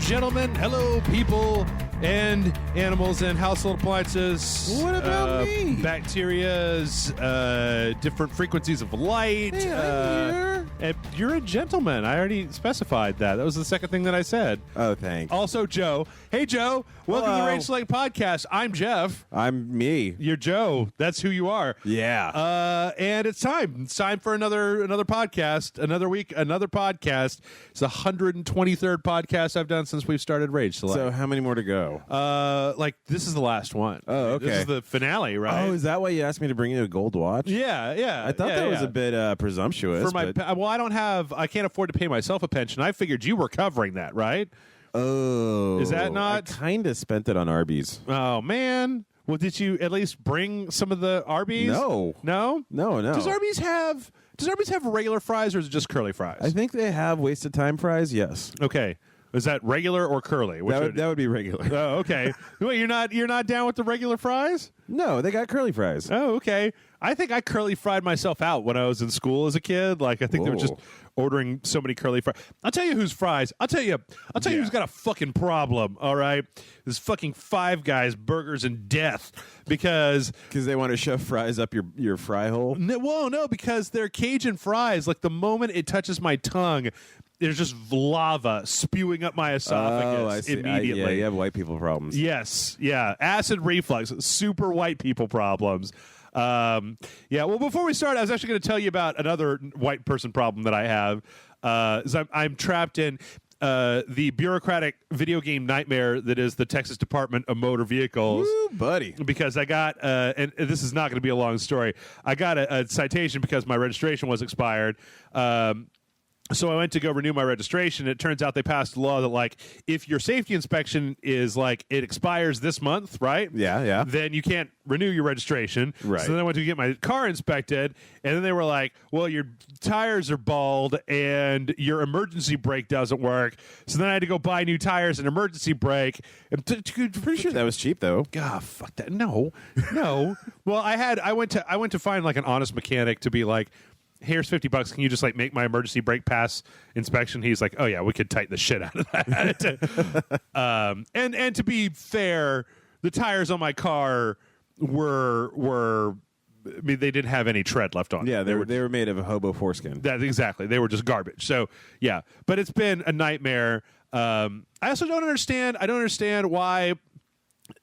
gentlemen, hello, people and animals and household appliances. What about me? Bacterias, different frequencies of light. Hey, I'm here. And you're a gentleman. I already specified that. That was the second thing that I said. Oh, thanks. Also, Joe. Hey, Joe. Welcome to the Hello. Rage Select Podcast. I'm Jeff. I'm me. You're Joe. That's who you are. Yeah. And it's time. It's time for another podcast, another week, another podcast. It's the 123rd podcast I've done since we've started Rage Select. So how many more to go? This is the last one. Oh, okay. This is the finale, right? Oh, is that why you asked me to bring you a gold watch? yeah. I thought that was a bit presumptuous. For my, but- I can't afford to pay myself a pension. I figured you were covering that, right? Oh. Is that not- I kind of spent it on Arby's. Oh man. Well, did you at least bring some of the Arby's? No. No. Does Arby's have regular fries, or is it just you're fries? I think they have wasted time fries, yes. Okay. Is that regular or curly? That would be regular. Oh, okay. Wait, you're not down with the regular fries? No, they got curly fries. Oh, okay. I think I curly fried myself out when I was in school as a kid. Like, I think they were just Whoa. ordering so many curly fries. I'll tell you who's fries. I'll tell you who's got a fucking problem, all right? This fucking Five Guys burgers and death because Because they want to shove fries up your fry hole? no, because they're Cajun fries. Like, the moment it touches my tongue, there's just lava spewing up my esophagus Oh, I see. immediately. Yeah, you have white people problems. Yes, yeah. Acid reflux, super white people problems. Well, before we start, I was actually going to tell you about another white person problem that I have. Is I'm trapped in the bureaucratic video game nightmare that is the Texas Department of Motor Vehicles. Woo, buddy. Because I got, and this is not going to be a long story, I got a citation because my registration was expired. So I went to go renew my registration. It turns out they passed a law that, like, if your safety inspection is, like, it expires this month, right? Yeah. Then you can't renew your registration. Right. So then I went to get my car inspected, and then they were like, well, your tires are bald and your emergency brake doesn't work. So then I had to go buy new tires and emergency brake. And Pretty sure that was cheap, though. God, fuck that. No. Well, I went to find, like, an honest mechanic to be like, here's $50. Can you just, like, make my emergency brake pass inspection? He's like, oh yeah, we could tighten the shit out of that. And to be fair, the tires on my car were I mean, they didn't have any tread left on. Yeah, them. they were made of a hobo foreskin. That exactly. They were just garbage. So yeah, but it's been a nightmare. I also don't understand. I don't understand why.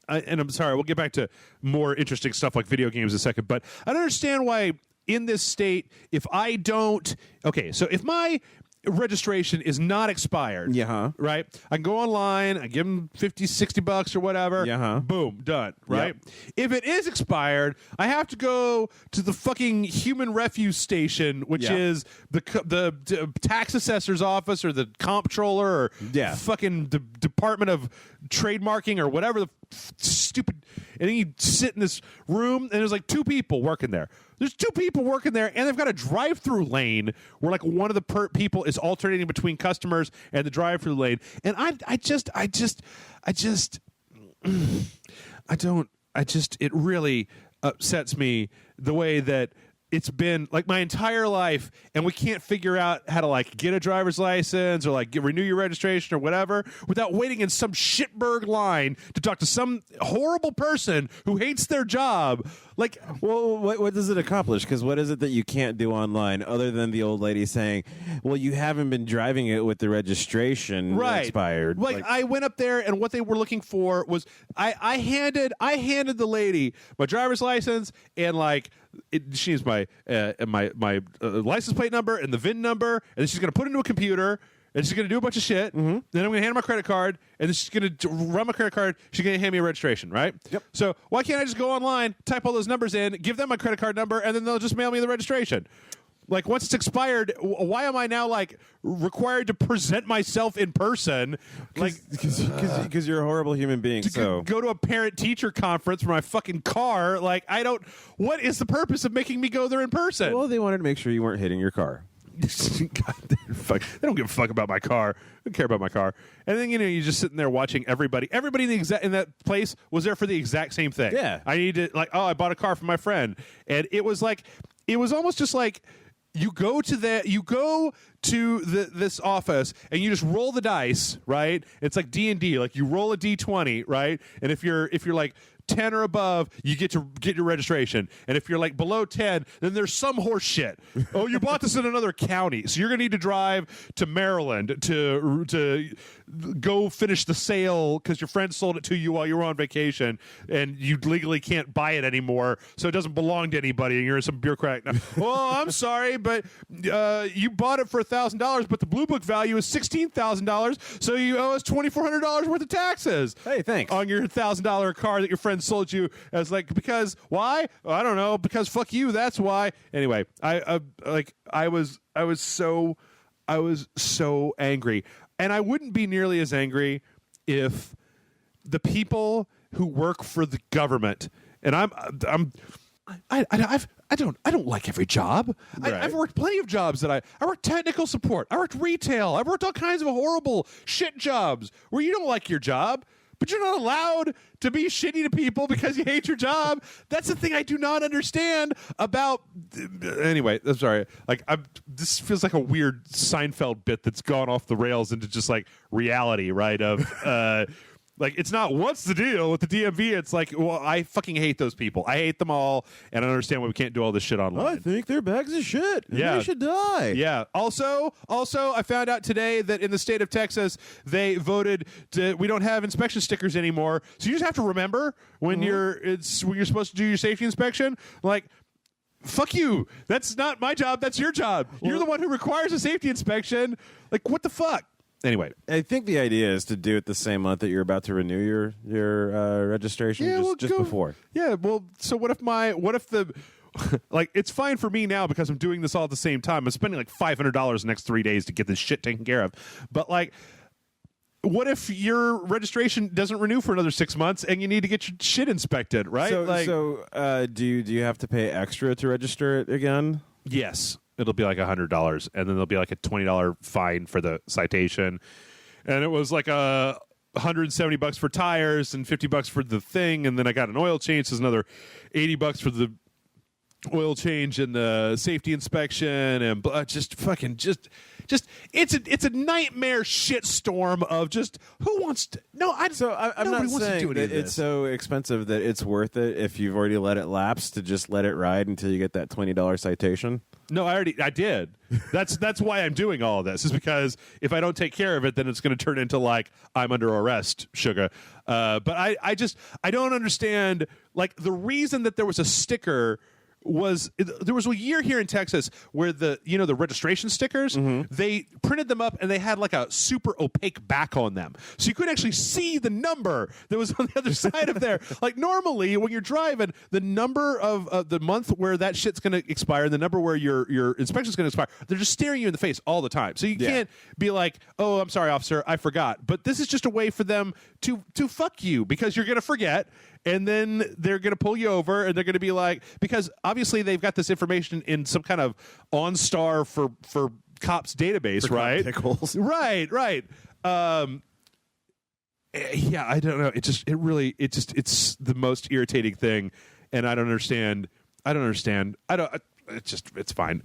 And I'm sorry. We'll get back to more interesting stuff like video games in a second. But I don't understand why in this state, if I don't. Okay, so if my registration is not expired, right? I can go online, I give them $50, $60 or whatever, boom, done, right? Yep. If it is expired, I have to go to the fucking human refuse station, which is the tax assessor's office or the comptroller or fucking the Department of Trademarking or whatever the stupid. And then you sit in this room, and there's like two people working there. There's two people working there, and they've got a drive-through lane where, like, one of the people is alternating between customers and the drive-through lane. And it really upsets me the way that it's been, like, my entire life, and we can't figure out how to, like, get a driver's license or, like, renew your registration or whatever without waiting in some shitberg line to talk to some horrible person who hates their job. Like, well, what does it accomplish? Because what is it that you can't do online other than the old lady saying, well, you haven't been driving it with the registration expired. Like, I went up there, and what they were looking for was I handed the lady my driver's license and, like, she's my license plate number and the VIN number, and then she's going to put it into a computer, and she's going to do a bunch of shit. Then I'm going to hand her my credit card, and then she's going to run my credit card. She's going to hand me a registration, right? Yep. So why can't I just go online, type all those numbers in, give them my credit card number, and then they'll just mail me the registration? Like, once it's expired, why am I now, like, required to present myself in person? Like, because you're a horrible human being. To go to a parent-teacher conference for my fucking car. Like, what is the purpose of making me go there in person? Well, they wanted to make sure you weren't hitting your car. God, they don't give a fuck about my car. They don't care about my car. And then, you're just sitting there watching everybody. Everybody in that place was there for the exact same thing. Yeah. I needed, like, I bought a car for my friend. And it was almost just like, You go to this office and you just roll the dice, right? It's like D&D, like you roll a D20, right? And if you're like 10 or above, you get to get your registration. And if you're like below 10, then there's some horse shit. Oh, you bought this in another county, so you're going to need to drive to Maryland to go finish the sale because your friend sold it to you while you were on vacation and you legally can't buy it anymore, so it doesn't belong to anybody and you're some bureaucrat. Well, I'm sorry, but you bought it for $1,000, but the Blue Book value is $16,000, so you owe us $2,400 worth of taxes. Hey, thanks. On your $1,000 car that your friend sold you as like, because why? I don't know, because fuck you, that's why. Anyway, I was so angry, and I wouldn't be nearly as angry if the people who work for the government, and I don't like every job. Right. I've worked plenty of jobs that I worked technical support, I worked retail, I've worked all kinds of horrible shit jobs where you don't like your job, but you're not allowed to be shitty to people because you hate your job. That's the thing I do not understand about. Anyway, I'm sorry. Like, this feels like a weird Seinfeld bit that's gone off the rails into just like reality, right? Of like, it's not what's the deal with the DMV. It's like, well, I fucking hate those people. I hate them all, and I don't understand why we can't do all this shit online. I think they're bags of shit. Yeah. They should die. Yeah. Also, I found out today that in the state of Texas, they voted we don't have inspection stickers anymore. So you just have to remember when you're supposed to do your safety inspection, like, fuck you. That's not my job. That's your job. You're the one who requires a safety inspection. Like, what the fuck? Anyway, I think the idea is to do it the same month that you're about to renew your registration, just before. Yeah, well, so what if the like, it's fine for me now because I'm doing this all at the same time. I'm spending like $500 the next 3 days to get this shit taken care of. But like, what if your registration doesn't renew for another 6 months and you need to get your shit inspected, right? So do you have to pay extra to register it again? Yes. It'll be like $100, and then there'll be like a $20 fine for the citation. And it was like $170 for tires and $50 for the thing, and then I got an oil change. So there's another $80 for the oil change and the safety inspection, and it's a nightmare shitstorm of just who wants to. I'm not saying that it's so expensive that it's worth it if you've already let it lapse to just let it ride until you get that $20 citation. No, I did. That's why I'm doing all of this, is because if I don't take care of it, then it's going to turn into like I'm under arrest, sugar. But I don't understand, like, the reason that there was a sticker was there was a year here in Texas where the registration stickers, they printed them up and they had like a super opaque back on them, so you couldn't actually see the number that was on the other side of there. Like, normally when you're driving, the number of the month where that shit's going to expire and the number where your inspection's going to expire, they're just staring you in the face all the time, so you can't be like, oh, I'm sorry, officer, I forgot. But this is just a way for them to fuck you, because you're going to forget. And then they're going to pull you over, and they're going to be like, because obviously they've got this information in some kind of OnStar for cops database, for right? Pickles. Right. Yeah, I don't know. It's the most irritating thing, and I don't understand. It's fine.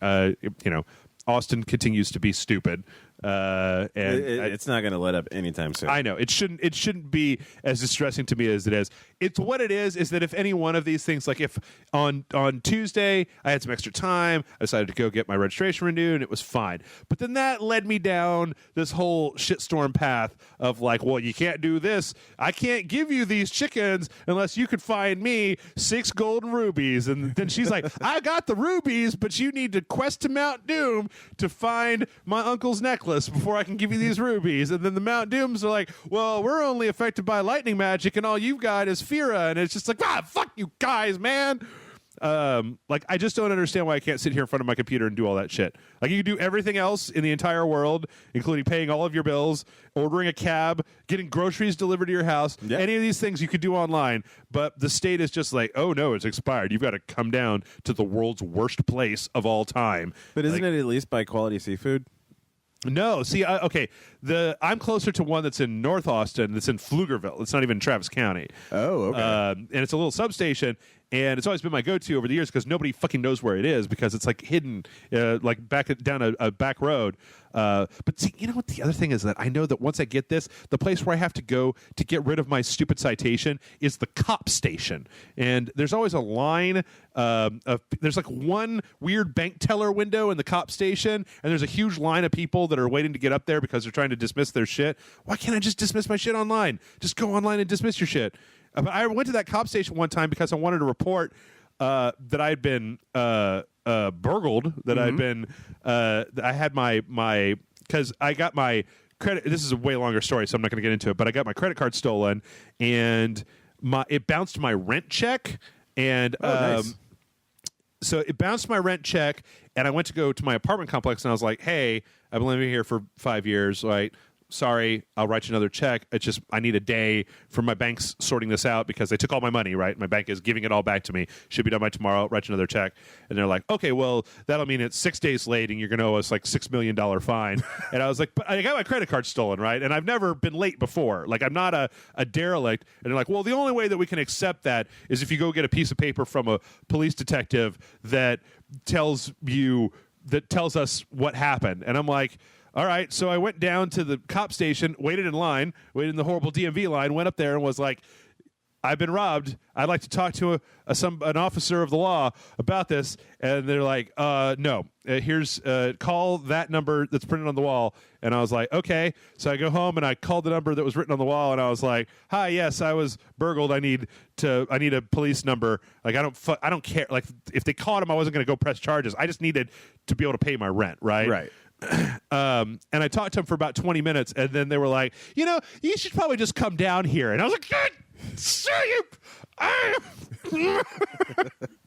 Austin continues to be stupid. And it's not going to let up anytime soon. I know it shouldn't be as distressing to me as it is. It's what it is that if any one of these things, like if on Tuesday I had some extra time, I decided to go get my registration renewed, and it was fine. But then that led me down this whole shitstorm path of like, well, you can't do this. I can't give you these chickens unless you could find me 6 golden rubies. And then she's like, I got the rubies, but you need to quest to Mount Doom to find my uncle's necklace before I can give you these rubies. And then the Mount Dooms are like, well, we're only affected by lightning magic, and all you've got is Fira. And it's just like, fuck you guys, man. Like, I just don't understand why I can't sit here in front of my computer and do all that shit. Like, you can do everything else in the entire world, including paying all of your bills, ordering a cab, getting groceries delivered to your house. Yep. Any of these things you could do online, but the state is just like, oh no, it's expired. You've got to come down to the world's worst place of all time. But isn't it at least by quality seafood? No, see, okay. I'm closer to one that's in North Austin. That's in Pflugerville. It's not even Travis County. Oh, okay. And it's a little substation. and it's always been my go-to over the years because nobody fucking knows where it is because it's like hidden, like down a back road. But see, you know what? The other thing is that I know that once I get this, the place where I have to go to get rid of my stupid citation is the cop station, and there's always a line. There's like one weird bank teller window in the cop station, and there's a huge line of people that are waiting to get up there because they're trying to dismiss their shit. Why can't I just dismiss my shit online? Just go online and dismiss your shit. But I went to that cop station one time because I wanted to report that I had been burgled. That I'd been. I had my because I got my credit. This is a way longer story, so I'm not going to get into it. But I got my credit card stolen, and it bounced my rent check. And nice. So it bounced my rent check, and I went to go to my apartment complex, and I was like, "Hey, I've been living here for 5 years, right? Sorry, I'll write you another check. It's just I need a day for my bank's sorting this out because they took all my money, right? My bank is giving it all back to me. Should be done by tomorrow. I'll write you another check." And they're like, "Okay, well, that'll mean it's 6 days late and you're going to owe us like $6 million fine." And I was like, "But I got my credit card stolen, right? And I've never been late before. Like, I'm not a derelict." And they're like, "Well, the only way that we can accept that is if you go get a piece of paper from a police detective that tells us what happened." And I'm like, all right, so I went down to the cop station, waited in the horrible DMV line, went up there and was like, "I've been robbed. I'd like to talk to an officer of the law about this." And they're like, "No, here's call that number that's printed on the wall." And I was like, "Okay." So I go home and I called the number that was written on the wall, and I was like, "Hi, yes, I was burgled. I need a police number. Like, I don't care. Like, if they caught him, I wasn't going to go press charges. I just needed to be able to pay my rent, right?" Right. And I talked to them for about 20 minutes, and then they were like, "You should probably just come down here." And I was like,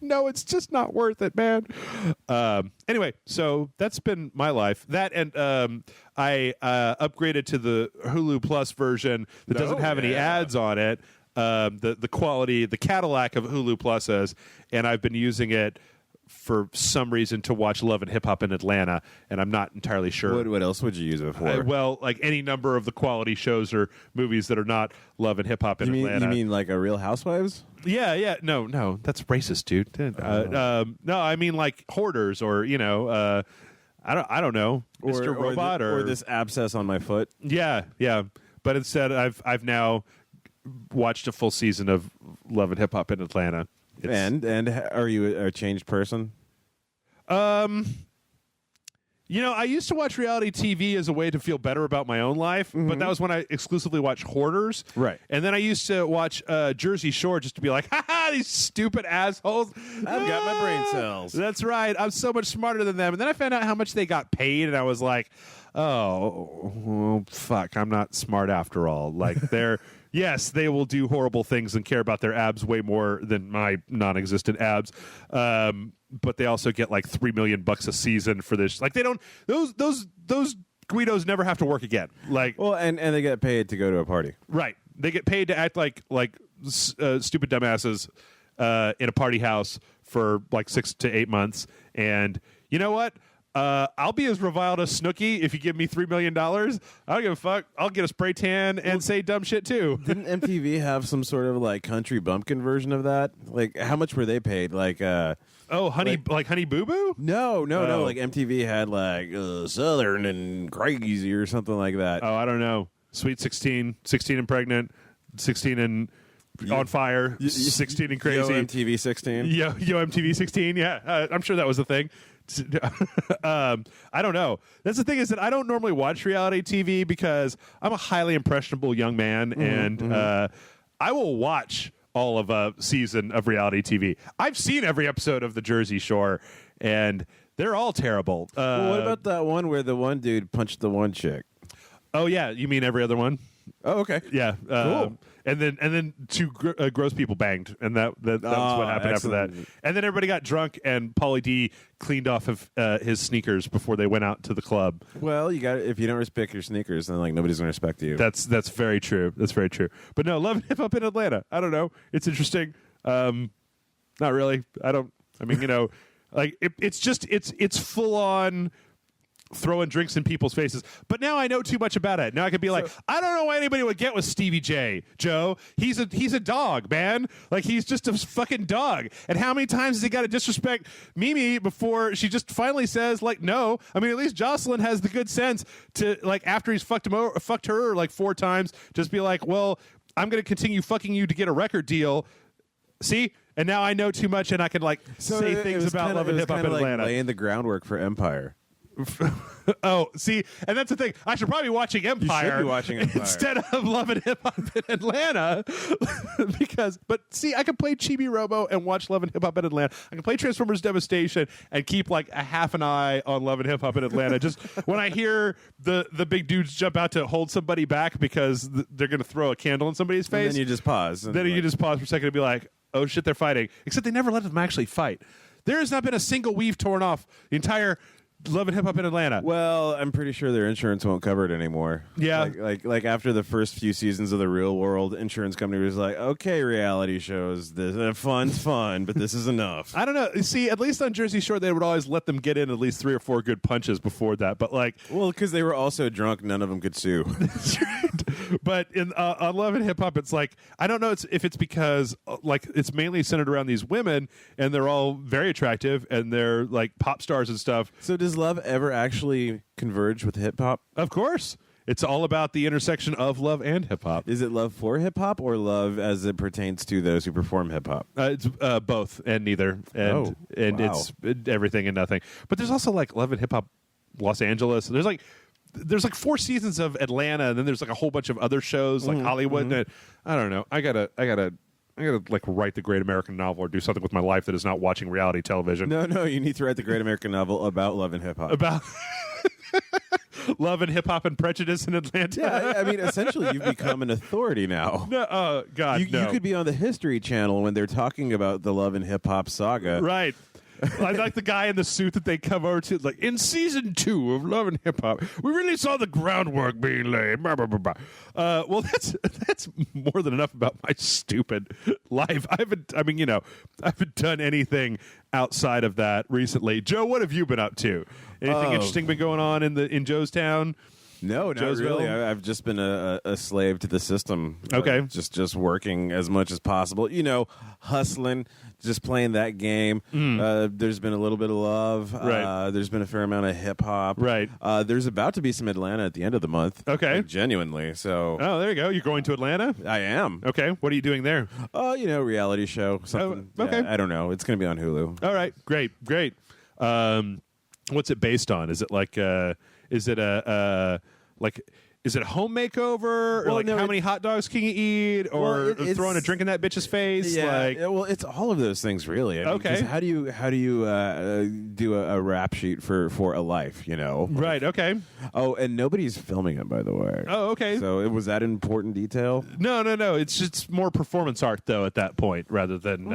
"No, it's just not worth it, man." Anyway, so that's been my life. That and I upgraded to the Hulu Plus version that doesn't have any ads on it. The quality, the Cadillac of Hulu Plus is, and I've been using it for some reason to watch Love and Hip Hop in Atlanta, and I'm not entirely sure. What else would you use it for? Well, like any number of the quality shows or movies that are not Love and Hip Hop in Atlanta. You mean like a Real Housewives? Yeah. No, that's racist, dude. No, I mean like Hoarders or I don't know, Mr. Robot or this abscess on my foot. Yeah. But instead, I've now watched a full season of Love and Hip Hop in Atlanta. And are you a changed person? I used to watch reality TV as a way to feel better about my own life, but that was when I exclusively watched Hoarders. Right. And then I used to watch Jersey Shore just to be like, these stupid assholes. I've got my brain cells. That's right. I'm so much smarter than them. And then I found out how much they got paid, and I was like, oh, well, fuck, I'm not smart after all. Like, they're... Yes, they will do horrible things and care about their abs way more than my non-existent abs. But they also get like $3 million a season for this. Like, they don't. Those Guidos never have to work again. Like, well, and they get paid to go to a party. Right. They get paid to act like stupid dumbasses in a party house for like 6 to 8 months. And you know what? I'll be as reviled as Snooki if you give me $3 million. I don't give a fuck. I'll get a spray tan and say dumb shit too. Didn't MTV have some sort of like country bumpkin version of that? Like, how much were they paid? Like, Honey Boo Boo? No. Like MTV had like Southern and Crazy or something like that. Oh, I don't know. Sweet 16, 16 and pregnant, 16 and on fire, 16 and crazy. Yo MTV 16. Yo MTV 16. Yeah, I'm sure that was the thing. I don't know. That's the thing, is that I don't normally watch reality TV because I'm a highly impressionable young man, and I will watch all of a season of reality TV. I've seen every episode of The Jersey Shore, and they're all terrible. Well, what about that one where the one dude punched the one chick? Oh yeah, you mean every other one? Oh, okay. Yeah. Cool. And then two gross people banged, and that was what happened excellent. after that. And then everybody got drunk, and Pauly D cleaned off of his sneakers before they went out to the club. Well, if you don't respect your sneakers, then like nobody's gonna respect you. That's very true. That's very true. But no, Love and Hip Hop in Atlanta. I don't know. It's interesting. Not really. Like it's full on throwing drinks in people's faces. But now I know too much about it. Now I could be like, I don't know why anybody would get with Stevie J, Joe. He's a dog, man. Like, he's just a fucking dog. And how many times has he got to disrespect Mimi before she just finally says, like, no? I mean, at least Jocelyn has the good sense to, like, after he's fucked her like 4 times, just be like, well, I'm going to continue fucking you to get a record deal. See? And now I know too much, and I can, like, say things about Love and Hip Hop in Atlanta. Laying the groundwork for Empire. Oh, see, and that's the thing. I should probably be watching Empire. You should be watching Empire instead of Love and Hip Hop in Atlanta, but see, I can play Chibi Robo and watch Love and Hip Hop in Atlanta. I can play Transformers Devastation and keep like a half an eye on Love and Hip Hop in Atlanta. Just when I hear the big dudes jump out to hold somebody back because they're going to throw a candle in somebody's face, and then you just pause. Then you just pause for a second and be like, "Oh shit, they're fighting!" Except they never let them actually fight. There has not been a single weave torn off the entire Love and Hip Hop in Atlanta. Well, I'm pretty sure their insurance won't cover it anymore. Yeah. Like after the first few seasons of The Real World, insurance company was like, okay, reality shows, fun's fun, but this is enough. I don't know. See, at least on Jersey Shore, they would always let them get in at least 3 or 4 good punches before that. But like, well, because they were all so drunk, none of them could sue. That's right. But on Love and Hip Hop, it's like, I don't know if it's because like it's mainly centered around these women, and they're all very attractive, and they're like pop stars and stuff. So does love ever actually converge with hip hop? Of course. It's all about the intersection of love and hip hop. Is it love for hip hop or love as it pertains to those who perform hip hop? It's both and neither, and wow. It's everything and nothing. But there's also like Love and Hip Hop Los Angeles. There's like 4 seasons of Atlanta, and then there's like a whole bunch of other shows like Hollywood. And I don't know. I gotta like write the great American novel or do something with my life that is not watching reality television. No, you need to write the great American novel about love and hip hop. About love and hip hop and prejudice in Atlanta. Yeah, I mean, essentially, you've become an authority now. No, God, you could be on the History Channel when they're talking about the love and hip hop saga. Right. I like the guy in the suit that they come over to, like, in season 2 of Love and Hip Hop, we really saw the groundwork being laid. Blah, blah, blah, blah. Well, that's more than enough about my stupid life. I haven't done anything outside of that recently. Joe, what have you been up to? Anything interesting been going on in Joe's town? No, not really. I've just been a slave to the system. Okay. Just working as much as possible. Hustling, just playing that game. There's been a little bit of love. Right. There's been a fair amount of hip hop. Right. There's about to be some Atlanta at the end of the month. Okay. Like, genuinely. So. Oh, there you go. You're going to Atlanta? I am. Okay. What are you doing there? Reality show. Something. Okay. I don't know. It's going to be on Hulu. All right. Great. What's it based on? Is it like is it a home makeover, or how many hot dogs can you eat, or throwing a drink in that bitch's face? Yeah, it's all of those things, really. I mean, okay. 'cause how do you do a rap sheet for a life? Right. Okay. Oh, and nobody's filming it, by the way. Oh, okay. So was that an important detail? No. It's just more performance art, though, at that point, rather than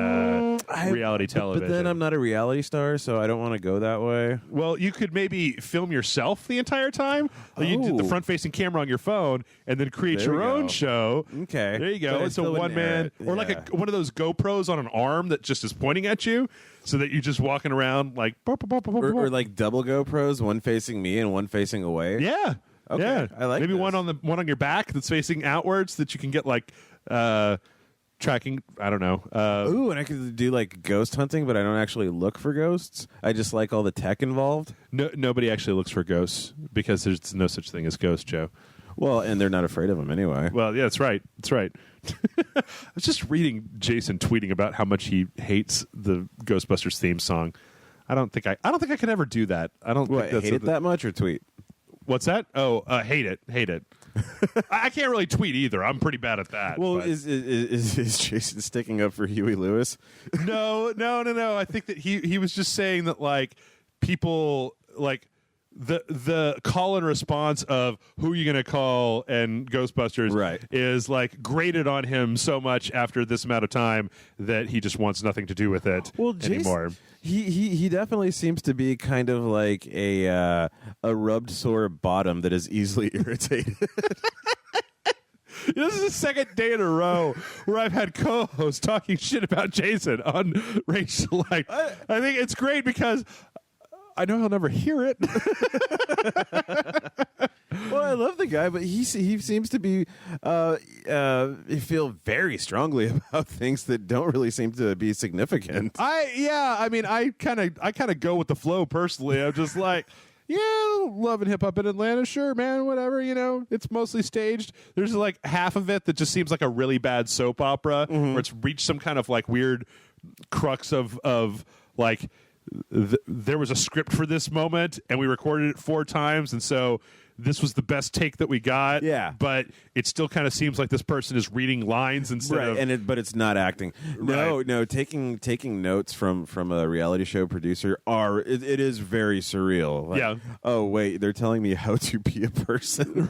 reality television. But then I'm not a reality star, so I don't want to go that way. Well, you could maybe film yourself the entire time. You did the front-facing camera on your phone, and then create your own show. Okay, there you go. It's a one-man, or like one of those GoPros on an arm that just is pointing at you, so that you're just walking around like, or like double GoPros, one facing me and one facing away. Yeah. Okay. Yeah. I like maybe this. one on your back that's facing outwards that you can get like tracking. I don't know. Ooh, and I could do like ghost hunting, but I don't actually look for ghosts. I just like all the tech involved. No, nobody actually looks for ghosts because there's no such thing as ghosts, Joe. Well, and they're not afraid of them anyway. Well, yeah, that's right. That's right. I was just reading Jason tweeting about how much he hates the Ghostbusters theme song. I don't think I can ever do that. I don't think that's hate it that much or tweet. What's that? Oh, hate it. I can't really tweet either. I'm pretty bad at that. Well, is Jason sticking up for Huey Lewis? No. I think that he was just saying that like people like the call and response of who you gonna call and Ghostbusters is like grated on him so much after this amount of time that he just wants nothing to do with it anymore. He definitely seems to be kind of like a rubbed sore bottom that is easily irritated. This is the second day in a row where I've had co-hosts talking shit about Jason on Rage Select. I think it's great because I know he'll never hear it. Well, I love the guy, but he seems to be feel very strongly about things that don't really seem to be significant. I mean, I kind of go with the flow personally. I'm just like, yeah, love and hip hop in Atlanta, sure, man, whatever. It's mostly staged. There's like half of it that just seems like a really bad soap opera where it's reached some kind of like weird crux of like there was a script for this moment and we recorded it 4 times, and so this was the best take that we got. Yeah, but it still kind of seems like this person is reading lines instead of but it's not acting. No, taking notes from a reality show producer it is very surreal. Like, yeah. Oh wait, they're telling me how to be a person.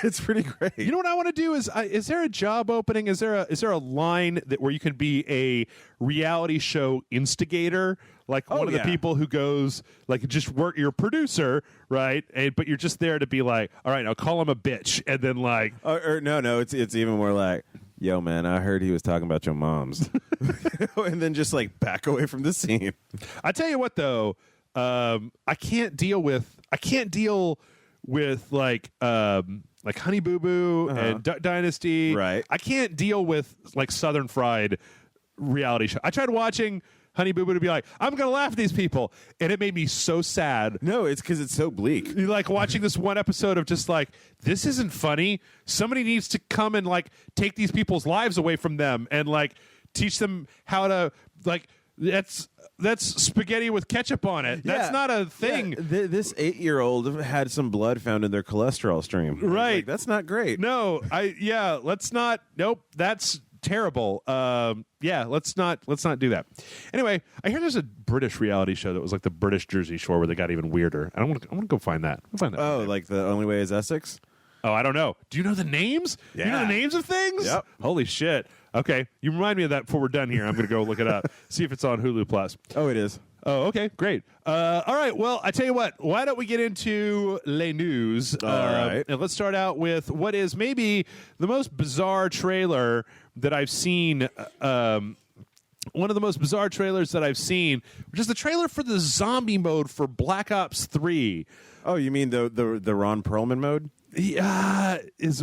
It's pretty great. You know what I want to do is there a job opening? Is there a line where you can be a reality show instigator? Like one of the people who goes, like, just work, you're a producer, right? But you're just there to be like, all right, now call him a bitch. And then like. No, it's even more like, yo, man, I heard he was talking about your moms. And then just like back away from the scene. I tell you what, though, I can't deal with like Honey Boo Boo and Duck Dynasty. Right. I can't deal with like Southern Fried reality show. I tried watching Honey Boo Boo to be like, I'm going to laugh at these people. And it made me so sad. No, it's because it's so bleak. You like watching this one episode of just like, this isn't funny. Somebody needs to come and like take these people's lives away from them and like teach them how to like, that's spaghetti with ketchup on it. Yeah. That's not a thing. Yeah. This 8-year-old had some blood found in their cholesterol stream. Right. Like, that's not great. No, let's not. Nope. That's terrible. Let's not do that. Anyway, I hear there's a British reality show that was like the British Jersey Shore where they got even weirder. I want to go find that. Oh, like The Only Way is Essex? Oh, I don't know. Do you know the names? Yeah. You know the names of things? Yep. Holy shit. Okay. You remind me of that before we're done here. I'm going to go look it up. See if it's on Hulu Plus. Oh, it is. Oh, okay. Great. All right. Well, I tell you what. Why don't we get into les news? All right. And let's start out with what is maybe the most bizarre trailer that I've seen. One of the most bizarre trailers that I've seen, which is the trailer for the zombie mode for Black Ops 3. Oh, you mean the Ron Perlman mode? Yeah,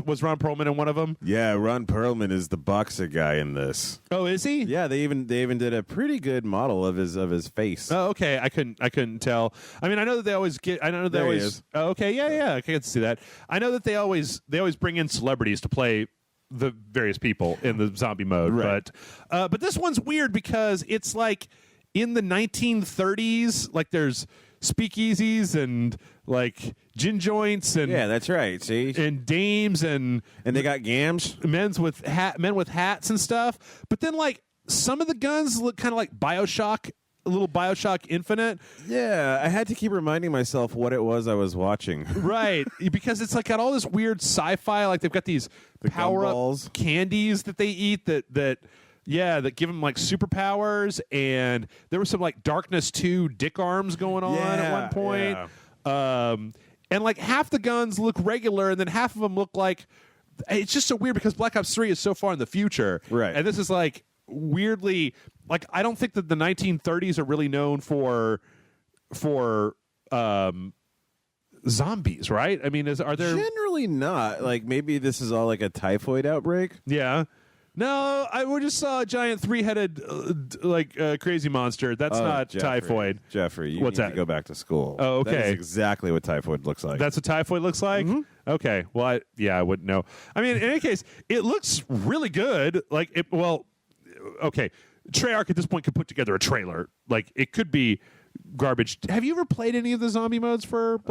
was Ron Perlman in one of them? Yeah, Ron Perlman is the boxer guy in this. Oh, is he? Yeah, they even did a pretty good model of his face. Oh, okay. I couldn't tell. I mean, I know that they always get. I know that they There he always. is. Oh, okay, yeah. I can see that. I know that they always bring in celebrities to play the various people in the zombie mode, right. But this one's weird because it's like in the 1930s. Like there's speakeasies and like gin joints and Yeah, that's right. See, and dames and they got gams. men with hats and stuff. But then like some of the guns look kind of like BioShock, a little BioShock Infinite. Yeah, I had to keep reminding myself what it was I was watching. Right, because it's like got all this weird sci-fi. Like they've got these power-up gumballs. candies that they eat that give them like superpowers. And there was some like Darkness 2 dick arms going on at one point. Yeah. And like half the guns look regular, and then half of them look like. It's just so weird because Black Ops 3 is so far in the future, right? And this is like weirdly, like I don't think that the 1930s are really known for zombies, right? I mean, are there Generally not. Like maybe this is all like a typhoid outbreak. Yeah. No, we just saw a giant 3-headed crazy monster. That's not typhoid. Jeffrey, you What's need that? to go back to school. Oh, okay. That is exactly what typhoid looks like. That's what typhoid looks like? Mm-hmm. Okay. Well, I wouldn't know. I mean, in any case, it looks really good. Okay. Treyarch at this point could put together a trailer. Like, it could be garbage. Have you ever played any of the zombie modes for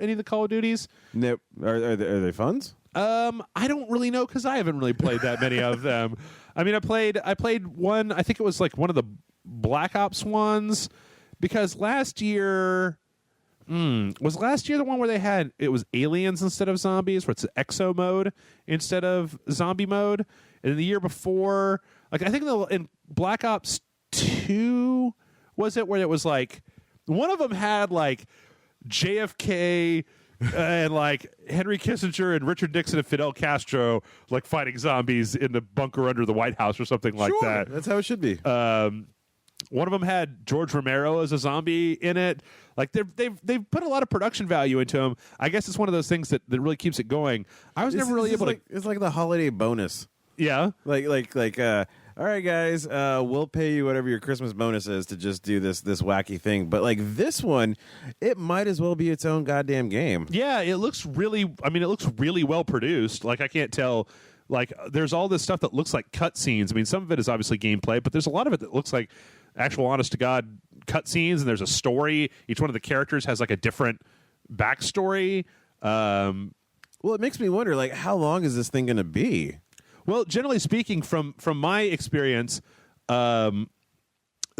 any of the Call of Duties? Nope. Are they funs? I don't really know because I haven't really played that many of them. I mean, I played one. I think it was like one of the Black Ops ones because last year was the one where it was aliens instead of zombies, where it's exo mode instead of zombie mode. And the year before, like I think in Black Ops 2 was it where it was like one of them had like JFK. And like Henry Kissinger and Richard Nixon and Fidel Castro like fighting zombies in the bunker under the White House or something like that. That's how it should be. One of them had George Romero as a zombie in it. Like they've put a lot of production value into them. I guess it's one of those things that really keeps it going. I was never really able to. It's like the holiday bonus. Yeah. All right, guys, we'll pay you whatever your Christmas bonus is to just do this wacky thing. But like this one, it might as well be its own goddamn game. Yeah, it looks really well produced. Like I can't tell. Like there's all this stuff that looks like cutscenes. I mean, some of it is obviously gameplay, but there's a lot of it that looks like actual honest to God cutscenes, and there's a story. Each one of the characters has like a different backstory. Well, it makes me wonder, like, how long is this thing going to be? Well, generally speaking, from my experience, it's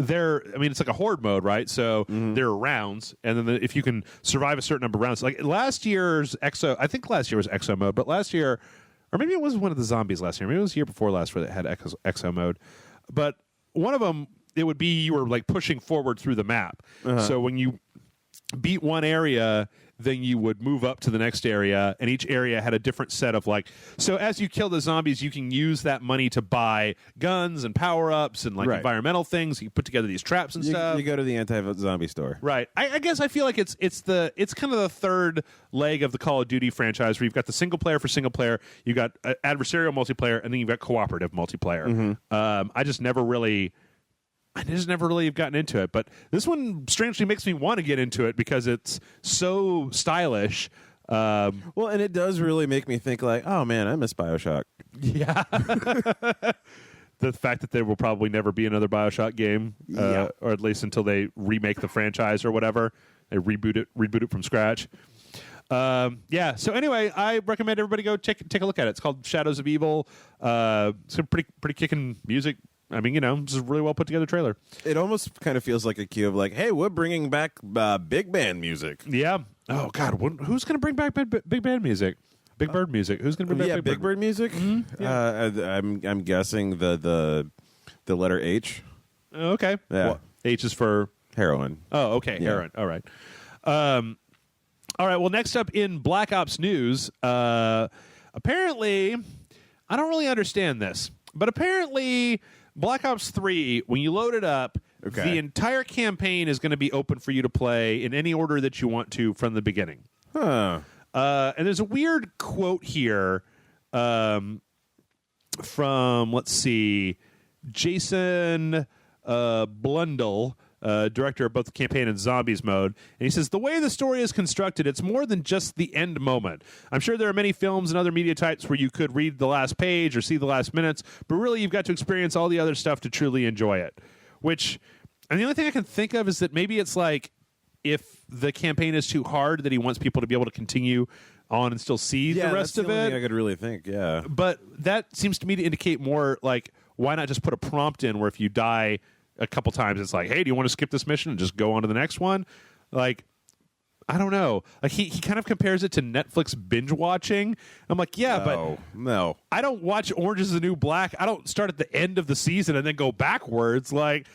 like a horde mode, right? So there are rounds, and then if you can survive a certain number of rounds, like last year's I think last year was Exo mode, but last year, or maybe it was one of the zombies last year, maybe it was the year before last where they had Exo mode, but one of them, it would be you were like pushing forward through the map. So when you beat one area, then you would move up to the next area, and each area had a different set of so as you kill the zombies, you can use that money to buy guns and power-ups and environmental things. You put together these traps and stuff. You go to the anti-zombie store. Right. I guess I feel like it's kind of the third leg of the Call of Duty franchise, where you've got the single player for single player, you've got adversarial multiplayer, and then you've got cooperative multiplayer. I just never really have gotten into it, but this one strangely makes me want to get into it because it's so stylish. Well, and it does really make me think like, oh man, I miss BioShock. Yeah. The fact that there will probably never be another BioShock game, or at least until they remake the franchise or whatever, they reboot it from scratch. So anyway, I recommend everybody go take a look at it. It's called Shadows of Evil. It's a pretty kicking music. I mean, it's a really well put together trailer. It almost kind of feels like a cue of like, hey, we're bringing back big band music. Yeah. Oh God, who's going to bring back big band music? Big Bird music. Who's going to bring back Big Bird music? Mm-hmm. Yeah. I'm guessing the letter H. Okay. Yeah. Well, H is for heroin. Oh, okay. Yeah. Heroin. All right. All right. Well, next up in Black Ops news, apparently, I don't really understand this, but apparently, Black Ops 3, when you load it up, the entire campaign is going to be open for you to play in any order that you want to from the beginning. Huh. And there's a weird quote here from, let's see, Jason Blundell, director of both the campaign and zombies mode. And he says, the way the story is constructed, it's more than just the end moment. I'm sure there are many films and other media types where you could read the last page or see the last minutes, but really you've got to experience all the other stuff to truly enjoy it. And the only thing I can think of is that maybe it's like if the campaign is too hard that he wants people to be able to continue on and still see the rest of it. That's the only thing I could really think, yeah. But that seems to me to indicate more like, why not just put a prompt in where if you die a couple times, it's like, hey, do you want to skip this mission and just go on to the next one? Like, I don't know. Like he kind of compares it to Netflix binge watching. I'm like, but no, I don't watch Orange is the New Black. I don't start at the end of the season and then go backwards. Like,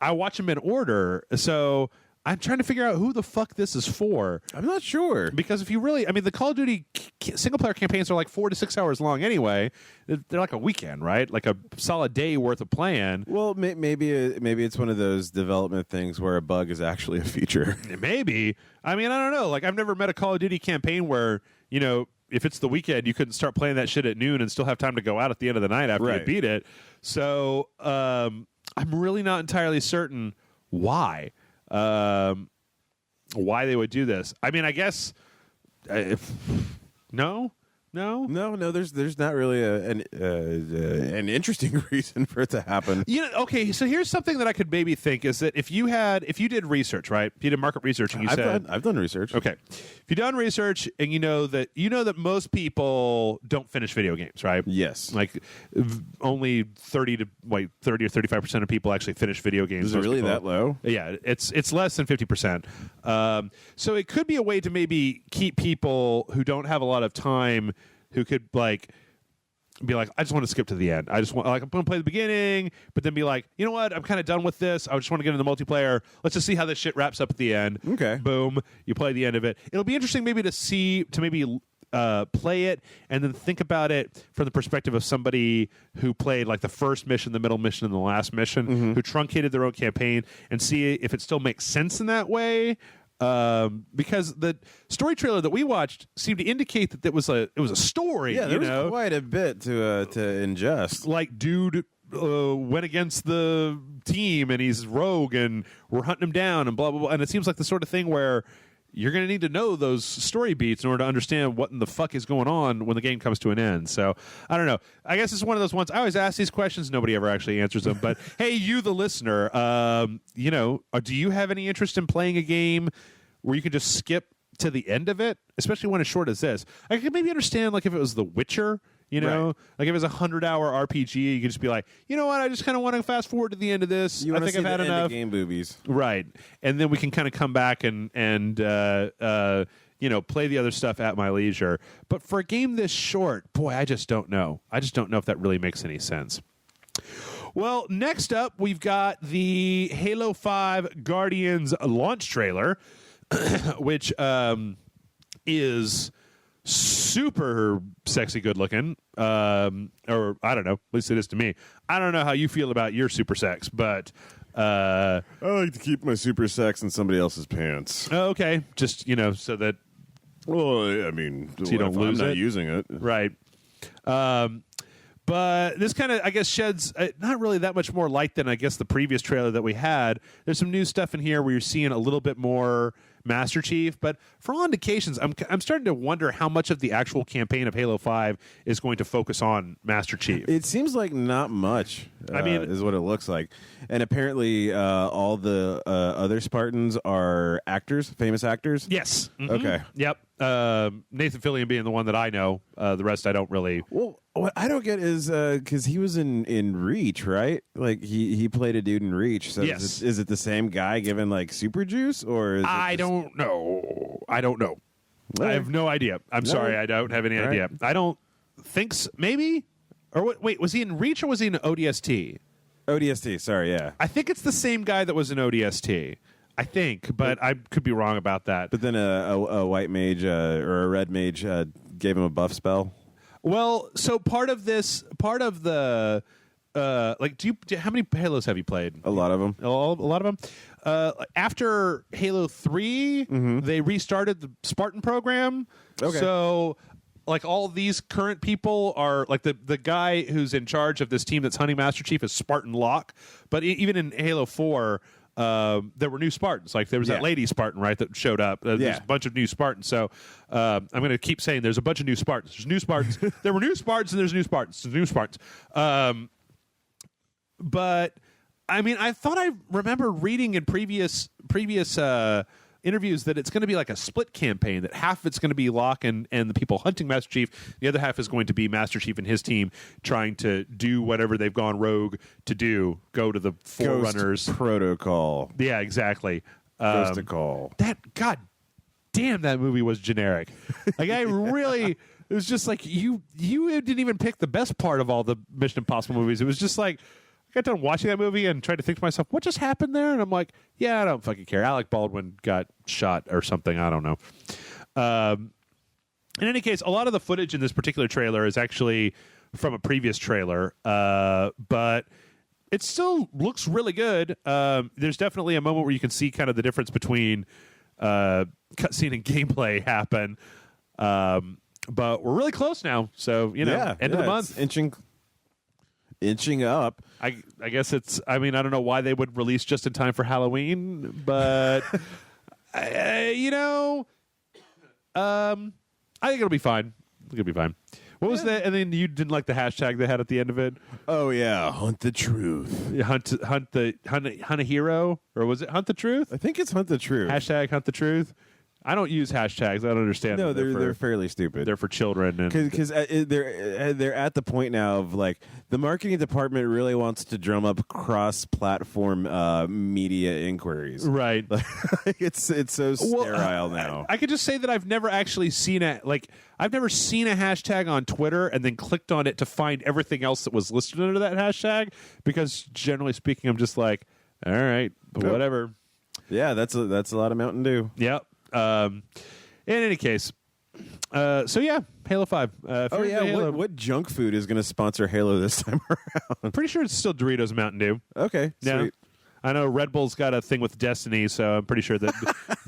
I watch them in order. So I'm trying to figure out who the fuck this is for. I'm not sure. Because if you really, the Call of Duty single-player campaigns are like 4 to 6 hours long anyway. They're like a weekend, right? Like a solid day worth of playing. Well, maybe it's one of those development things where a bug is actually a feature. Maybe. I don't know. Like, I've never met a Call of Duty campaign where, if it's the weekend, you couldn't start playing that shit at noon and still have time to go out at the end of the night after you beat it. So I'm really not entirely certain why. Why they would do this. I guess no. There's not really an interesting reason for it to happen. Okay. So here's something that I could maybe think is that if you did research, right? If you did market research, and I've done research. Okay. If you've done research and you know that most people don't finish video games, right? Yes. Like only 30 or 35% of people actually finish video games. Is it really that low? Yeah, it's less than 50%. So it could be a way to maybe keep people who don't have a lot of time, who could be like, I just want to skip to the end. I just want, I'm going to play the beginning, but then be like, you know what? I'm kind of done with this. I just want to get into the multiplayer. Let's just see how this shit wraps up at the end. Okay. Boom. You play the end of it. It'll be interesting maybe to see, to maybe play it and then think about it from the perspective of somebody who played like the first mission, the middle mission, and the last mission, who truncated their own campaign, and see if it still makes sense in that way. Because the story trailer that we watched seemed to indicate that it was a story. Yeah, there was quite a bit to ingest. Like, dude went against the team and he's rogue and we're hunting him down and blah blah blah. And it seems like the sort of thing where you're going to need to know those story beats in order to understand what in the fuck is going on when the game comes to an end. So, I don't know. I guess it's one of those ones. I always ask these questions. Nobody ever actually answers them. But, hey, you, the listener, do you have any interest in playing a game where you can just skip to the end of it, especially when it's short as this? I could maybe understand, like, if it was The Witcher, right. Like if it was a 100-hour RPG, you could just be like, you know what, I just kind of want to fast forward to the end of this. I think I've had enough. Game boobies, right? And then we can kind of come back and play the other stuff at my leisure. But for a game this short, boy, I just don't know. I just don't know if that really makes any sense. Well, next up, we've got the Halo 5 Guardians launch trailer, which is super sexy good looking, or I don't know, at least it is to me. I don't know how you feel about your super sex, but I like to keep my super sex in somebody else's pants. Okay, just so that, well, I mean, so you don't lose I'm not it, using it, right? But this kind of, I guess, sheds not really that much more light than I guess the previous trailer that we had. There's some new stuff in here where you're seeing a little bit more Master Chief, but for all indications, I'm starting to wonder how much of the actual campaign of Halo 5 is going to focus on Master Chief. It seems like not much. I mean, is what it looks like. And apparently, all the other Spartans are actors, famous actors. Yes. Mm-hmm. Okay. Yep. Nathan Fillion being the one that I know. The rest I don't really. Well, what I don't get is because he was in Reach, right? Like he played a dude in Reach. So yes. Is it the same guy given like super juice, or is I don't know. I don't know. Right. I have no idea. I'm sorry. I don't have any idea. Right. I don't think so. Maybe. Or what? Wait, was he in Reach or was he in ODST? ODST. Sorry, yeah. I think it's the same guy that was in ODST. I think, but I could be wrong about that. But then a white mage or a red mage gave him a buff spell. Well, so part of the how many Halos have you played? A lot of them. A lot of them. After Halo 3, they restarted the Spartan program. Okay. So, like, all these current people are like the guy who's in charge of this team that's hunting Master Chief is Spartan Locke. But even in Halo 4. There were new Spartans. Like there was that lady Spartan, right, that showed up. There's a bunch of new Spartans. So I'm going to keep saying there's a bunch of new Spartans. There's new Spartans. There were new Spartans and there's new Spartans. There's new Spartans. But I mean, I thought I remember reading in previous interviews that it's going to be like a split campaign, that half of it's going to be Locke and the people hunting Master Chief. The other half is going to be Master Chief and his team trying to do whatever they've gone rogue to do, go to the Forerunners. Ghost Protocol. Yeah, exactly. Ghostbusters. That, god damn, that movie was generic. Like, I really, it was just like, you didn't even pick the best part of all the Mission Impossible movies. It was just like, I got done watching that movie and tried to think to myself, what just happened there? And I'm like, yeah, I don't fucking care. Alec Baldwin got shot or something. I don't know. In any case, a lot of the footage in this particular trailer is actually from a previous trailer, but it still looks really good. There's definitely a moment where you can see kind of the difference between cutscene and gameplay happen. But we're really close now. So, end of the month. Inching up. I guess it's, I mean, I don't know why they would release just in time for Halloween, but, I think it'll be fine. What was that? And then you didn't like the hashtag they had at the end of it? Oh, yeah. Hunt the truth. Hunt a hero? Or was it Hunt the Truth? I think it's Hunt the Truth. Hashtag Hunt the Truth? I don't use hashtags. I don't understand. No, they're fairly stupid. They're for children, because they're at the point now of like the marketing department really wants to drum up cross-platform media inquiries. Right. It's so sterile now. I could just say that I've never actually seen I've never seen a hashtag on Twitter and then clicked on it to find everything else that was listed under that hashtag, because generally speaking, I'm just like, all right, whatever. Yeah, that's a lot of Mountain Dew. Yep. In any case, So yeah, Halo 5. Oh yeah, Halo. what junk food is going to sponsor Halo this time around? I'm pretty sure it's still Doritos and Mountain Dew. Okay, Yeah. sweet. I know Red Bull's got a thing with Destiny, so I'm pretty sure that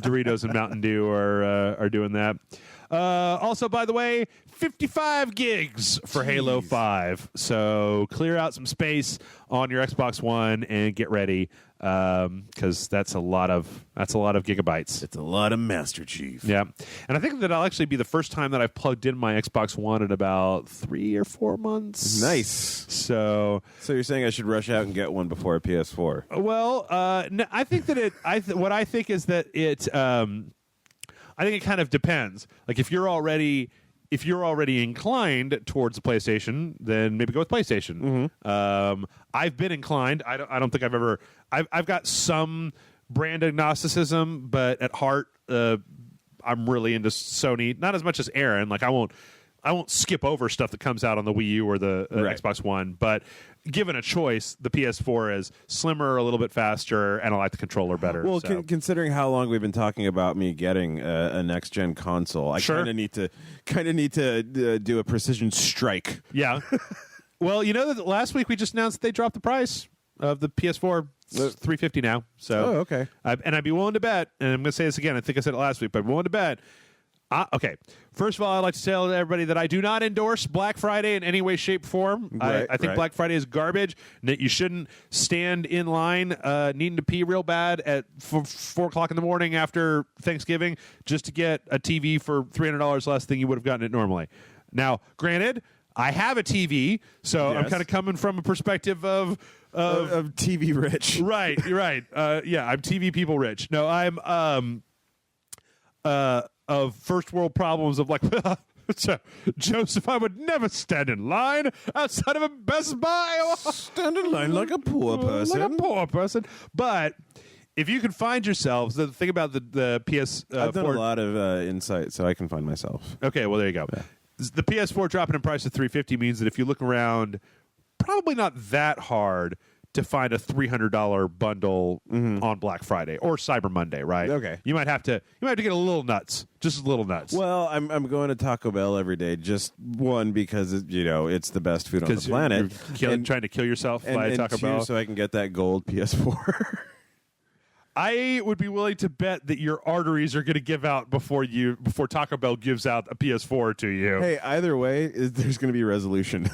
Doritos and Mountain Dew are doing that. Also, by the way, 55 gigs for Halo 5. So clear out some space on your Xbox One and get ready, because that's a lot of gigabytes. It's a lot of Master Chief. Yeah, and I think that'll actually be the first time that I've plugged in my Xbox One in about 3 or 4 months. Nice. So you're saying I should rush out and get one before a PS4? Well, no, I think that what I think is that it. I think it kind of depends. Like if you're already inclined towards the PlayStation, then maybe go with PlayStation. Mm-hmm. I've been inclined. I don't think I've ever. I've got some brand agnosticism, but at heart, I'm really into Sony. Not as much as Aaron. Like I won't skip over stuff that comes out on the Wii U or the Xbox One, but given a choice, the PS4 is slimmer, a little bit faster, and I like the controller better. Well, so. Considering how long we've been talking about me getting a next gen console, I kind of need to do a precision strike. Yeah. Well, you know that last week we just announced that they dropped the price of the PS4. It's $350 now. So, okay. And I'd be willing to bet, and I'm going to say this again. I think I said it last week, but I'm willing to bet. Okay. First of all, I'd like to tell everybody that I do not endorse Black Friday in any way, shape, form. Right, I think Black Friday is garbage, and that you shouldn't stand in line needing to pee real bad at 4 o'clock in the morning after Thanksgiving just to get a TV for $300 less than you would have gotten it normally. Now, granted, I have a TV, so I'm kind of coming from a perspective of TV rich. Right, you're right. Yeah, I'm TV people rich. No, I'm of first world problems of like Joseph, I would never stand in line outside of a Best Buy. Stand in line like a poor person. Like a poor person. But if you can find yourselves, the thing about the PS I've done a lot of insight, so I can find myself. Okay, well there you go. Yeah. The PS4 dropping in price to $350 means that if you look around, probably not that hard to find a $300 bundle on Black Friday or Cyber Monday, right? Okay. You might have to get a little nuts, just a little nuts. Well, I'm going to Taco Bell every day, just one because it's the best food on the planet. You're trying to kill yourself by Taco Bell, so I can get that gold PS4. I would be willing to bet that your arteries are going to give out before Taco Bell gives out a PS4 to you. Hey, either way, there's going to be resolution.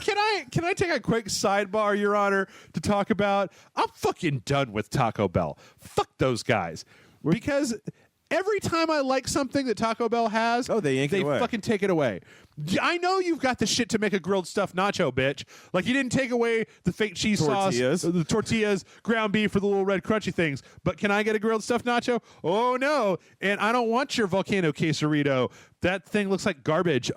Can I take a quick sidebar, Your Honor, to talk about? I'm fucking done with Taco Bell. Fuck those guys. Because every time I like something that Taco Bell has, they fucking take it away. I know you've got the shit to make a grilled stuffed nacho, bitch. Like you didn't take away the fake cheese sauce, the tortillas, ground beef for the little red crunchy things. But can I get a grilled stuffed nacho? Oh no! And I don't want your volcano quesarito. That thing looks like garbage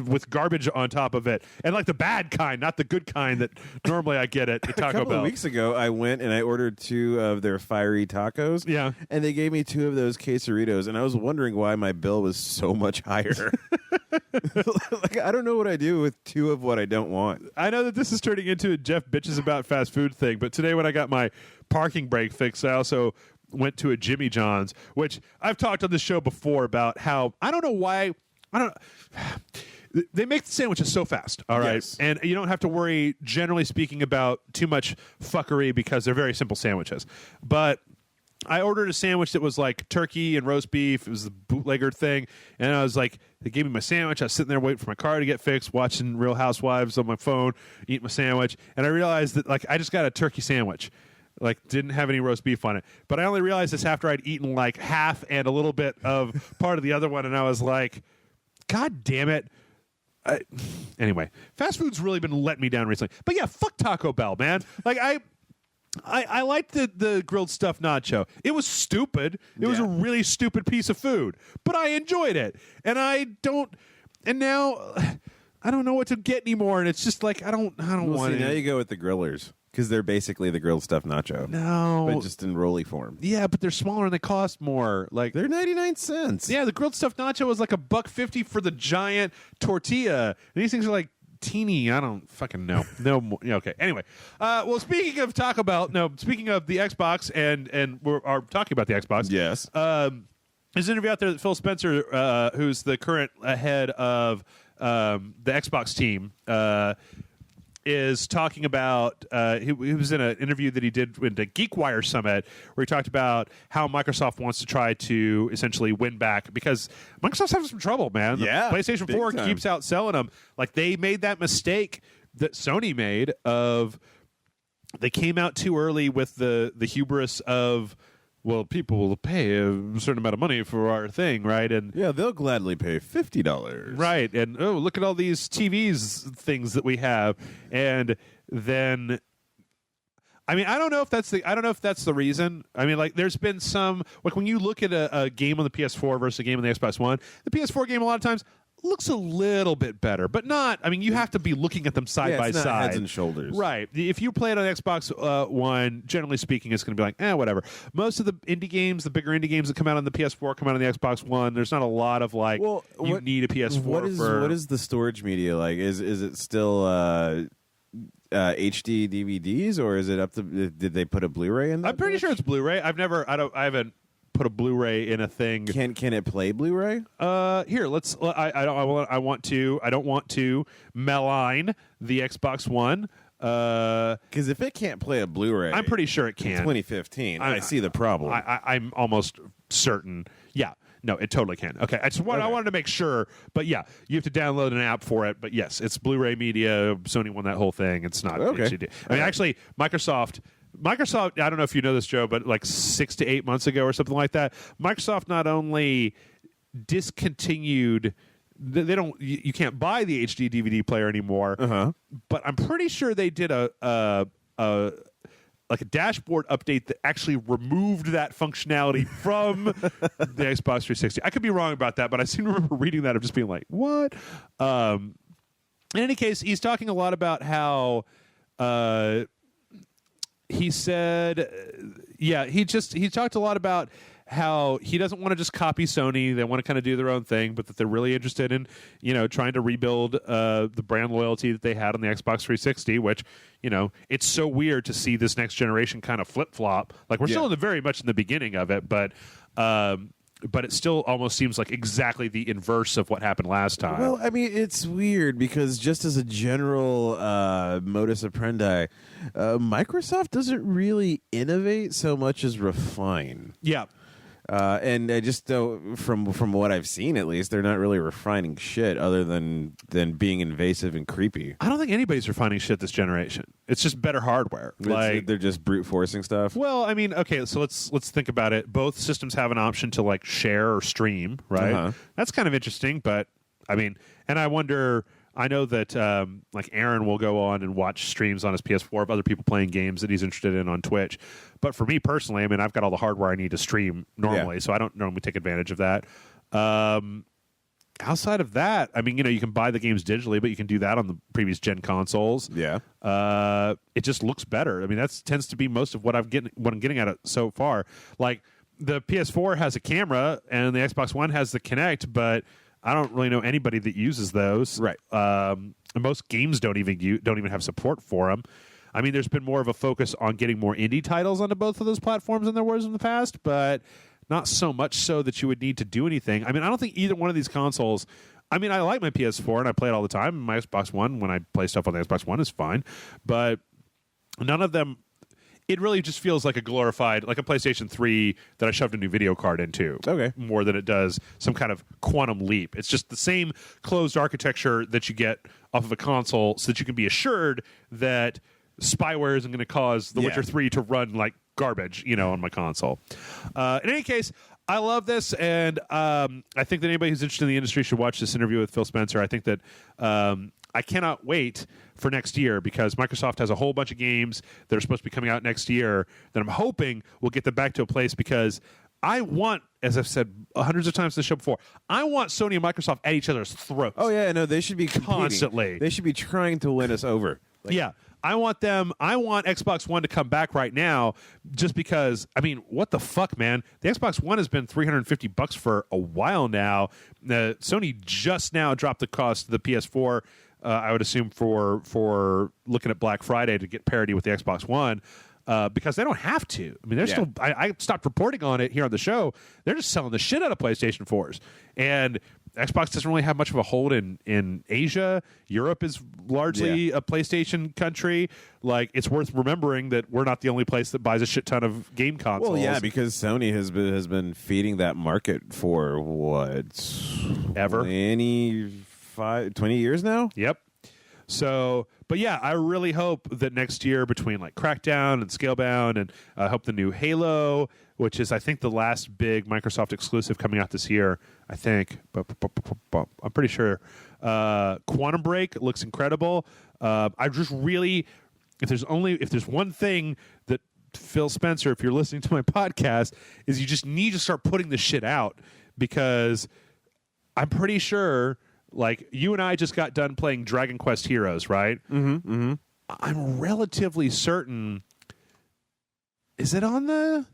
with garbage on top of it, and like the bad kind, not the good kind that normally I get at Taco Bell. A couple of weeks ago, I went and I ordered 2 of their fiery tacos. Yeah, and they gave me 2 of those quesaritos, and I was wondering why my bill was so much higher. Like I don't know what I do with 2 of what I don't want. I know that this is turning into a Jeff bitches about fast food thing, but today when I got my parking brake fixed, I also went to a Jimmy John's, which I've talked on this show before about how I don't know why they make the sandwiches so fast, all right? Yes. And you don't have to worry, generally speaking, about too much fuckery because they're very simple sandwiches. But I ordered a sandwich that was like turkey and roast beef. It was the bootlegger thing. And I was like, they gave me my sandwich. I was sitting there waiting for my car to get fixed, watching Real Housewives on my phone, eating my sandwich. And I realized that like I just got a turkey sandwich. Like didn't have any roast beef on it. But I only realized this after I'd eaten like half and a little bit of part of the other one. And I was like, God damn it. Anyway, fast food's really been letting me down recently. But yeah, fuck Taco Bell, man. Like I liked the grilled stuffed nacho. It was stupid. It was a really stupid piece of food, but I enjoyed it. And now I don't know what to get anymore. And it's just like I don't want it. Now you go with the grillers because they're basically the grilled stuffed nacho. No, but just in rolly form. Yeah, but they're smaller and they cost more. Like they're 99 cents. Yeah, the grilled stuffed nacho was like $1.50 for the giant tortilla. And these things are like teeny. I don't fucking know. No more. Okay. Anyway, well, speaking of Taco Bell, speaking of the Xbox, and we're talking about the Xbox. Yes. There's an interview out there that Phil Spencer, who's the current head of the Xbox team, is talking about. He was in an interview that he did with the GeekWire Summit, where he talked about how Microsoft wants to try to essentially win back, because Microsoft's having some trouble, man. Yeah, the PlayStation 4 keeps outselling them. Like, they made that mistake that Sony made of they came out too early with the hubris of, well, people will pay a certain amount of money for our thing, right? And yeah, they'll gladly pay $50, right? And oh, look at all these TVs things that we have, and then, I mean, I don't know if that's the reason. I mean, like, there's been some, like, when you look at a game on the PS4 versus a game on the Xbox One, the PS4 game a lot of times looks a little bit better, but not. I mean, you have to be looking at them side by it's not side, heads and shoulders, right? If you play it on Xbox One, generally speaking, it's going to be like, whatever. Most of the indie games, the bigger indie games that come out on the PS4, come out on the Xbox One. There's not a lot of like, you need a PS4. What is the storage media like? Is it still HD DVDs, or is it up to? Did they put a Blu-ray in that? I'm pretty sure it's Blu-ray. I haven't put a Blu-ray in a thing. Can it play Blu-ray? Here, let's. I don't want to malign the Xbox One. Because if it can't play a Blu-ray, I'm pretty sure it can. 2015. I see the problem. I'm almost certain. Yeah. No, it totally can. Okay. I wanted to make sure, but yeah, you have to download an app for it. But yes, it's Blu-ray media. Sony won that whole thing. It's not HD. I mean, actually, Microsoft, I don't know if you know this, Joe, but like 6 to 8 months ago or something like that, Microsoft not only discontinued, you can't buy the HD DVD player anymore, but I'm pretty sure they did a dashboard update that actually removed that functionality from the Xbox 360. I could be wrong about that, but I seem to remember reading that of just being like, what? In any case, he's talking a lot about how he said, he talked a lot about how he doesn't want to just copy Sony. They want to kind of do their own thing, but that they're really interested in, trying to rebuild the brand loyalty that they had on the Xbox 360, which, it's so weird to see this next generation kind of flip-flop. Like, we're still very much in the beginning of it, but it still almost seems like exactly the inverse of what happened last time. Well, I mean, it's weird because just as a general modus operandi, Microsoft doesn't really innovate so much as refine. Yeah. And I just don't, from what I've seen, at least, they're not really refining shit other than being invasive and creepy. I don't think anybody's refining shit this generation. It's just better hardware. Like, they're just brute forcing stuff. Well, I mean, okay, so let's think about it. Both systems have an option to like share or stream, right? That's kind of interesting, but I mean, and I wonder. I know that like Aaron will go on and watch streams on his PS4 of other people playing games that he's interested in on Twitch. But for me personally, I mean, I've got all the hardware I need to stream normally, so I don't normally take advantage of that. Outside of that, I mean, you can buy the games digitally, but you can do that on the previous gen consoles. Yeah. It just looks better. I mean, that tends to be most of what I'm getting at it so far. Like, the PS4 has a camera and the Xbox One has the Kinect, but I don't really know anybody that uses those. Right. Most games don't even have support for them. I mean, there's been more of a focus on getting more indie titles onto both of those platforms than there was in the past, but not so much so that you would need to do anything. I mean, I don't think either one of these consoles. I mean, I like my PS4 and I play it all the time. My Xbox One, when I play stuff on the Xbox One, is fine, but none of them. It really just feels like a glorified, like a PlayStation 3 that I shoved a new video card into. Okay. More than it does some kind of quantum leap. It's just the same closed architecture that you get off of a console so that you can be assured that spyware isn't going to cause The Witcher 3 to run like garbage, on my console. In any case, I love this, and I think that anybody who's interested in the industry should watch this interview with Phil Spencer. I think that I cannot wait for next year because Microsoft has a whole bunch of games that are supposed to be coming out next year that I'm hoping will get them back to a place because I want, as I've said hundreds of times in the show before, I want Sony and Microsoft at each other's throats. Oh, yeah, no, they should be competing. Constantly. They should be trying to win us over. I want Xbox One to come back right now just because, I mean, what the fuck, man? The Xbox One has been $350 for a while now. Sony just now dropped the cost of the PS4, I would assume, for looking at Black Friday to get parity with the Xbox One. because they don't have to. I mean, they're still. I stopped reporting on it here on the show. They're just selling the shit out of PlayStation 4s, and Xbox doesn't really have much of a hold in Asia. Europe is largely a PlayStation country. Like, it's worth remembering that we're not the only place that buys a shit ton of game consoles. Well, yeah, because Sony has been feeding that market for ever 20 years now. Yep. So, but yeah, I really hope that next year, between like Crackdown and Scalebound, and I hope the new Halo, which is I think the last big Microsoft exclusive coming out this year, I think, but I'm pretty sure. Quantum Break looks incredible. I just really, if there's one thing that Phil Spencer, if you're listening to my podcast, is you just need to start putting this shit out, because I'm pretty sure. Like, you and I just got done playing Dragon Quest Heroes, right? Mm-hmm. Mm-hmm. I'm relatively certain. Is it on the?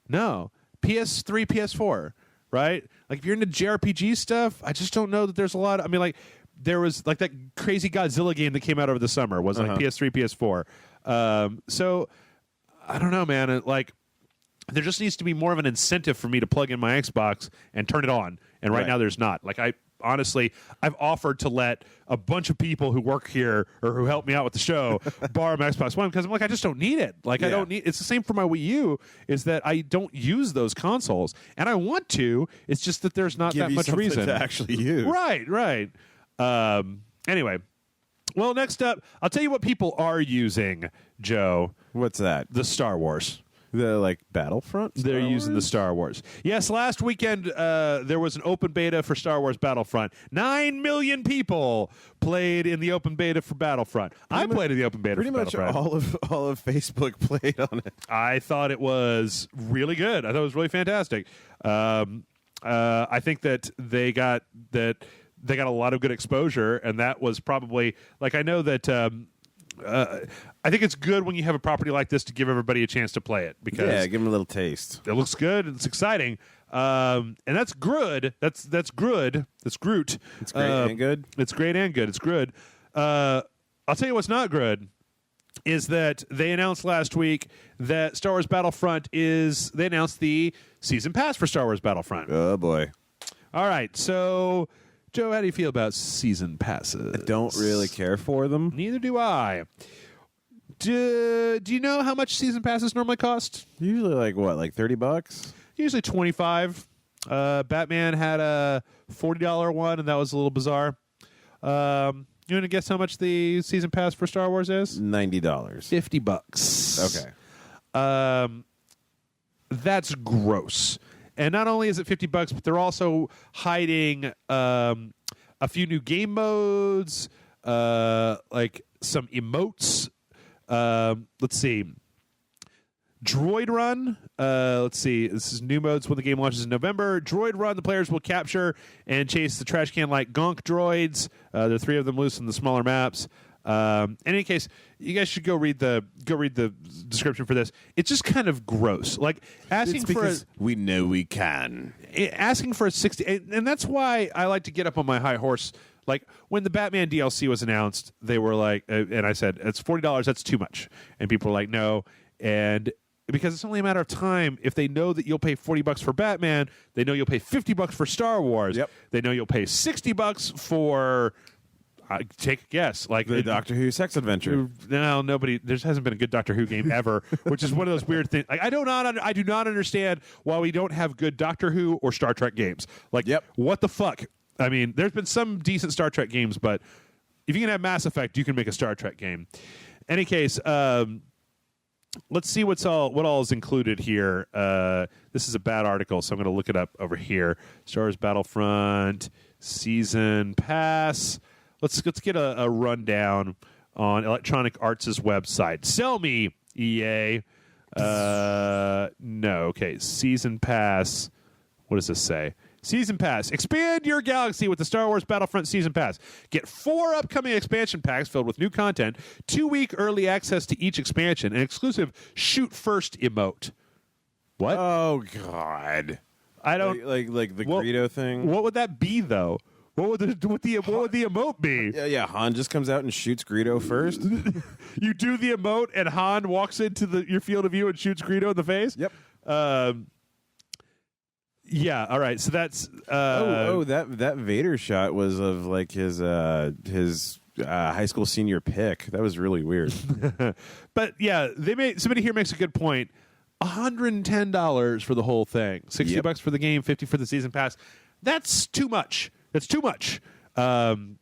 No, PS3, PS4, right? Like, if you're into JRPG stuff, I just don't know that there's a lot. I mean, like, there was like that crazy Godzilla game that came out over the summer was like PS3, PS4. So I don't know, man. There just needs to be more of an incentive for me to plug in my Xbox and turn it on. And right now there's not. Like, honestly, I've offered to let a bunch of people who work here or who help me out with the show borrow my Xbox One, because I'm like, I just don't need it. Like, I don't need. It's the same for my Wii U. Is that I don't use those consoles, and I want to. It's just that there's not that much reason to actually use. Right. Anyway, well, next up, I'll tell you what people are using. Joe, what's that? The Star Wars. The like Battlefront? They're using the Star Wars. Yes, last weekend there was an open beta for Star Wars Battlefront. 9 million people played in the open beta for Battlefront. I played in the open beta for Battlefront. Pretty much all of Facebook played on it. I thought it was really good. I thought it was really fantastic. I think that they got a lot of good exposure, and that was probably like, I know that I think it's good when you have a property like this to give everybody a chance to play it, because give them a little taste. It looks good. It's exciting, and that's good. That's Groot. That's Groot. It's great and good. It's great and good. It's good. I'll tell you what's not good is that they announced last week that Star Wars Battlefront they announced the season pass for Star Wars Battlefront. Oh boy! All right, so. Joe, how do you feel about season passes? I don't really care for them. Neither do I. Do you know how much season passes normally cost? Usually like what, like $30? Usually $25. Batman had a $40 one, and that was a little bizarre. You want to guess how much the season pass for Star Wars is? $90. $50. Okay. That's gross. And not only is it $50, but they're also hiding a few new game modes, like some emotes. Let's see. Droid Run. Let's see. This is new modes when the game launches in November. Droid Run. The players will capture and chase the trash can-like gonk droids. There are 3 of them loose in the smaller maps. In any case, you guys should go read the description for this. It's just kind of gross. Like asking for we know we can. Asking for a 60, and that's why I like to get up on my high horse. Like when the Batman DLC was announced, they were like, and I said it's $40. That's too much, and people were like, no, and because it's only a matter of time. If they know that you'll pay $40 for Batman, they know you'll pay $50 for Star Wars. Yep. They know you'll pay $60 for. Take a guess. Like the Doctor Who sex adventure. No, nobody. There hasn't been a good Doctor Who game ever, which is one of those weird things. Like I do not understand why we don't have good Doctor Who or Star Trek games. Like, what the fuck? I mean, there's been some decent Star Trek games, but if you can have Mass Effect, you can make a Star Trek game. Any case, let's see what all is included here. This is a bad article, so I'm going to look it up over here. Star Wars Battlefront Season Pass. Let's get a rundown on Electronic Arts' website. Sell me, EA. No, okay. Season Pass. What does this say? Season Pass. Expand your galaxy with the Star Wars Battlefront Season Pass. Get 4 upcoming expansion packs filled with new content, 2-week early access to each expansion, and exclusive shoot first emote. What? Oh God! I don't like the Greedo thing. What would that be though? What would the emote be? Yeah. Han just comes out and shoots Greedo first. You do the emote, and Han walks into your field of view and shoots Greedo in the face. Yep. Yeah. All right. So that's that Vader shot was of like his high school senior pick. That was really weird. But yeah, somebody here makes a good point. $110 for the whole thing. $60 for the game, $50 for the season pass. That's too much. That's too much. I'm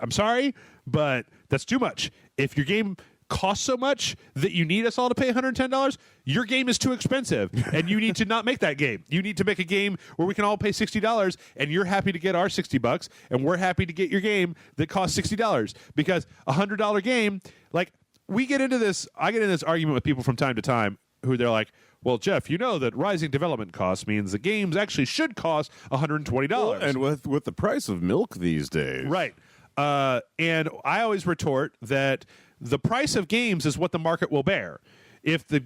sorry, but that's too much. If your game costs so much that you need us all to pay $110, your game is too expensive, and you need to not make that game. You need to make a game where we can all pay $60, and you're happy to get our $60, and we're happy to get your game that costs $60. Because $100 game, like I get into this argument with people from time to time who they're like, well, Jeff, you know that rising development costs means the games actually should cost $120. Well, and with the price of milk these days. Right. And I always retort that the price of games is what the market will bear. If the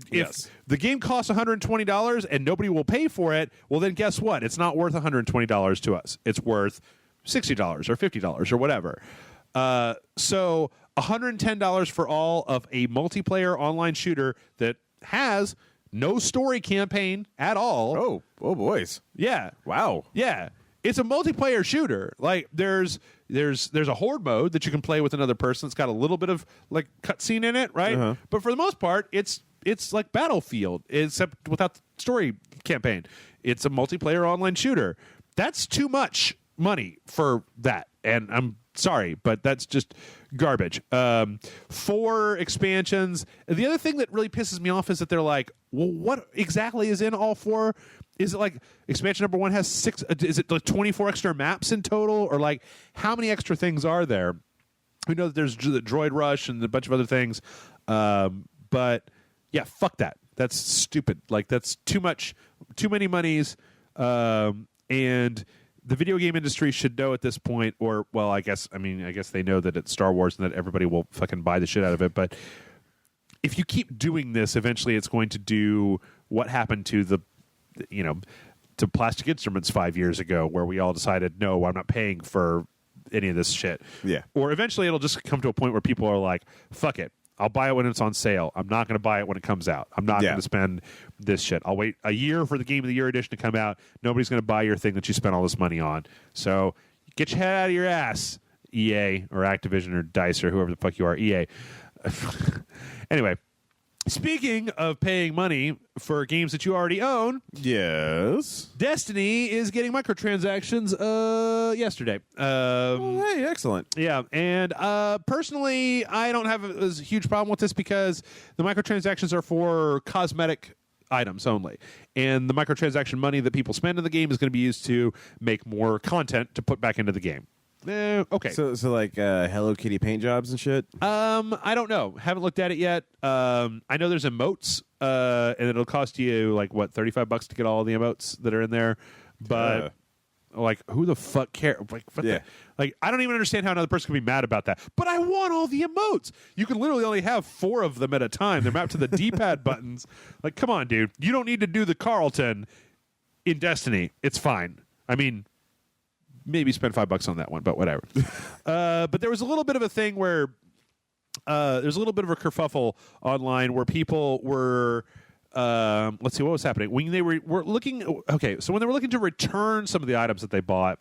game costs $120 and nobody will pay for it, well, then guess what? It's not worth $120 to us. It's worth $60 or $50 or whatever. So $110 for all of a multiplayer online shooter that has no story campaign at all. Oh, boys. Yeah. Wow. Yeah. It's a multiplayer shooter. Like there's a horde mode that you can play with another person. It's got a little bit of like cutscene in it, right? Uh-huh. But for the most part, it's like Battlefield, except without the story campaign. It's a multiplayer online shooter. That's too much money for that. And I'm sorry, but that's just garbage. 4 expansions. The other thing that really pisses me off is that they're like, well, what exactly is in all 4? Is it like expansion number 1 has 6? Is it like 24 extra maps in total? Or like how many extra things are there? We know that there's the Droid Rush and a bunch of other things. But yeah, fuck that. That's stupid. Like that's too much, too many monies. And the video game industry should know at this point, or well, I guess they know that it's Star Wars and that everybody will fucking buy the shit out of it. But if you keep doing this, eventually it's going to do what happened to to Plastic Instruments 5 years ago, where we all decided, no, I'm not paying for any of this shit. Yeah. Or eventually it'll just come to a point where people are like, fuck it. I'll buy it when it's on sale. I'm not going to buy it when it comes out. I'm not going to spend this shit. I'll wait a year for the Game of the Year edition to come out. Nobody's going to buy your thing that you spent all this money on. So get your head out of your ass, EA or Activision or DICE or whoever the fuck you are, EA. Anyway, speaking of paying money for games that you already own, yes, Destiny is getting microtransactions yesterday. Hey, excellent. Yeah, and personally, I don't have a huge problem with this because the microtransactions are for cosmetic items only. And the microtransaction money that people spend in the game is going to be used to make more content to put back into the game. Okay. So like Hello Kitty paint jobs and shit? I don't know. Haven't looked at it yet. I know there's emotes, and it'll cost you like what, $35 to get all the emotes that are in there. But like, who the fuck cares? Like, I don't even understand how another person can be mad about that. But I want all the emotes. You can literally only have 4 of them at a time. They're mapped to the D-pad buttons. Like, come on, dude. You don't need to do the Carlton in Destiny. It's fine. I mean, maybe spend $5 on that one, but whatever. But there was a little bit of a thing where there's a little bit of a kerfuffle online where people were let's see what was happening when they were looking. Okay, so when they were looking to return some of the items that they bought,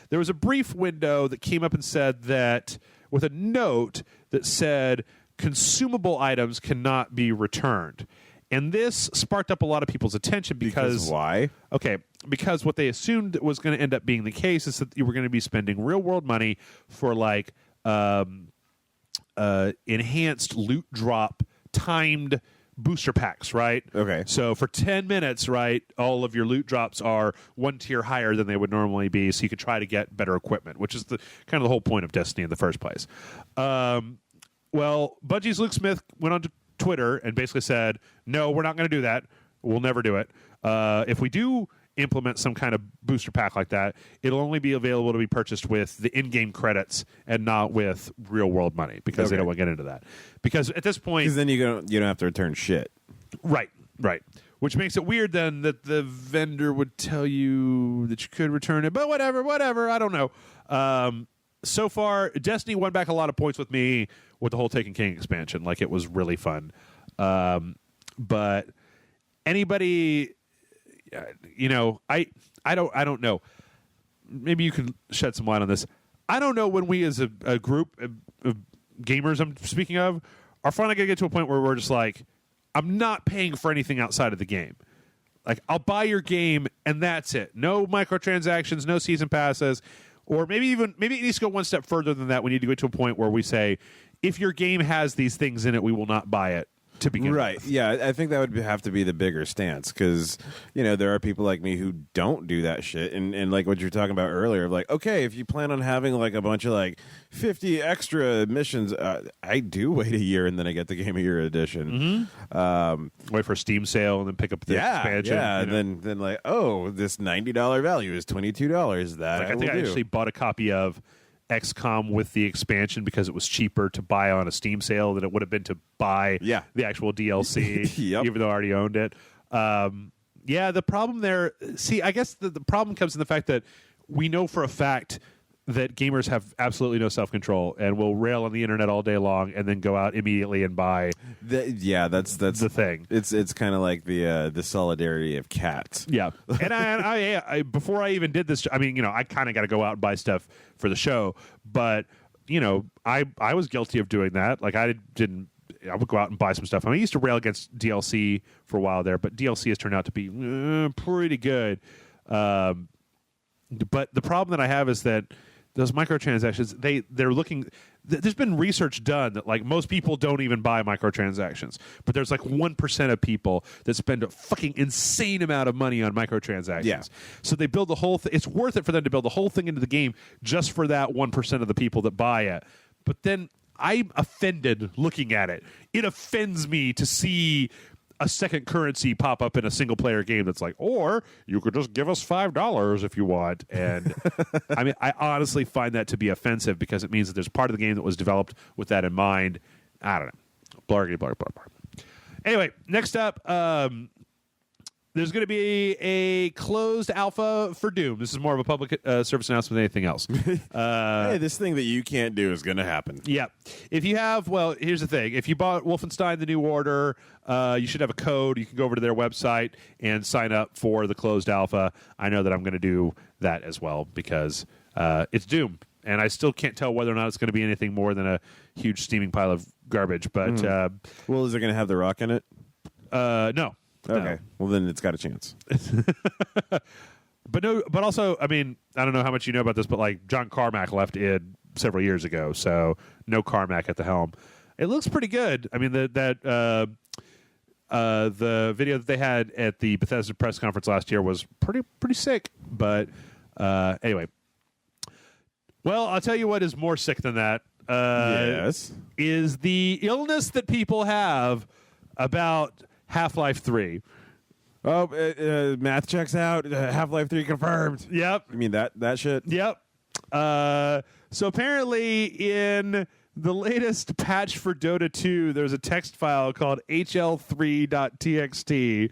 there was a brief window that came up and said that, with a note that said consumable items cannot be returned. And this sparked up a lot of people's attention because why? Okay, because what they assumed was going to end up being the case is that you were going to be spending real world money for like enhanced loot drop timed booster packs, right? Okay. So for 10 minutes, right, all of your loot drops are 1 tier higher than they would normally be, so you could try to get better equipment, which is the kind of the whole point of Destiny in the first place. Well, Bungie's Luke Smith went on to Twitter and basically said, no, we're not going to do that. We'll never do it. If we do implement some kind of booster pack like that, it'll only be available to be purchased with the in-game credits and not with real-world money, because they don't want to get into that. Because at this point... Because then you don't have to return shit. Right. which makes it weird then that the vendor would tell you that you could return it. But whatever. I don't know. So far, Destiny won back a lot of points with me with the whole Taken King expansion. Like, it was really fun. But anybody, I don't know. Maybe you can shed some light on this. I don't know when we as a group of gamers I'm speaking of are finally going to get to a point where we're just like, I'm not paying for anything outside of the game. Like, I'll buy your game and that's it. No microtransactions, no season passes. Or maybe it needs to go one step further than that. We need to go to a point where we say, if your game has these things in it, we will not buy it to begin with. Yeah, I think that would have to be the bigger stance because, there are people like me who don't do that shit. And like what you were talking about earlier, like, okay, if you plan on having like a bunch of like 50 extra missions, I do wait a year and then I get the Game of Year edition. Wait for a Steam sale and then pick up the expansion. Yeah, and then like, oh, this $90 value is $22. That I think I actually bought a copy of XCOM with the expansion because it was cheaper to buy on a Steam sale than it would have been to buy the actual DLC, even though I already owned it. The problem there, I guess the problem comes in the fact that we know for a fact that gamers have absolutely no self-control and will rail on the internet all day long and then go out immediately and buy. That's the thing. It's kind of like the solidarity of cats. Yeah, and I before I even did this, I kind of got to go out and buy stuff for the show, but I was guilty of doing that. Like, I would go out and buy some stuff. I used to rail against DLC for a while there, but DLC has turned out to be pretty good. But the problem that I have is that those microtransactions, they're looking. There's been research done that like most people don't even buy microtransactions, but there's like 1% of people that spend a fucking insane amount of money on microtransactions. Yeah. So they build the whole thing. It's worth it for them to build the whole thing into the game just for that 1% of the people that buy it. But then I'm offended looking at it. It offends me to see a second currency pop up in a single player game that's like, or you could just give us $5 if you want. And I honestly find that to be offensive because it means that there's part of the game that was developed with that in mind. I don't know. Blah. Anyway, next up, there's going to be a closed alpha for Doom. This is more of a public service announcement than anything else. Hey, this thing that you can't do is going to happen. Yeah. If you have, here's the thing. If you bought Wolfenstein The New Order, you should have a code. You can go over to their website and sign up for the closed alpha. I know that I'm going to do that as well because it's Doom. And I still can't tell whether or not it's going to be anything more than a huge steaming pile of garbage. But is it going to have The Rock in it? No. Okay. No. Well, then it's got a chance. But also, I don't know how much you know about this, but like John Carmack left id several years ago, so no Carmack at the helm. It looks pretty good. The video that they had at the Bethesda press conference last year was pretty sick. But anyway, well, I'll tell you what is more sick than that. Yes, is the illness that people have about Half-Life 3. Oh, math checks out. Half-Life 3 confirmed. Yep. You mean that shit? Yep. So apparently in the latest patch for Dota 2, there's a text file called hl3.txt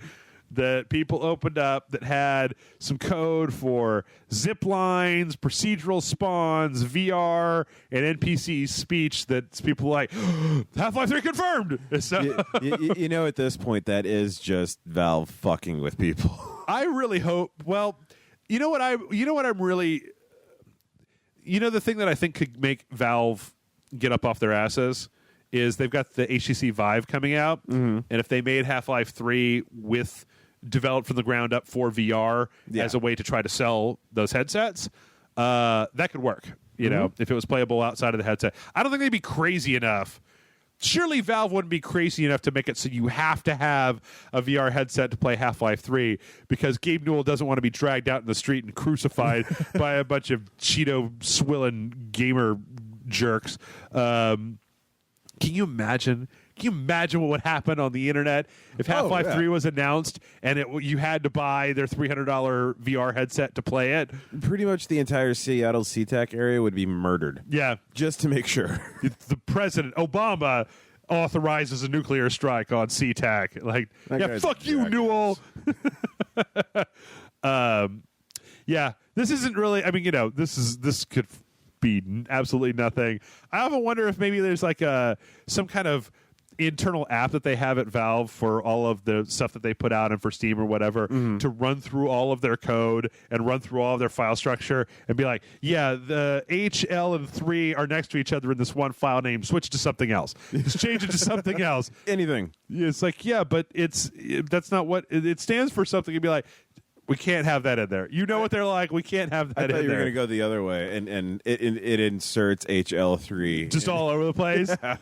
that people opened up that had some code for zip lines, procedural spawns, VR, and NPC speech that's people like, Half-Life 3 confirmed! So you know, at this point, that is just Valve fucking with people. I really hope, the thing that I think could make Valve get up off their asses is they've got the HTC Vive coming out, and if they made Half-Life 3 developed from the ground up for VR as a way to try to sell those headsets, that could work. You know, if it was playable outside of the headset. I don't think they'd be crazy enough. Surely Valve wouldn't be crazy enough to make it so you have to have a VR headset to play Half-Life 3 because Gabe Newell doesn't want to be dragged out in the street and crucified by a bunch of Cheeto-swilling gamer jerks. Can you imagine? Can you imagine what would happen on the internet if Half-Life 3 was announced and you had to buy their $300 VR headset to play it? Pretty much the entire Seattle SeaTac area would be murdered. Yeah. Just to make sure. The president, Obama, authorizes a nuclear strike on SeaTac. Like, yeah, fuck you, Newell. Yeah, this isn't really. I mean, this could be absolutely nothing. I often wonder if maybe there's like some kind of internal app that they have at Valve for all of the stuff that they put out and for Steam or whatever to run through all of their code and run through all of their file structure and be like, yeah, the H, L, and 3 are next to each other in this one file name. Switch to something else. Just change it to something else. Anything. It's like, yeah, but that's not what it stands for. Something. You'd be like, we can't have that in there. You know what they're like. We can't have that in there. I thought you were going to go the other way, and it inserts HL3 just all over the place. Yeah.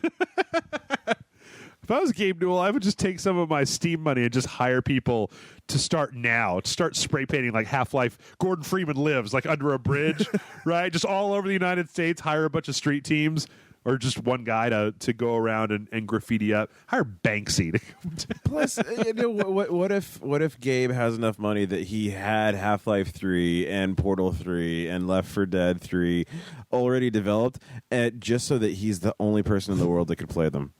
If I was Gabe Newell, I would just take some of my Steam money and just hire people to start spray painting like Half-Life. Gordon Freeman Lives, like under a bridge, right? Just all over the United States, hire a bunch of street teams or just one guy to go around and graffiti up. Hire Banksy. Plus, what if Gabe has enough money that he had Half-Life 3 and Portal 3 and Left 4 Dead 3 already developed, just so that he's the only person in the world that could play them?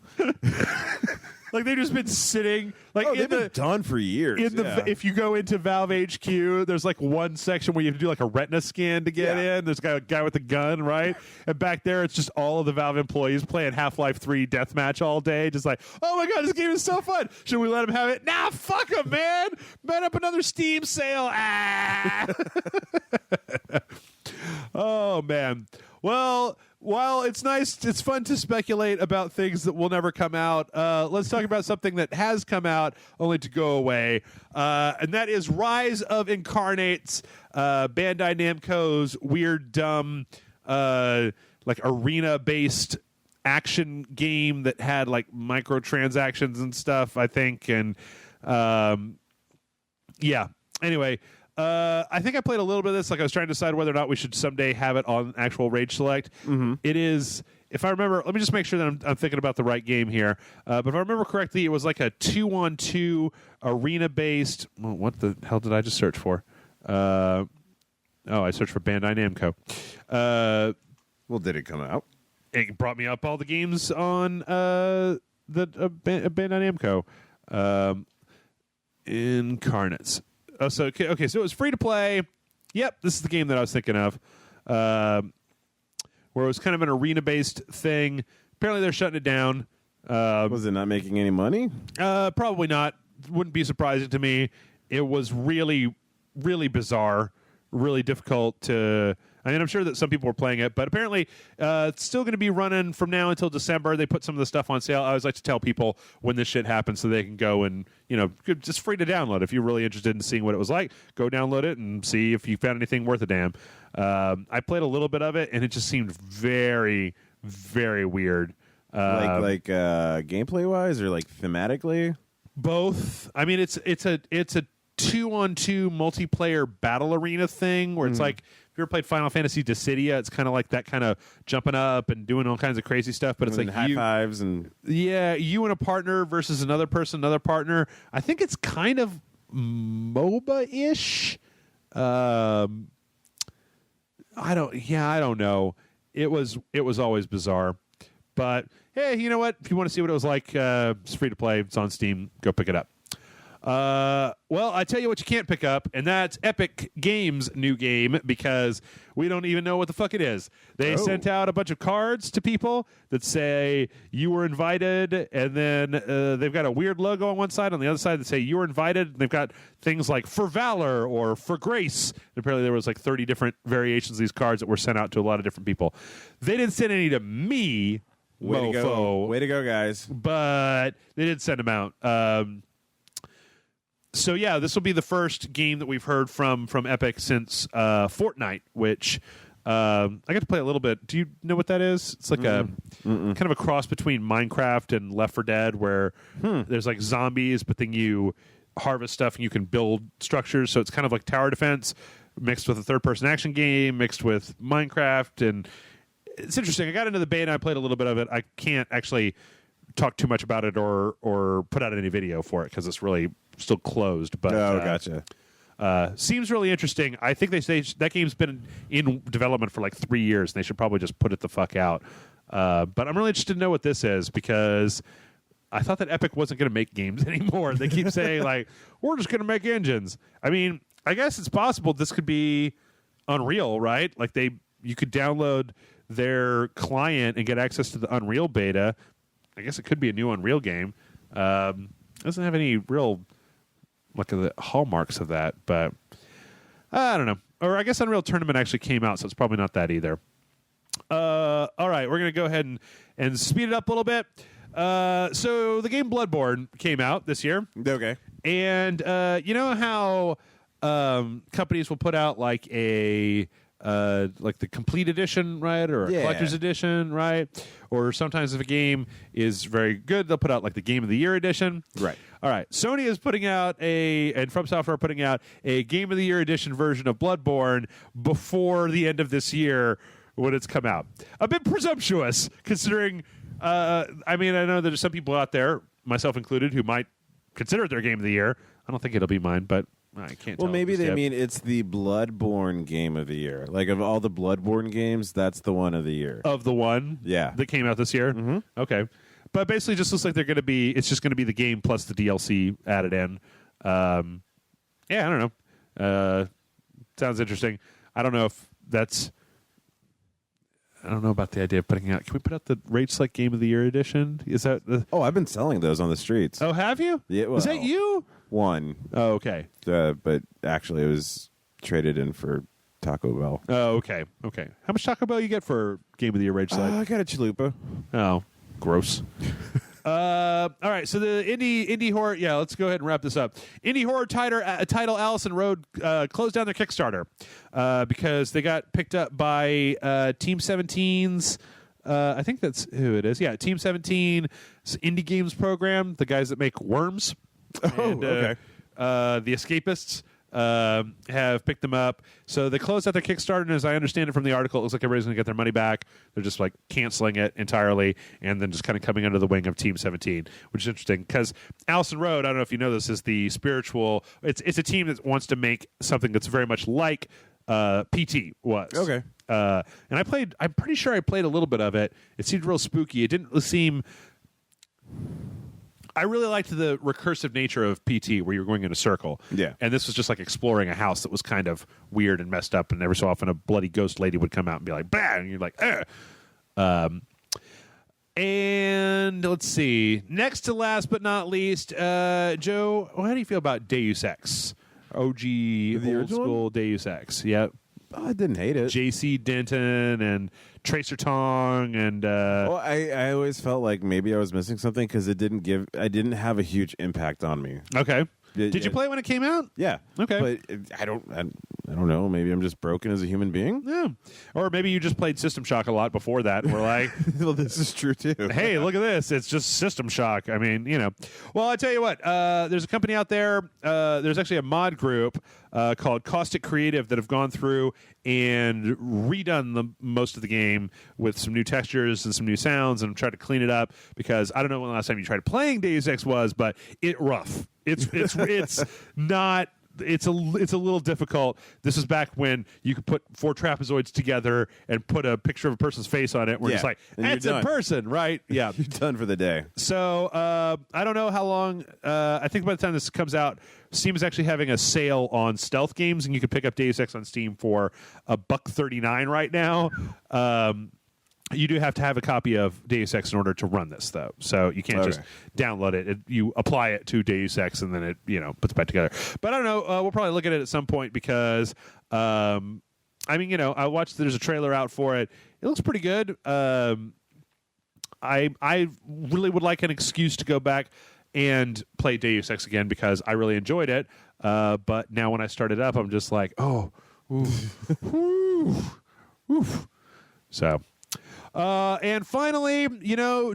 Like they've just been sitting like they've been done for years. If you go into Valve HQ, there's like one section where you have to do like a retina scan to get in. There's a guy with a gun, right? And back there, it's just all of the Valve employees playing Half-Life 3 deathmatch all day, just like, oh my god, this game is so fun. Should we let him have it? Nah, fuck him, man. Bet up another Steam sale. Ah. Oh man. Well, while it's fun to speculate about things that will never come out, let's talk about something that has come out only to go away, and that is Rise of Incarnates, Bandai Namco's weird, dumb, like arena-based action game that had like microtransactions and stuff, I think, and yeah. Anyway. I think I played a little bit of this. Like I was trying to decide whether or not we should someday have it on actual Rage Select. It is, if I remember, let me just make sure that I'm thinking about the right game here. But if I remember correctly, it was like a 2-on-2 arena-based. Well, what the hell did I just search for? I searched for Bandai Namco. Well, did it come out? It brought me up all the games on the Bandai Namco. Incarnates. Oh, so okay, so it was free to play. Yep, this is the game that I was thinking of, where it was kind of an arena-based thing. Apparently, they're shutting it down. Was it not making any money? Probably not. Wouldn't be surprising to me. It was really, really bizarre, really difficult to. I mean, I'm sure that some people were playing it, but apparently it's still going to be running from now until December. They put some of the stuff on sale. I always like to tell people when this shit happens so they can go and, just free to download. If you're really interested in seeing what it was like, go download it and see if you found anything worth a damn. I played a little bit of it, and it just seemed very, very weird. Like gameplay-wise or like thematically? Both. I mean, it's a 2-on-2 multiplayer battle arena thing where it's like, if you ever played Final Fantasy Dissidia, it's kind of like that kind of jumping up and doing all kinds of crazy stuff, but it's like high fives and you and a partner versus another person, another partner. I think it's kind of MOBA-ish. I don't know. It was always bizarre. But hey, you know what? If you want to see what it was like, it's free to play. It's on Steam. Go pick it up. Well, I tell you what you can't pick up, and that's Epic Games' new game, because we don't even know what the fuck it is. They sent out a bunch of cards to people that say you were invited, and then they've got a weird logo on one side. On the other side, they say you were invited, and they've got things like for valor or for grace. And apparently there was like 30 different variations of these cards that were sent out to a lot of different people. They didn't send any to me, mofo. Way to go, guys. But they did send them out. So yeah, this will be the first game that we've heard from Epic since Fortnite, which I got to play a little bit. Do you know what that is? It's like a kind of a cross between Minecraft and Left 4 Dead, where there's like zombies, but then you harvest stuff and you can build structures. So it's kind of like tower defense mixed with a third-person action game, mixed with Minecraft, and it's interesting. I got into the beta and I played a little bit of it. I can't actually talk too much about it or put out any video for it because it's really still closed. But gotcha. Seems really interesting. I think they say that game's been in development for like 3 years, and they should probably just put it the fuck out. But I'm really interested to know what this is because I thought that Epic wasn't going to make games anymore. They keep saying, like, we're just going to make engines. I mean, I guess it's possible this could be Unreal, right? Like, you could download their client and get access to the Unreal beta. I guess it could be a new Unreal game. Doesn't have any real, like, the hallmarks of that, but I don't know. Or I guess Unreal Tournament actually came out, so it's probably not that either. All right, we're going to go ahead and speed it up a little bit. So the game Bloodborne came out this year. Okay. And you know how companies will put out like a like the complete edition, right? Or a collector's edition, right? Or sometimes if a game is very good, they'll put out like the Game of the Year edition. Right. All right. Sony is putting out and From Software putting out a Game of the Year edition version of Bloodborne before the end of this year when it's come out. A bit presumptuous considering I mean, I know there's some people out there, myself included, who might consider it their Game of the Year. I don't think it'll be mine, but I can't tell. Well, maybe they mean it's the Bloodborne Game of the Year. Like, of all the Bloodborne games, that's the one of the year. Of the one that came out this year? Mm-hmm. Okay. But basically just looks like they're going to be, it's just going to be the game plus the DLC added in. Yeah, I don't know. Sounds interesting. I don't know if that's... I don't know about the idea of putting out. Can we put out the Rage Select Game of the Year edition? Is that the... Oh, I've been selling those on the streets. Oh, have you? Yeah. Well, is that you? One. Oh, okay. But actually, it was traded in for Taco Bell. Oh, okay. Okay. How much Taco Bell you get for Game of the Year Rage Select? I got a chalupa. Oh, gross. All right, so the indie horror. Yeah, let's go ahead and wrap this up. Indie horror title Allison Road closed down their Kickstarter because they got picked up by Team 17's. I think that's who it is. Yeah, Team 17's indie games program. The guys that make Worms. Okay. The Escapists have picked them up. So they closed out their Kickstarter, and as I understand it from the article, it looks like everybody's going to get their money back. They're just like canceling it entirely and then just kind of coming under the wing of Team 17, which is interesting because Allison Road, I don't know if you know this, is the spiritual. It's a team that wants to make something that's very much like PT was. Okay. And I'm pretty sure I played a little bit of it. It seemed real spooky. It didn't seem... I really liked the recursive nature of PT where you were going in a circle. Yeah. And this was just like exploring a house that was kind of weird and messed up, and every so often a bloody ghost lady would come out and be like, bah! And you're like, eh. And let's see. Next to last but not least, Joe, how do you feel about Deus Ex? OG, old school Deus Ex. Yep. Oh, I didn't hate it. J.C. Denton and Tracer Tong and well, I always felt like maybe I was missing something because I didn't have a huge impact on me. Okay. Did you play it when it came out? Yeah. Okay. But I don't know. Maybe I'm just broken as a human being. Yeah. Or maybe you just played System Shock a lot before that. And we're like, well, this is true too. Hey, look at this. It's just System Shock. I mean, you know. Well, I tell you what. There's a company out there. There's actually a mod group called Caustic Creative that have gone through and redone most of the game with some new textures and some new sounds and tried to clean it up because I don't know when the last time you tried playing Deus Ex was, but it's rough. It's not. It's a little difficult. This is back when you could put 4 trapezoids together and put a picture of a person's face on it. We're just like, that's a person, right? Yeah, you're done for the day. So I don't know how long. I think by the time this comes out, Steam is actually having a sale on stealth games, and you can pick up Deus Ex on Steam for $1.39 right now. You do have to have a copy of Deus Ex in order to run this, though. So you can't just download it. You apply it to Deus Ex, and then it puts it back together. But I don't know. We'll probably look at it at some point because, I mean, I watched. There's a trailer out for it. It looks pretty good. I really would like an excuse to go back and play Deus Ex again because I really enjoyed it. But now when I start it up, I'm just like, oh, oof. So. And finally,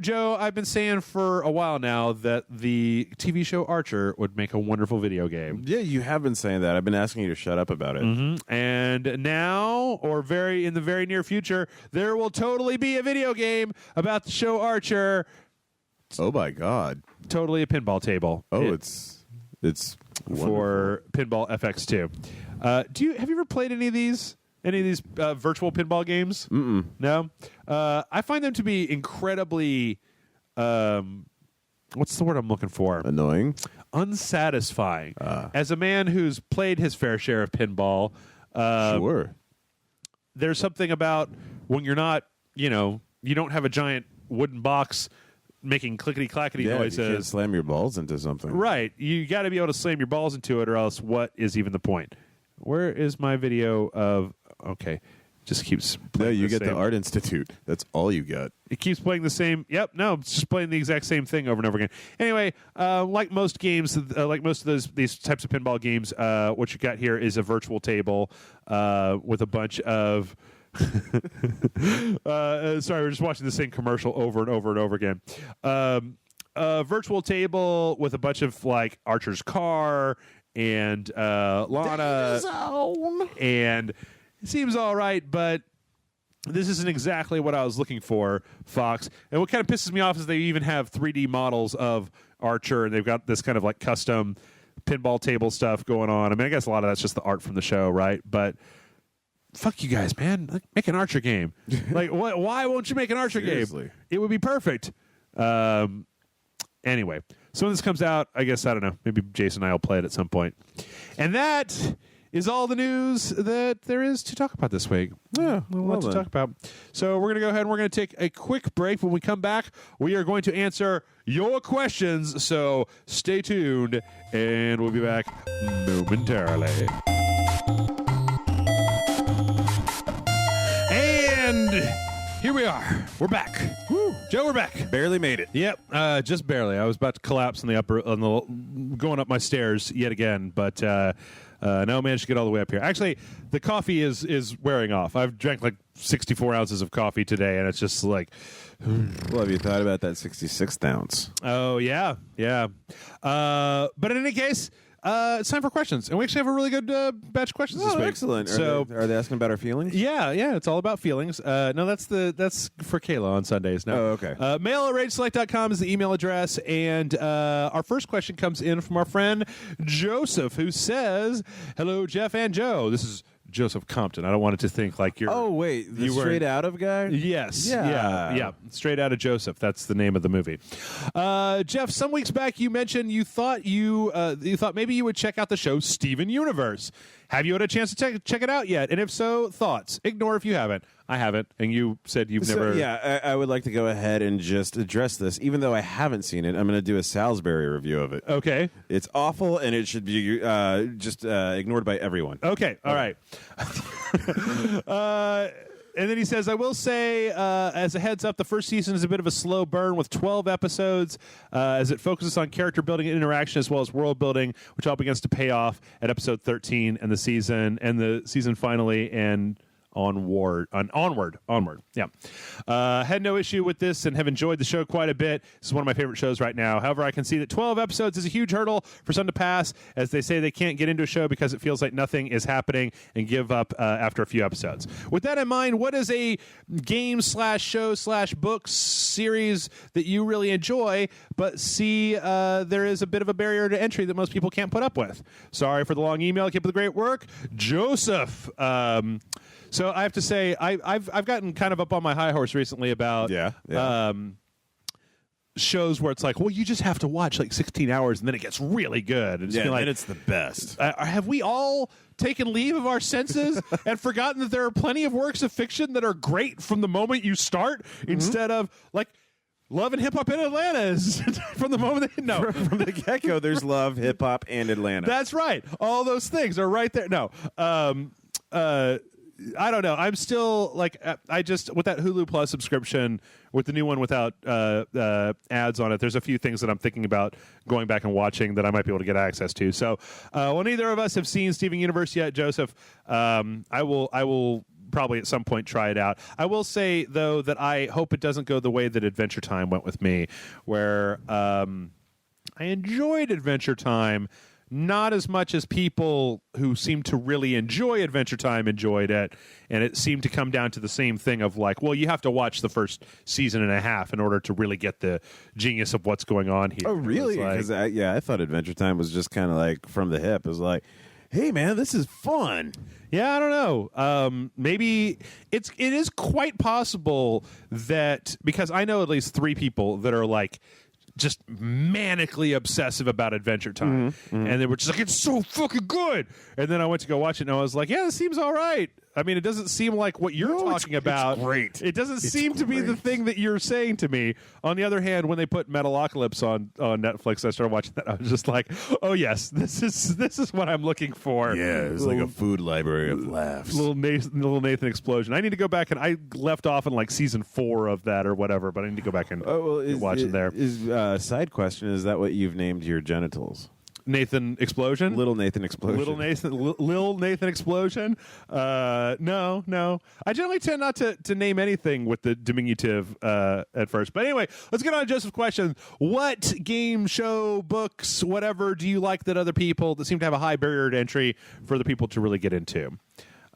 Joe, I've been saying for a while now that the TV show Archer would make a wonderful video game. Yeah, you have been saying that. I've been asking you to shut up about it. Mm-hmm. And now, or in the very near future, there will totally be a video game about the show Archer. Oh my God! Totally a pinball table. Oh, it's for Pinball FX2. Have you ever played any of these? any of these virtual pinball games? No. I find them to be incredibly. What's the word I'm looking for? Annoying. Unsatisfying. As a man who's played his fair share of pinball, Sure. there's something about when you're not, you don't have a giant wooden box making clickety-clackety noises. You can't slam your balls into something. Right. You got to be able to slam your balls into it, or else what is even the point? Where is my video of... Okay. Just keeps playing No, you get same. the Art Institute. That's all you got. It keeps playing the same... Yep, no, it's just playing the exact same thing over and over again. Anyway, like most games, like most of these types of pinball games, what you got here is a virtual table with a bunch of... sorry, we're just watching the same commercial over and over and over again. A virtual table with a bunch of, like, Archer's car and Lana... And... It seems all right, but this isn't exactly what I was looking for, Fox. And what kind of pisses me off is they even have 3D models of Archer, and they've got this kind of like custom pinball table stuff going on. I mean, I guess a lot of that's just the art from the show, right? But fuck you guys, man. Like, make an Archer game. Like, why won't you make an Archer game? It would be perfect. Anyway, so when this comes out, I guess, I don't know, maybe Jason and I will play it at some point. And that... is all the news that there is to talk about this week. Yeah, a lot to talk about. So we're going to go ahead and we're going to take a quick break. When we come back, we are going to answer your questions. So stay tuned, and we'll be back momentarily. And here we are. We're back. Woo. Joe, we're back. Barely made it. Yep, just barely. I was about to collapse going up my stairs yet again, but... no, I managed to get all the way up here. Actually, the coffee is wearing off. I've drank like 64 ounces of coffee today, and it's just like... Well, have you thought about that 66th ounce? Oh, yeah. But in any case, it's time for questions. And we actually have a really good batch of questions this week. Excellent. So, are they asking about our feelings? Yeah, it's all about feelings. No, that's for Kayla on Sundays. No. Oh, okay. Mail at rageselect.com is the email address. And our first question comes in from our friend Joseph, who says, "Hello, Jeff and Joe. This is Joseph Compton. I don't want it to think like you're... Oh, wait. The Straight Out of guy? Yes. Yeah. Straight Out of Joseph. That's the name of the movie. Jeff, some weeks back you mentioned you thought maybe you would check out the show Steven Universe. Have you had a chance to check it out yet? And if so, thoughts? Ignore if you haven't. I haven't. And you said you've never... Yeah, I would like to go ahead and just address this. Even though I haven't seen it, I'm going to do a Salisbury review of it. Okay. It's awful, and it should be just ignored by everyone. Okay. All right. And then he says, I will say, as a heads up, the first season is a bit of a slow burn with 12 episodes, as it focuses on character building and interaction as well as world building, which all begins to pay off at episode 13 and the season finally and onward. Yeah. Had no issue with this and have enjoyed the show quite a bit. This is one of my favorite shows right now. However, I can see that 12 episodes is a huge hurdle for some to pass, as they say they can't get into a show because it feels like nothing is happening and give up after a few episodes. With that in mind, what is a game/show/book series that you really enjoy but see there is a bit of a barrier to entry that most people can't put up with? Sorry for the long email. Keep up the great work. Joseph. So I have to say, I've gotten kind of up on my high horse recently about shows where it's like, well, you just have to watch like 16 hours and then it gets really good. And and it's the best. Have we all taken leave of our senses and forgotten that there are plenty of works of fiction that are great from the moment you start instead of like... Love and Hip Hop in Atlanta is from the moment from the get-go, there's love, hip hop, and Atlanta. That's right. All those things are right there. No. I don't know. I'm still like, I just, with that Hulu Plus subscription, with the new one without ads on it, there's a few things that I'm thinking about going back and watching that I might be able to get access to. So, well, neither of us have seen Steven Universe yet, Joseph. I will probably at some point try it out. I will say, though, that I hope it doesn't go the way that Adventure Time went with me, where I enjoyed Adventure Time, not as much as people who seem to really enjoy Adventure Time enjoyed it, and it seemed to come down to the same thing of like, well, you have to watch the first season and a half in order to really get the genius of what's going on here. Oh, really? Because I thought Adventure Time was just kind of like from the hip. It was like, hey man, this is fun. Yeah, I don't know. Maybe it is quite possible that, because I know at least 3 people that are like just manically obsessive about Adventure Time, and they were just like, it's so fucking good. And then I went to go watch it, and I was like, yeah, this seems all right. I mean, it doesn't seem like what you're talking about. It's great. It doesn't seem to be the thing that you're saying to me. On the other hand, when they put Metalocalypse on Netflix, I started watching that. I was just like, oh yes, this is what I'm looking for. Yeah, it's like a food library of laughs. Little Nathan explosion. I need to go back, and I left off in like season 4 of that or whatever, but I need to go back and watch it there. Side question, is that what you've named your genitals? Nathan Explosion? Little Nathan Explosion. Lil Nathan Explosion? No. I generally tend not to name anything with the diminutive at first. But anyway, let's get on to Joseph's question. What game, show, books, whatever do you like that other people that seem to have a high barrier to entry for the people to really get into?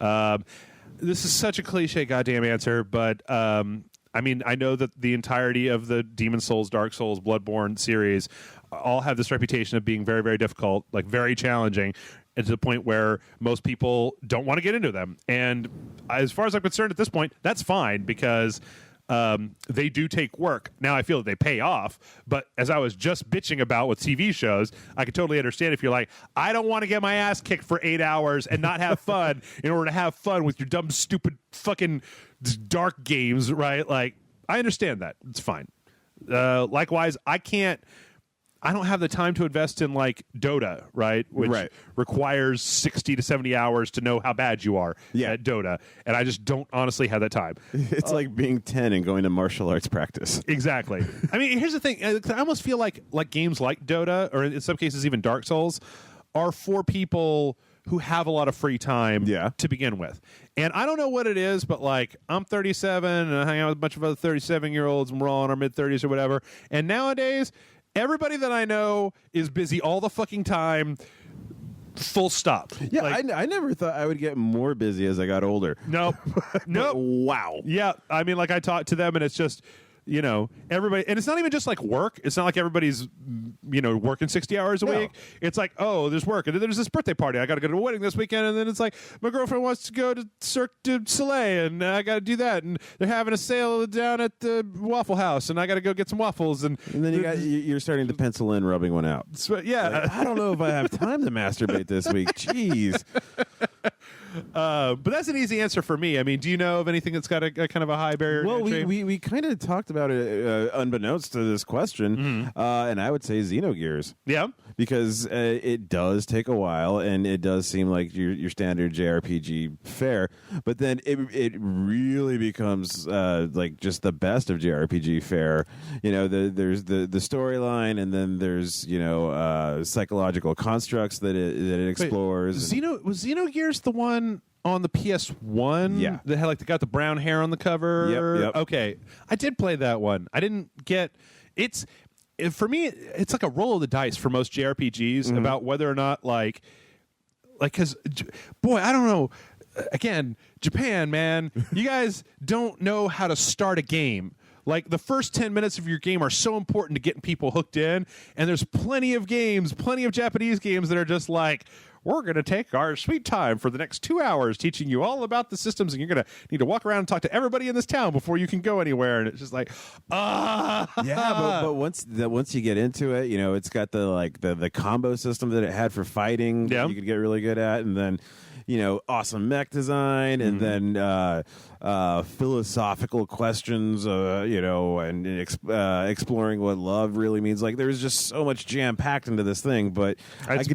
This is such a cliche goddamn answer, but I mean, I know that the entirety of the Demon Souls, Dark Souls, Bloodborne series all have this reputation of being very, very difficult, like very challenging, and to the point where most people don't want to get into them. And as far as I'm concerned at this point, that's fine, because they do take work. Now I feel that they pay off, but as I was just bitching about with TV shows, I could totally understand if you're like, I don't want to get my ass kicked for 8 hours and not have fun in order to have fun with your dumb, stupid, fucking dark games, right? Like, I understand that. It's fine. Likewise, I don't have the time to invest in like Dota, right? Which requires 60 to 70 hours to know how bad you are at Dota. And I just don't honestly have that time. It's like being 10 and going to martial arts practice. Exactly. I mean, here's the thing. I almost feel like games like Dota, or in some cases even Dark Souls, are for people who have a lot of free time to begin with. And I don't know what it is, but like, I'm 37 and I hang out with a bunch of other 37-year-olds and we're all in our mid-30s or whatever. And nowadays, everybody that I know is busy all the fucking time, full stop. Yeah, like, I never thought I would get more busy as I got older. Nope. Wow. Yeah, I mean, like, I talk to them and it's just, you know, everybody, and it's not even just like work. It's not like everybody's, you know, working 60 hours a week. It's like, oh, there's work, and then there's this birthday party. I got to go to a wedding this weekend, and then it's like, my girlfriend wants to go to Cirque du Soleil, and I got to do that, and they're having a sale down at the Waffle House, and I got to go get some waffles, and then you're starting to pencil in rubbing one out. So, yeah, like, I don't know if I have time to masturbate this week. Jeez. But that's an easy answer for me. I mean, do you know of anything that's got a kind of a high barrier? Well, we kind of talked about it unbeknownst to this question, and I would say Xenogears. Yeah, because it does take a while, and it does seem like your standard JRPG fare. But then it really becomes like just the best of JRPG fare. You know, there's the storyline, and then there's psychological constructs that it explores. Wait, was Xenogears the one on the PS1? Yeah, that had got the brown hair on the cover. Yep. Okay, I did play that one. I didn't get for me, it's like a roll of the dice for most JRPGs about whether or not because boy, I don't know. Again, Japan, man, you guys don't know how to start a game. Like, the first 10 minutes of your game are so important to getting people hooked in, and there's plenty of Japanese games that are just like, we're going to take our sweet time for the next 2 hours teaching you all about the systems, and you're going to need to walk around and talk to everybody in this town before you can go anywhere. And it's just like, yeah, but once you get into it, it's got the combo system that it had for fighting that you could get really good at, and then awesome mech design, and then philosophical questions, and exploring what love really means. Like, there's just so much jam packed into this thing. But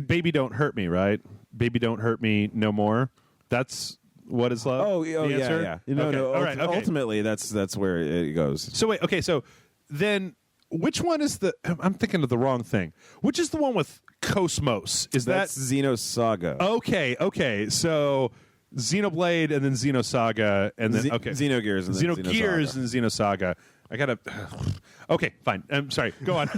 Baby Don't Hurt Me, right? Baby Don't Hurt Me No More. That's what is love? Oh, yeah. No. All right, okay. Ultimately, that's where it goes. So wait, okay. So then, which one is the? I'm thinking of the wrong thing. Which is the one with Cosmos? That's Xenosaga. Okay. So Xenoblade and then Xenosaga and then Xenogears and then Xenogears and Xenosaga. I gotta. Okay, fine. I'm sorry. Go on.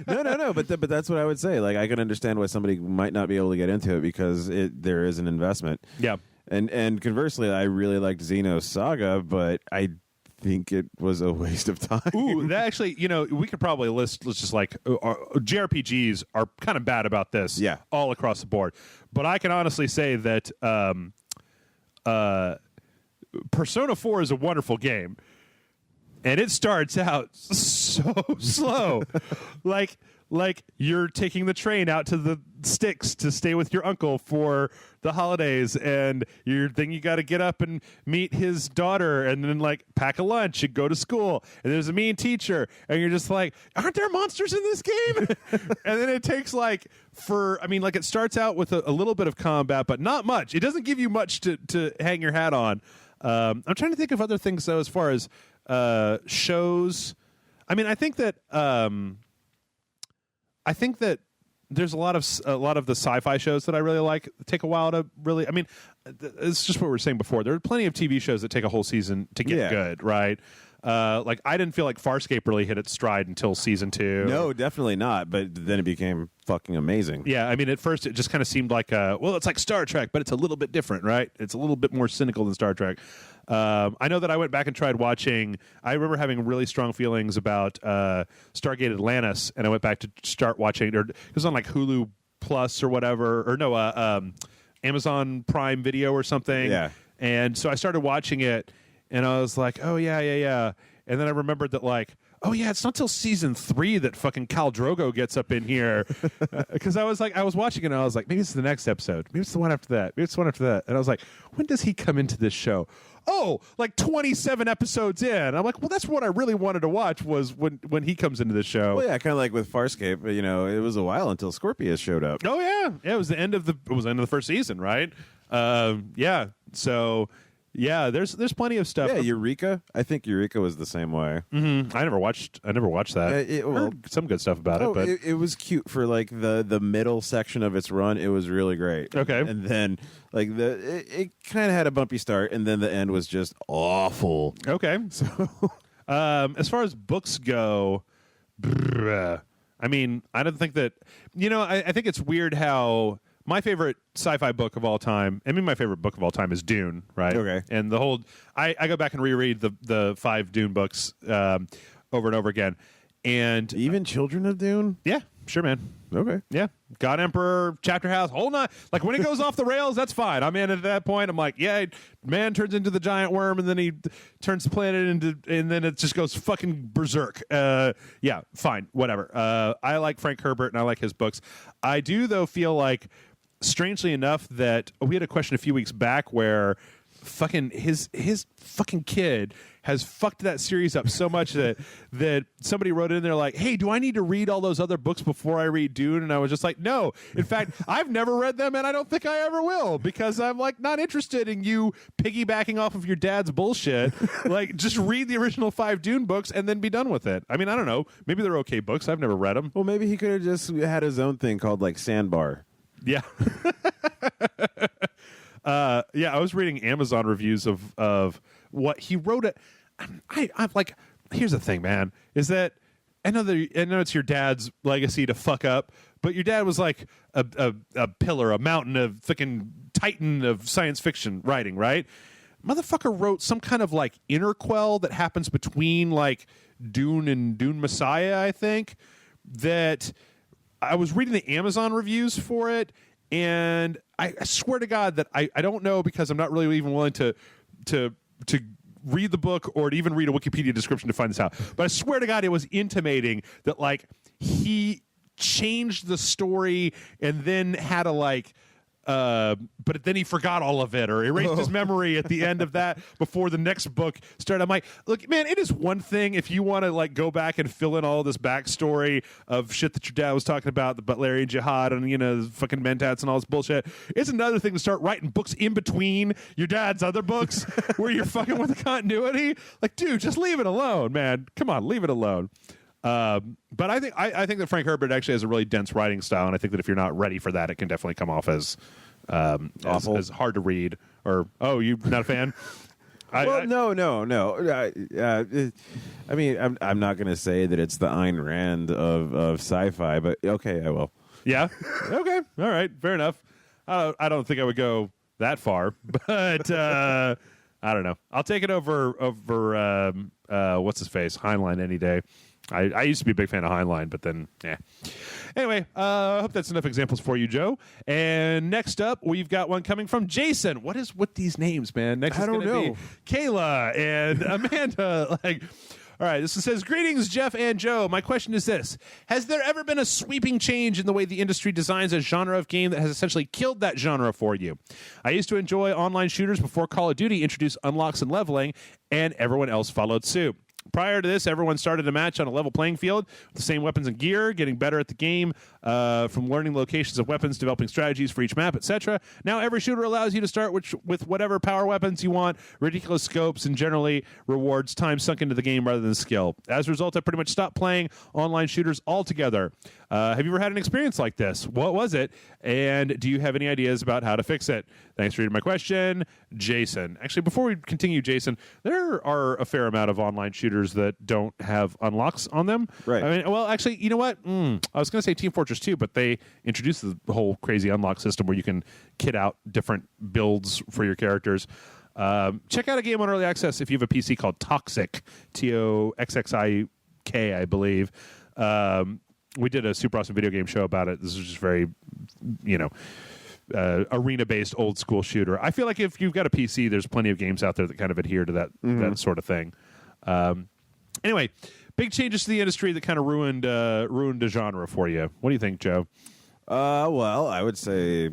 No. But that's what I would say. Like, I can understand why somebody might not be able to get into it because there is an investment. Yeah. And conversely, I really liked Xenosaga, but I think it was a waste of time. Ooh, that actually, we could probably list. Let's just like JRPGs are kind of bad about this. Yeah, all across the board. But I can honestly say that Persona 4 is a wonderful game, and it starts out so slow, like you're taking the train out to the sticks to stay with your uncle for the holidays, and you got to get up and meet his daughter, and then like pack a lunch and go to school, and there's a mean teacher, and you're just like, aren't there monsters in this game? And then it takes it starts out with a little bit of combat, but not much. It doesn't give you much to hang your hat on. I'm trying to think of other things though, as far as shows. I mean, I think that there's a lot of the sci-fi shows that I really like take a while to really. I mean, it's just what we were saying before. There are plenty of TV shows that take a whole season to get good, right? Like I didn't feel like Farscape really hit its stride until season 2. No, definitely not. But then it became fucking amazing. Yeah, I mean, at first it just kind of seemed like, it's like Star Trek, but it's a little bit different, right? It's a little bit more cynical than Star Trek. I know that I went back and tried watching. I remember having really strong feelings about Stargate Atlantis, and I went back to start watching. It was on like Hulu Plus or whatever, or no, Amazon Prime Video or something. Yeah. And so I started watching it, and I was like, oh yeah. And then I remembered that like, oh yeah, it's not till season 3 that fucking Khal Drogo gets up in here. Because I was watching it and I was like, maybe it's the next episode. Maybe it's the one after that. Maybe it's the one after that. And I was like, when does he come into this show? Oh, like 27 episodes in. I'm like, well, that's what I really wanted to watch was when he comes into the show. Well, yeah, kind of like with Farscape. It was a while until Scorpius showed up. Oh yeah, it was the end of the first season, right? Yeah. So. Yeah, there's plenty of stuff. Yeah, Eureka. I think Eureka was the same way. Mm-hmm. I never watched that. Heard some good stuff about it, but it was cute for like the middle section of its run. It was really great. Okay, and then like it kind of had a bumpy start, and then the end was just awful. Okay, so as far as books go, I mean, I don't think that I think it's weird how. My favorite sci-fi book of all time, my favorite book of all time is Dune, right? Okay. And the whole, I go back and reread the 5 Dune books over and over again. And even Children of Dune? Yeah, sure, man. Okay. Yeah. God Emperor, Chapter House, whole nine. Like when it goes off the rails, that's fine. I'm in at that point. I'm like, yeah, man turns into the giant worm and then he turns the planet into, and then it just goes fucking berserk. Yeah, fine, whatever. I like Frank Herbert and I like his books. I do, though, feel like, strangely enough, that we had a question a few weeks back where fucking his fucking kid has fucked that series up so much that somebody wrote in there like, hey, do I need to read all those other books before I read Dune? And I was just like, no. In fact, I've never read them and I don't think I ever will because I'm like not interested in you piggybacking off of your dad's bullshit. Like just read the original 5 Dune books and then be done with it. I mean, I don't know. Maybe they're okay books. I've never read them. Well, maybe he could have just had his own thing called like Sandbar. Yeah. Yeah, I was reading Amazon reviews of what he wrote. I'm like, here's the thing, man, is that I know it's your dad's legacy to fuck up, but your dad was like a pillar, a mountain of fucking titan of science fiction writing, right? Motherfucker wrote some kind of like interquel that happens between like Dune and Dune Messiah, I think, that I was reading the Amazon reviews for it, and I swear to God that I don't know because I'm not really even willing to read the book or to even read a Wikipedia description to find this out. But I swear to God it was intimating that like he changed the story and then had a like but then he forgot all of it or erased his memory at the end of that before the next book started. I'm like, look, man, it is one thing if you want to like go back and fill in all this backstory of shit that your dad was talking about, the Butlerian Jihad and the fucking Mentats and all this bullshit. It's another thing to start writing books in between your dad's other books where you're fucking with the continuity. Like, dude, just leave it alone, man. Come on, leave it alone. But I think that Frank Herbert actually has a really dense writing style, and I think that if you're not ready for that, it can definitely come off as awful, as hard to read. Or you not a fan? No. I mean, I'm not going to say that it's the Ayn Rand of sci-fi, but okay, I will. Yeah. Okay. All right. Fair enough. I don't think I would go that far, but I don't know. I'll take it over what's his face, Heinlein, any day. I used to be a big fan of Heinlein, but then, yeah. Anyway, I hope that's enough examples for you, Joe. And next up, we've got one coming from Jason. What is with these names, man? Next is going to be Kayla and Amanda. All right, this says, greetings, Jeff and Joe. My question is this. Has there ever been a sweeping change in the way the industry designs a genre of game that has essentially killed that genre for you? I used to enjoy online shooters before Call of Duty introduced unlocks and leveling, and everyone else followed suit. Prior to this, everyone started a match on a level playing field with the same weapons and gear, getting better at the game from learning locations of weapons, developing strategies for each map, etc. Now every shooter allows you to start with whatever power weapons you want, ridiculous scopes, and generally rewards time sunk into the game rather than skill. As a result, I pretty much stopped playing online shooters altogether. Have you ever had an experience like this? What was it? And do you have any ideas about how to fix it? Thanks for reading my question, Jason. Actually, before we continue, Jason, there are a fair amount of online shooters that don't have unlocks on them. Right. I mean, well, actually, you know what? I was going to say Team Fortress 2, but they introduced the whole crazy unlock system where you can kit out different builds for your characters. Check out a game on Early Access if you have a PC called Toxic, Toxxik, I believe. We did a super awesome video game show about it. This is just very, arena-based old school shooter. I feel like if you've got a PC, there's plenty of games out there that kind of adhere to that sort of thing. Anyway, big changes to the industry that kind of ruined a genre for you. What do you think, Joe? Well, I would say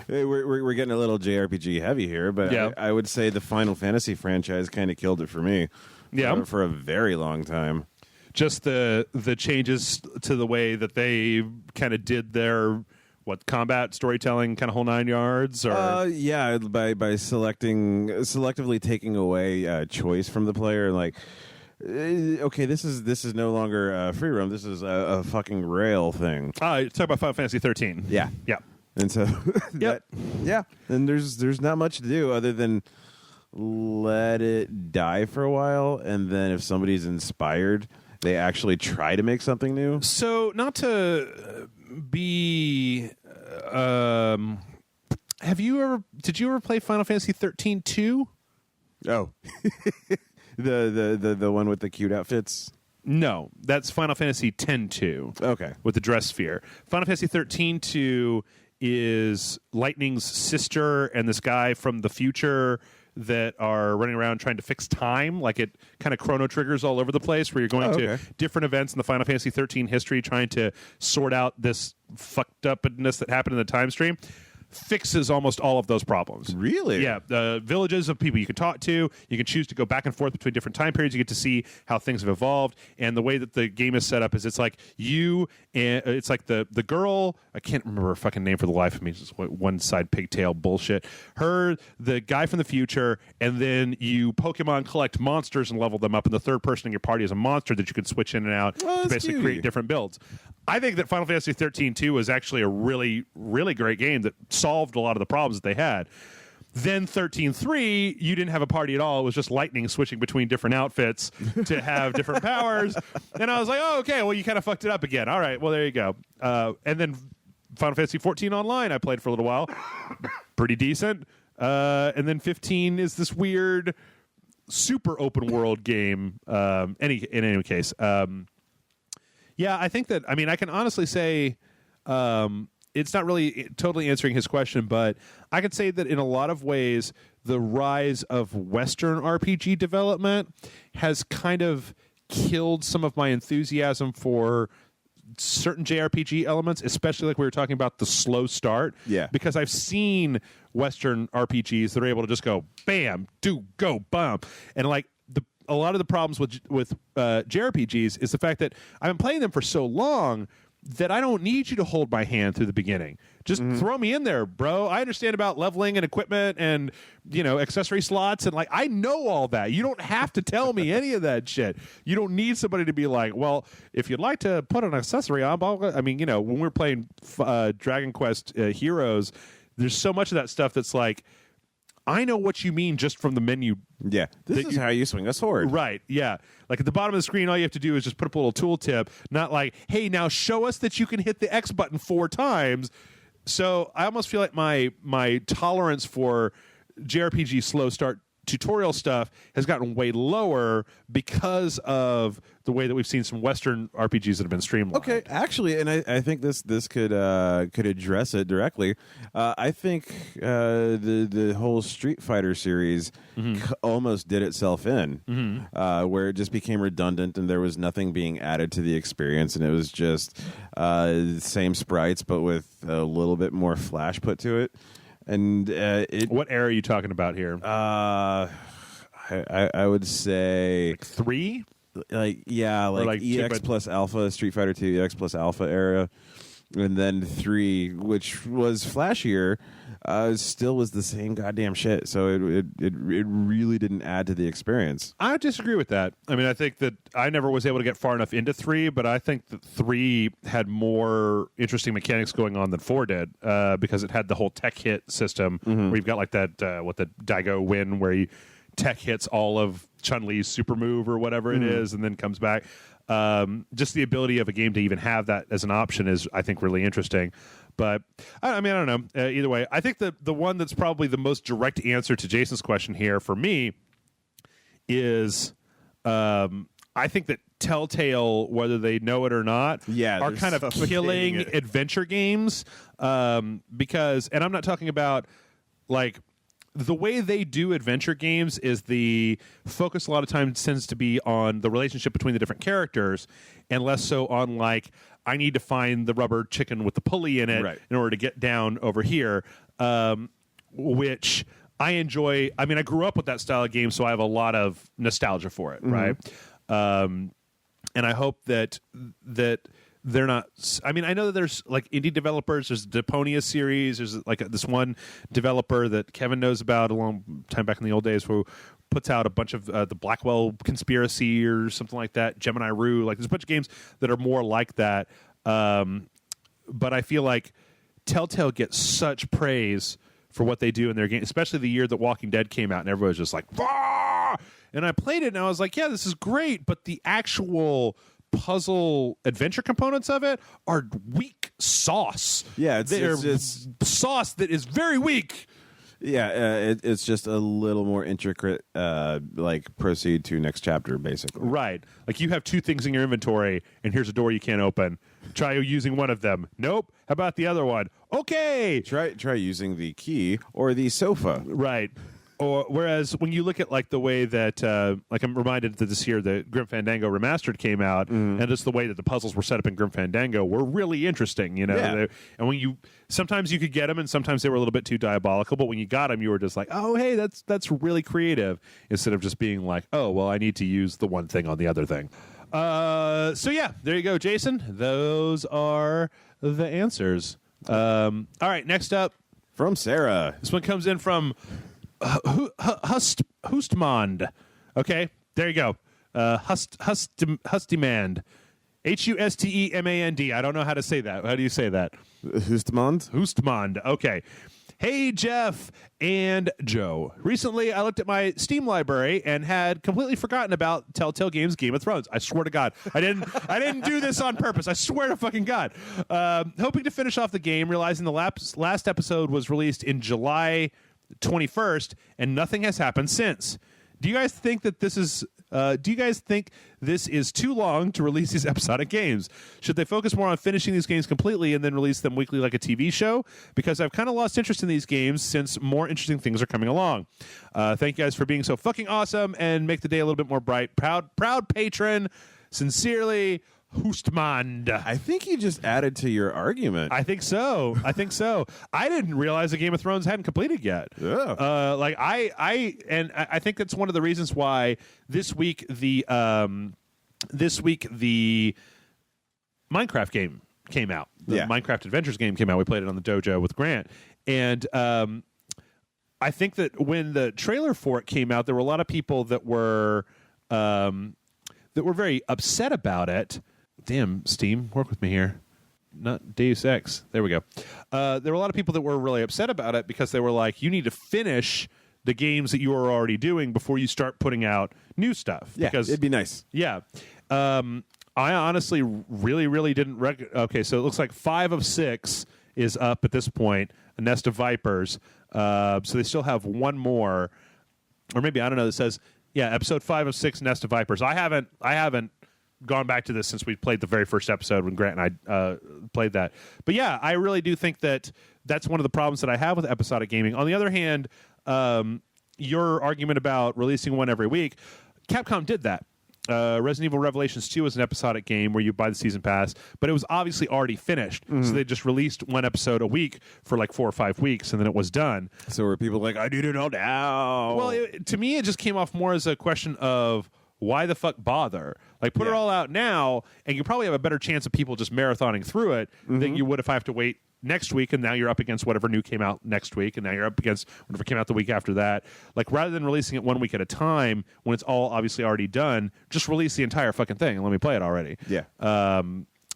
we're getting a little JRPG heavy here, but yeah. I would say the Final Fantasy franchise kind of killed it for me. Yeah, for a very long time. Just the changes to the way that they kind of did their combat storytelling, kind of whole 9 yards, or yeah, by selectively taking away choice from the player, like okay, this is no longer free roam. This is a fucking rail thing. Talk about Final Fantasy 13. Yeah. And so and there's not much to do other than let it die for a while, and then if somebody's inspired, they actually try to make something new. So, not to be, did you ever play Final Fantasy 13-2? Oh, the one with the cute outfits. No, that's Final Fantasy X-2. Okay, with the dress sphere. Final Fantasy 13-2 is Lightning's sister and this guy from the future that are running around trying to fix time. Like, it kind of chrono triggers all over the place where you're going to different events in the Final Fantasy 13 history trying to sort out this fucked upness that happened in the time stream. Fixes almost all of those problems. Really? Yeah. The villages of people you can talk to. You can choose to go back and forth between different time periods. You get to see how things have evolved. And the way that the game is set up is it's like you and it's like the girl. I can't remember her fucking name for the life of me. It's just one side pigtail bullshit. Her, the guy from the future, and then you Pokemon collect monsters and level them up. And the third person in your party is a monster that you can switch in and out to basically create different builds. I think that Final Fantasy 13-2 was actually a really, really great game that solved a lot of the problems that they had. Then 13-3, you didn't have a party at all. It was just Lightning switching between different outfits to have different powers. And I was like, oh, okay, well, you kind of fucked it up again. All right, well, there you go. And then Final Fantasy 14 Online I played for a little while. Pretty decent. And then 15 is this weird super open world game. In any case. Yeah, I think that, I can honestly say it's not really totally answering his question, but I could say that in a lot of ways, the rise of Western RPG development has kind of killed some of my enthusiasm for certain JRPG elements, especially like we were talking about the slow start. Yeah. Because I've seen Western RPGs that are able to just go, bam, go, bam. And like, a lot of the problems with JRPGs is the fact that I've been playing them for so long that I don't need you to hold my hand through the beginning. Just throw me in there, bro. I understand about leveling and equipment and, accessory slots. And like, I know all that. You don't have to tell me any of that shit. You don't need somebody to be like, well, if you'd like to put an accessory on, when we're playing Dragon Quest Heroes, there's so much of that stuff that's like, I know what you mean just from the menu. Yeah, this is how you swing a sword. Right, yeah. Like at the bottom of the screen, all you have to do is just put up a little tooltip, not like, hey, now show us that you can hit the X button 4 times. So I almost feel like my tolerance for JRPG slow start tutorial stuff has gotten way lower because of the way that we've seen some Western RPGs that have been streamlined. Okay, actually, and I think this could address it directly. I think the whole Street Fighter series almost did itself in, where it just became redundant and there was nothing being added to the experience, and it was just same sprites but with a little bit more flash put to it. And what era are you talking about here? I would say like 3. Like EX 2, plus Alpha, Street Fighter 2 EX plus Alpha era, and then 3, which was flashier, still was the same goddamn shit. So it really didn't add to the experience. I disagree with that. I mean, I think that I never was able to get far enough into 3, but I think that 3 had more interesting mechanics going on than 4 did, because it had the whole tech hit system where you've got like that the Daigo win where you tech hits all of Chun-Li's super move or whatever it is and then comes back. Just the ability of a game to even have that as an option is, I think, really interesting. But I mean, I don't know. Either way, I think the one that's probably the most direct answer to Jason's question here for me is I think that Telltale, whether they know it or not, are kind of killing adventure games because, and I'm not talking about like, the way they do adventure games is the focus a lot of times tends to be on the relationship between the different characters and less so on like, I need to find the rubber chicken with the pulley in it in order to get down over here, which I enjoy. I mean, I grew up with that style of game, so I have a lot of nostalgia for it, right? And I hope that they're not. I mean, I know that there's like indie developers. There's the Deponia series. There's like this one developer that Kevin knows about a long time back in the old days who puts out a bunch of the Blackwell Conspiracy or something like that. Gemini Rue. Like there's a bunch of games that are more like that. But I feel like Telltale gets such praise for what they do in their game, especially the year that Walking Dead came out, and everybody was just like, "Bah!" And I played it, and I was like, yeah, this is great, but the actual puzzle adventure components of it are weak sauce. Yeah, it's sauce that is very weak. Yeah, it's just a little more intricate, like proceed to next chapter, basically. Right. Like you have 2 things in your inventory, and here's a door you can't open. Try using one of them. Nope. How about the other one? Okay. Try using the key or the sofa. Right. Or whereas when you look at like the way that like I'm reminded that this year the Grim Fandango Remastered came out, and just the way that the puzzles were set up in Grim Fandango were really interesting, you know. Yeah. And when sometimes you could get them, and sometimes they were a little bit too diabolical. But when you got them, you were just like, oh hey, that's really creative, instead of just being like, oh well, I need to use the one thing on the other thing. So yeah, there you go, Jason. Those are the answers. All right, next up from Sarah. This one comes in from Hustmond. Okay, there you go. Hustemand. Hustemand. I don't know how to say that. How do you say that? Hustmond. Okay. Hey, Jeff and Joe. Recently, I looked at my Steam library and had completely forgotten about Telltale Games' Game of Thrones. I swear to God. I didn't do this on purpose. I swear to fucking God. Hoping to finish off the game, realizing the last episode was released in July 21st, and nothing has happened since. Do you guys think that this is too long to release these episodic games? Should they focus more on finishing these games completely and then release them weekly like a TV show? Because I've kind of lost interest in these games since more interesting things are coming along. Thank you guys for being so fucking awesome and make the day a little bit more bright. Proud patron. Sincerely, Hustmand. I think you just added to your argument. I think so. I didn't realize the Game of Thrones hadn't completed yet. Yeah. I think that's one of the reasons why this week the Minecraft game came out. The Minecraft Adventures game came out. We played it on the dojo with Grant, and I think that when the trailer for it came out, there were a lot of people that were very upset about it. Damn, Steam, work with me here. Not Deus Ex. There we go. There were a lot of people that were really upset about it because they were like, you need to finish the games that you are already doing before you start putting out new stuff. Yeah, because, it'd be nice. Yeah. I honestly really didn't... Okay, so it looks like 5 of 6 is up at this point, A Nest of Vipers. So they still have one more, or maybe, I don't know, that says, episode 5 of 6, Nest of Vipers. I haven't gone back to this since we played the very first episode when Grant and I played that. But yeah, I really do think that that's one of the problems that I have with episodic gaming. On the other hand, your argument about releasing one every week, Capcom did that. Resident Evil Revelations 2 was an episodic game where you buy the season pass, but it was obviously already finished. So they just released one episode a week for like 4 or 5 weeks, and then it was done. So were people like, I need it all now? Well, to me, it just came off more as a question of why the fuck bother? Like, put it all out now, and you probably have a better chance of people just marathoning through it than you would if I have to wait next week, and now you're up against whatever new came out next week, and now you're up against whatever came out the week after that. Like, rather than releasing it 1 week at a time when it's all obviously already done, just release the entire fucking thing and let me play it already. Yeah.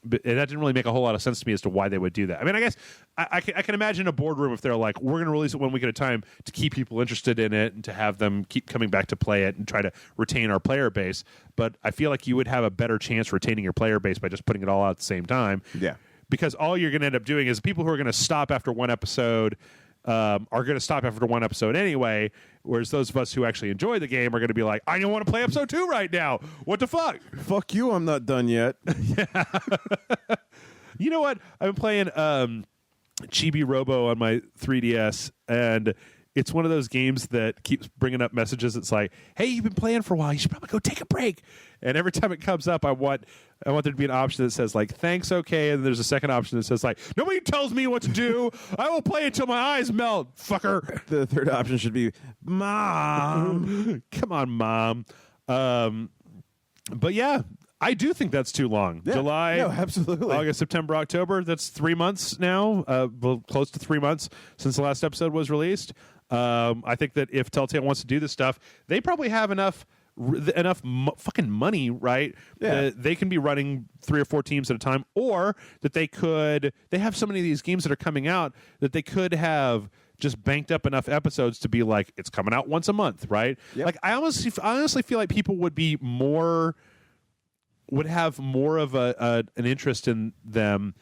But that didn't really make a whole lot of sense to me as to why they would do that. I mean, I guess I can imagine a boardroom if they're like, we're going to release it 1 week at a time to keep people interested in it and to have them keep coming back to play it and try to retain our player base. But I feel like you would have a better chance retaining your player base by just putting it all out at the same time. Yeah. Because all you're going to end up doing is people who are going to stop after one episode are going to stop after one episode anyway, whereas those of us who actually enjoy the game are going to be like, I don't want to play episode 2 right now. What the fuck? Fuck you, I'm not done yet. You know what? I've been playing Chibi Robo on my 3DS, and it's one of those games that keeps bringing up messages. It's like, hey, you've been playing for a while. You should probably go take a break. And every time it comes up, I want there to be an option that says, like, thanks, okay. And there's a second option that says, like, nobody tells me what to do. I will play until my eyes melt, fucker. The third option should be, Mom. Come on, Mom. But yeah, I do think that's too long. Yeah. July, no, absolutely. August, September, October. That's 3 months now. Well, close to 3 months since the last episode was released. I think that if Telltale wants to do this stuff, they probably have enough fucking money, right? Yeah. That they can be running 3 or 4 teams at a time, or that they have so many of these games that are coming out that they could have just banked up enough episodes to be like, it's coming out once a month, right? Yep. Like, I honestly feel like people would have more of an interest in them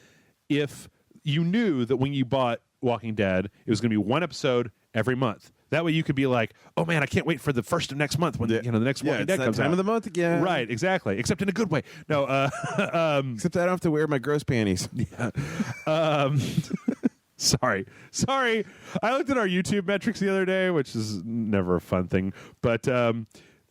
if you knew that when you bought Walking Dead, it was going to be one episode every month. That way you could be like, oh man, I can't wait for the first of next month when the next Walking Dead comes out. Time of the month again. Right, exactly. Except in a good way. No, except I don't have to wear my gross panties. Yeah. Sorry. I looked at our YouTube metrics the other day, which is never a fun thing, but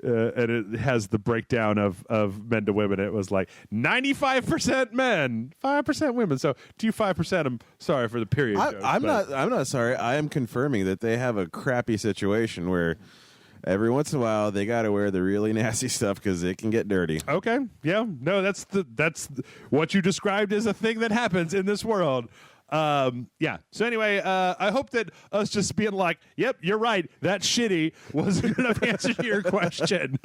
and it has the breakdown of men to women. It was like 95% men, 5% women. So to you 5%, I'm sorry for the period. I'm not sorry. I am confirming that they have a crappy situation where every once in a while they got to wear the really nasty stuff because it can get dirty. Okay. Yeah. No, that's what you described as a thing that happens in this world. Yeah. So anyway, I hope that us just being like, yep, you're right, that's shitty, was a good enough answer to your question.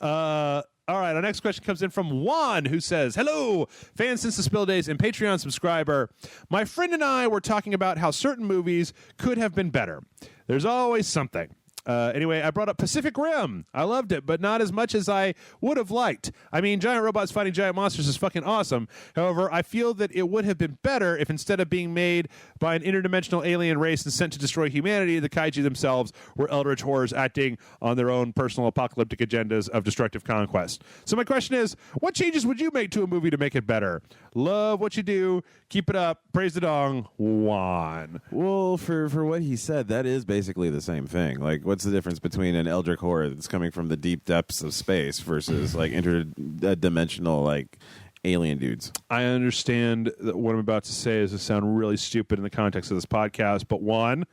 All right, our next question comes in from Juan, who says, hello, fan since the Spill Days and Patreon subscriber. My friend and I were talking about how certain movies could have been better. There's always something. Anyway, I brought up Pacific Rim. I loved it, but not as much as I would have liked. I mean, giant robots fighting giant monsters is fucking awesome. However, I feel that it would have been better if instead of being made by an interdimensional alien race and sent to destroy humanity, the kaiju themselves were eldritch horrors acting on their own personal apocalyptic agendas of destructive conquest. So my question is, what changes would you make to a movie to make it better? Love what you do. Keep it up. Praise the dong. Juan. Well, for what he said, that is basically the same thing. Like, what's the difference between an eldritch horror that's coming from the deep depths of space versus like interdimensional like alien dudes? I understand that what I'm about to say is to sound really stupid in the context of this podcast, but one,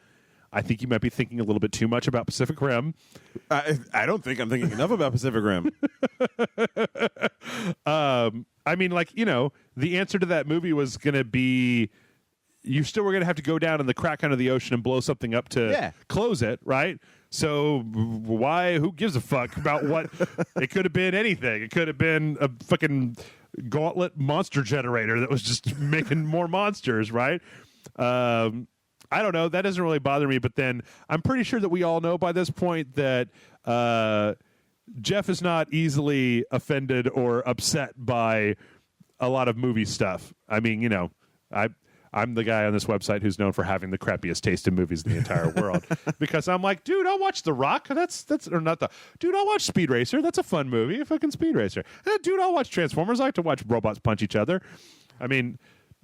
I think you might be thinking a little bit too much about Pacific Rim. I don't think I'm thinking enough about Pacific Rim. I mean, like, you know, the answer to that movie was going to be you still were going to have to go down in the crack under the ocean and blow something up to close it, right? So why? Who gives a fuck about what? It could have been anything. It could have been a fucking gauntlet monster generator that was just making more monsters, right? I don't know. That doesn't really bother me. But then I'm pretty sure that we all know by this point that Jeff is not easily offended or upset by a lot of movie stuff. I mean, you know, I'm the guy on this website who's known for having the crappiest taste in movies in the entire world because I'm like, dude, I'll watch The Rock. Dude, I'll watch Speed Racer. That's a fun movie. A fucking Speed Racer. Dude, I'll watch Transformers. I like to watch robots punch each other. I mean,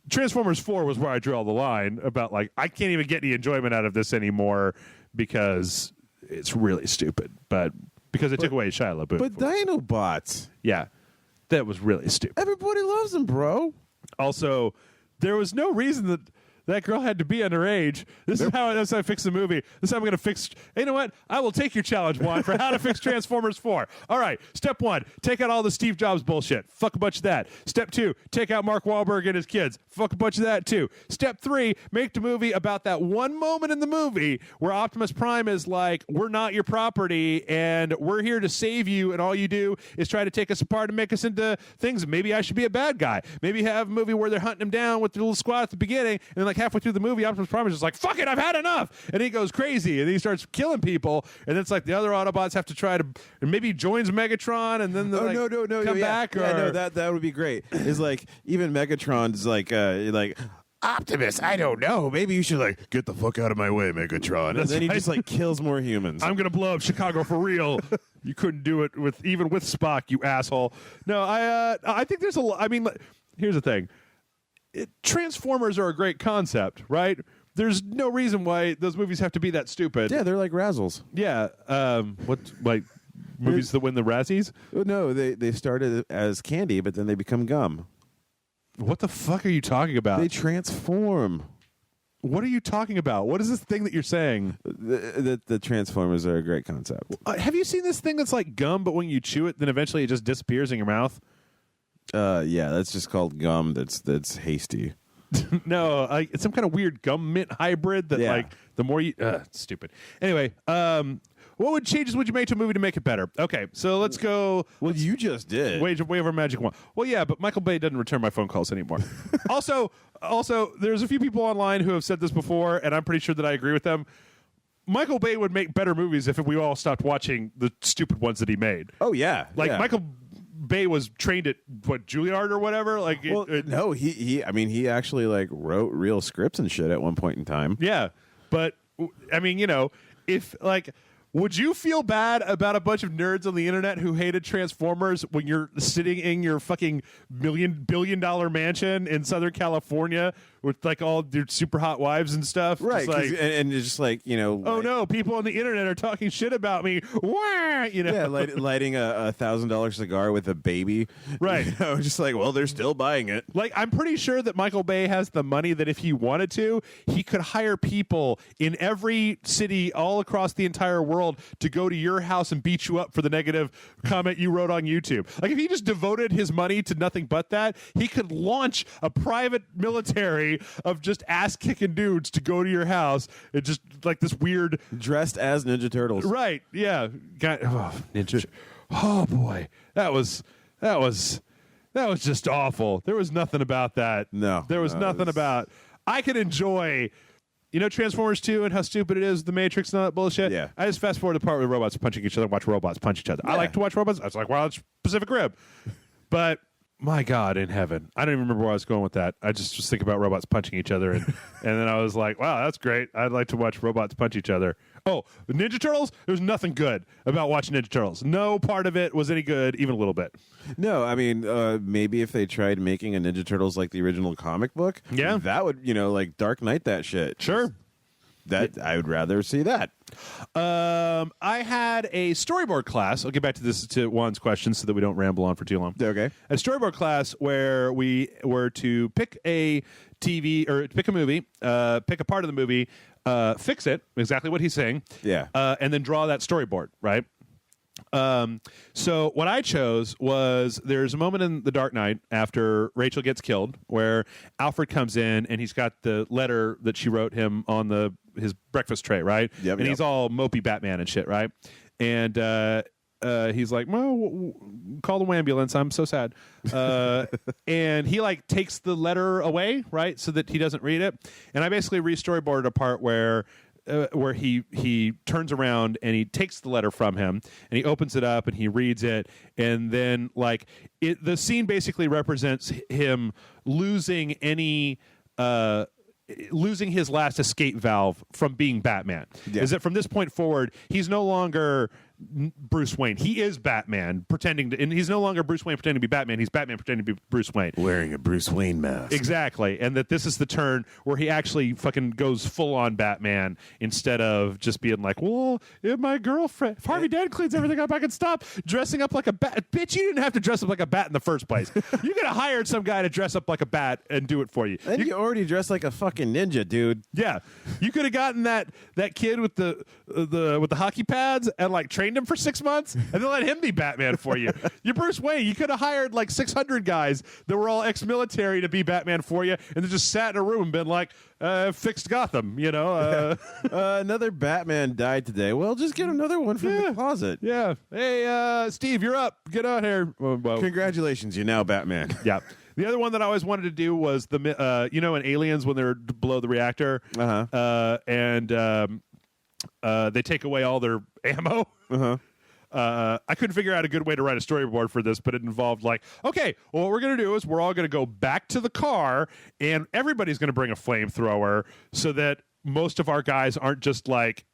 Transformers 4 was where I draw the line about like, I can't even get any enjoyment out of this anymore because it's really stupid. But because it took away Shia LaBeouf. But Dinobots. Yeah. That was really stupid. Everybody loves them, bro. Also, there was no reason that girl had to be underage. That's how I fix the movie. This is how I'm going to fix. You know what? I will take your challenge, Juan, for how to fix Transformers 4. All right. Step 1, take out all the Steve Jobs bullshit. Fuck a bunch of that. Step 2, take out Mark Wahlberg and his kids. Fuck a bunch of that, too. Step 3, make the movie about that one moment in the movie where Optimus Prime is like, we're not your property, and we're here to save you, and all you do is try to take us apart and make us into things. Maybe I should be a bad guy. Maybe have a movie where they're hunting him down with the little squad at the beginning, and then like halfway through the movie, Optimus Prime is just like, fuck it, I've had enough. And he goes crazy, and he starts killing people, and it's like the other Autobots have to try to, and maybe he joins Megatron, and then come back. That would be great. It's like, even Megatron's like Optimus, I don't know. Maybe you should like get the fuck out of my way, Megatron. And then he just like kills more humans. I'm gonna blow up Chicago for real. You couldn't do it with Spock, you asshole. No, I think there's I mean, here's the thing. Transformers are a great concept, right? There's no reason why those movies have to be that stupid. Yeah, they're like Razzles. Yeah. What like movies that win the Razzies? No, they started as candy, but then they become gum. What the fuck are you talking about? They transform. What are you talking about? What is this thing that you're saying? The Transformers are a great concept. Have you seen this thing that's like gum, but when you chew it, then eventually it just disappears in your mouth? Yeah, that's just called gum. That's hasty. No, it's some kind of weird gum mint hybrid that like the more you it's stupid. Anyway, what changes would you make to a movie to make it better? Okay, so let's go. Well, you just did. Wave our magic wand. Well, yeah, but Michael Bay doesn't return my phone calls anymore. Also, there's a few people online who have said this before, and I'm pretty sure that I agree with them. Michael Bay would make better movies if we all stopped watching the stupid ones that he made. Oh yeah, Michael Bay was trained at Juilliard or whatever. Like, no, he actually like wrote real scripts and shit at one point in time. Yeah, but I mean, if like. Would you feel bad about a bunch of nerds on the internet who hated Transformers when you're sitting in your fucking billion-dollar mansion in Southern California with like all your super hot wives and stuff? Right, and it's just like, oh no, people on the internet are talking shit about me. Wah! Yeah, lighting a $1,000 cigar with a baby. Right. Just like, well, they're still buying it. Like, I'm pretty sure that Michael Bay has the money that if he wanted to, he could hire people in every city all across the entire world to go to your house and beat you up for the negative comment you wrote on YouTube. Like, if he just devoted his money to nothing but that, he could launch a private military of just ass-kicking dudes to go to your house and just like this weird... Dressed as Ninja Turtles. Right, yeah. Ninja... Oh, boy. That was just awful. There was nothing about that. No. There was nothing about... I could enjoy... Transformers 2 and how stupid it is, The Matrix and all that bullshit? Yeah. I just fast forward the part where robots are punching each other and watch robots punch each other. Yeah. I like to watch robots. I was like, wow, it's Pacific Rim. But, my God, in heaven. I don't even remember where I was going with that. I just think about robots punching each other. And then I was like, wow, that's great. I'd like to watch robots punch each other. Oh, the Ninja Turtles? There's nothing good about watching Ninja Turtles. No part of it was any good, even a little bit. No, I mean, maybe if they tried making a Ninja Turtles like the original comic book, that would, like Dark Knight that shit. Sure. I would rather see that. I had a storyboard class. I'll get back to Juan's question so that we don't ramble on for too long. Okay. A storyboard class where we were to pick a TV or pick a movie, pick a part of the movie, fix it, exactly what he's saying. Yeah. And then draw that storyboard, right? So what I chose was there's a moment in The Dark Knight after Rachel gets killed where Alfred comes in and he's got the letter that she wrote him on his breakfast tray, right? Yep, and he's all mopey Batman and shit, right? And he's like, well, call the ambulance. I'm so sad. And he like takes the letter away, right? So that he doesn't read it. And I basically re-storyboarded a part where he turns around and he takes the letter from him and he opens it up and he reads it, and then like the scene basically represents him losing any losing his last escape valve from being Batman. Is that from this point forward, he's no longer Bruce Wayne. He is Batman pretending to, and he's no longer Bruce Wayne pretending to be Batman. He's Batman pretending to be Bruce Wayne. Wearing a Bruce Wayne mask. Exactly. And that this is the turn where he actually fucking goes full on Batman instead of just being like, well, if my girlfriend, if Harvey Dent cleans everything up, I can stop dressing up like a bat. Bitch, you didn't have to dress up like a bat in the first place. You could have hired some guy to dress up like a bat and do it for you. And you already dressed like a fucking ninja, dude. Yeah. You could have gotten that kid with the hockey pads and like trained him for 6 months and then let him be Batman for you. You're Bruce Wayne. You could have hired like 600 guys that were all ex-military to be Batman for you and then just sat in a room and been like, fixed Gotham, you know. Another Batman died today. Well, just get another one from the closet. Yeah. Hey, Steve, you're up. Get out here. Well, congratulations, you're now Batman. Yeah. The other one that I always wanted to do was the, in Aliens when they're below the reactor, and they take away all their ammo. I couldn't figure out a good way to write a storyboard for this, but it involved like, okay, well, what we're going to do is we're all going to go back to the car, and everybody's going to bring a flamethrower so that most of our guys aren't just like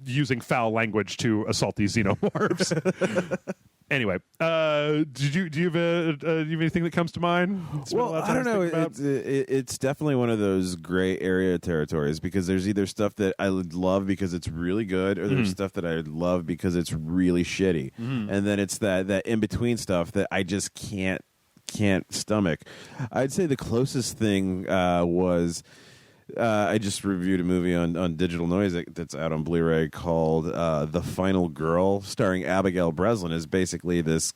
using foul language to assault these xenomorphs. Anyway, do you have anything that comes to mind? Well, I don't know. It's definitely one of those gray area territories because there's either stuff that I love because it's really good, or there's stuff that I love because it's really shitty, and then it's that in between stuff that I just can't stomach. I'd say the closest thing was. I just reviewed a movie on Digital Noise that's out on Blu-ray called The Final Girl, starring Abigail Breslin. Is basically this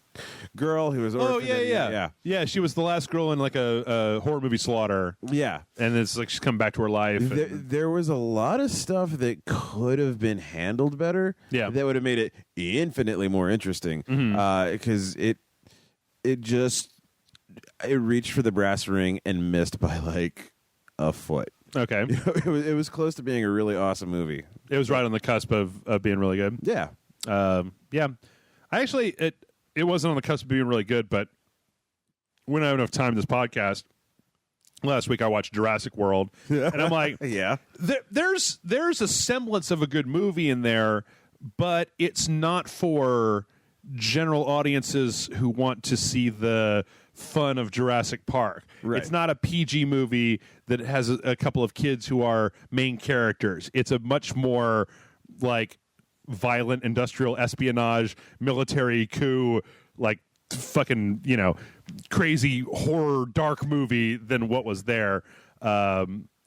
girl who was yeah. She was the last girl in like a horror movie Slaughter. Yeah, and it's like she's come back to her life. There was a lot of stuff that could have been handled better. Yeah, that would have made it infinitely more interesting. Because it reached for the brass ring and missed by like a foot. Okay. It was close to being a really awesome movie. It was right on the cusp of being really good. Yeah. Yeah. I actually, it wasn't on the cusp of being really good, but when I have enough time in this podcast, last week I watched Jurassic World, and I'm like, yeah, there's a semblance of a good movie in there, but it's not for general audiences who want to see the fun of Jurassic Park. Right. It's not a PG movie that has a couple of kids who are main characters. It's a much more like violent industrial espionage, military coup, like fucking, crazy horror dark movie than what was there.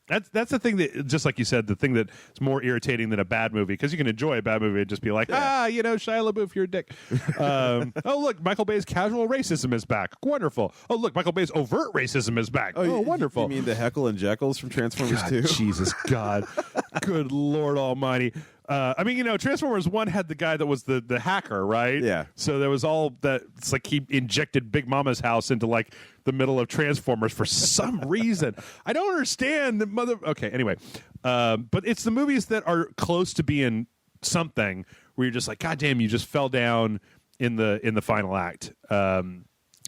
That's the thing that, just like you said, the thing that's more irritating than a bad movie, because you can enjoy a bad movie and just be like, Shia LaBeouf, you're a dick. Oh, look, Michael Bay's casual racism is back. Wonderful. Oh, look, Michael Bay's overt racism is back. Oh, wonderful. You mean the Heckle and Jekylls from Transformers 2? Jesus, God. Good Lord Almighty. Transformers 1 had the guy that was the hacker, right? Yeah. So there was all that. It's like he injected Big Mama's house into like the middle of Transformers for some reason. I don't understand the mother. Okay, anyway, but it's the movies that are close to being something where you're just like, God damn, you just fell down in the final act.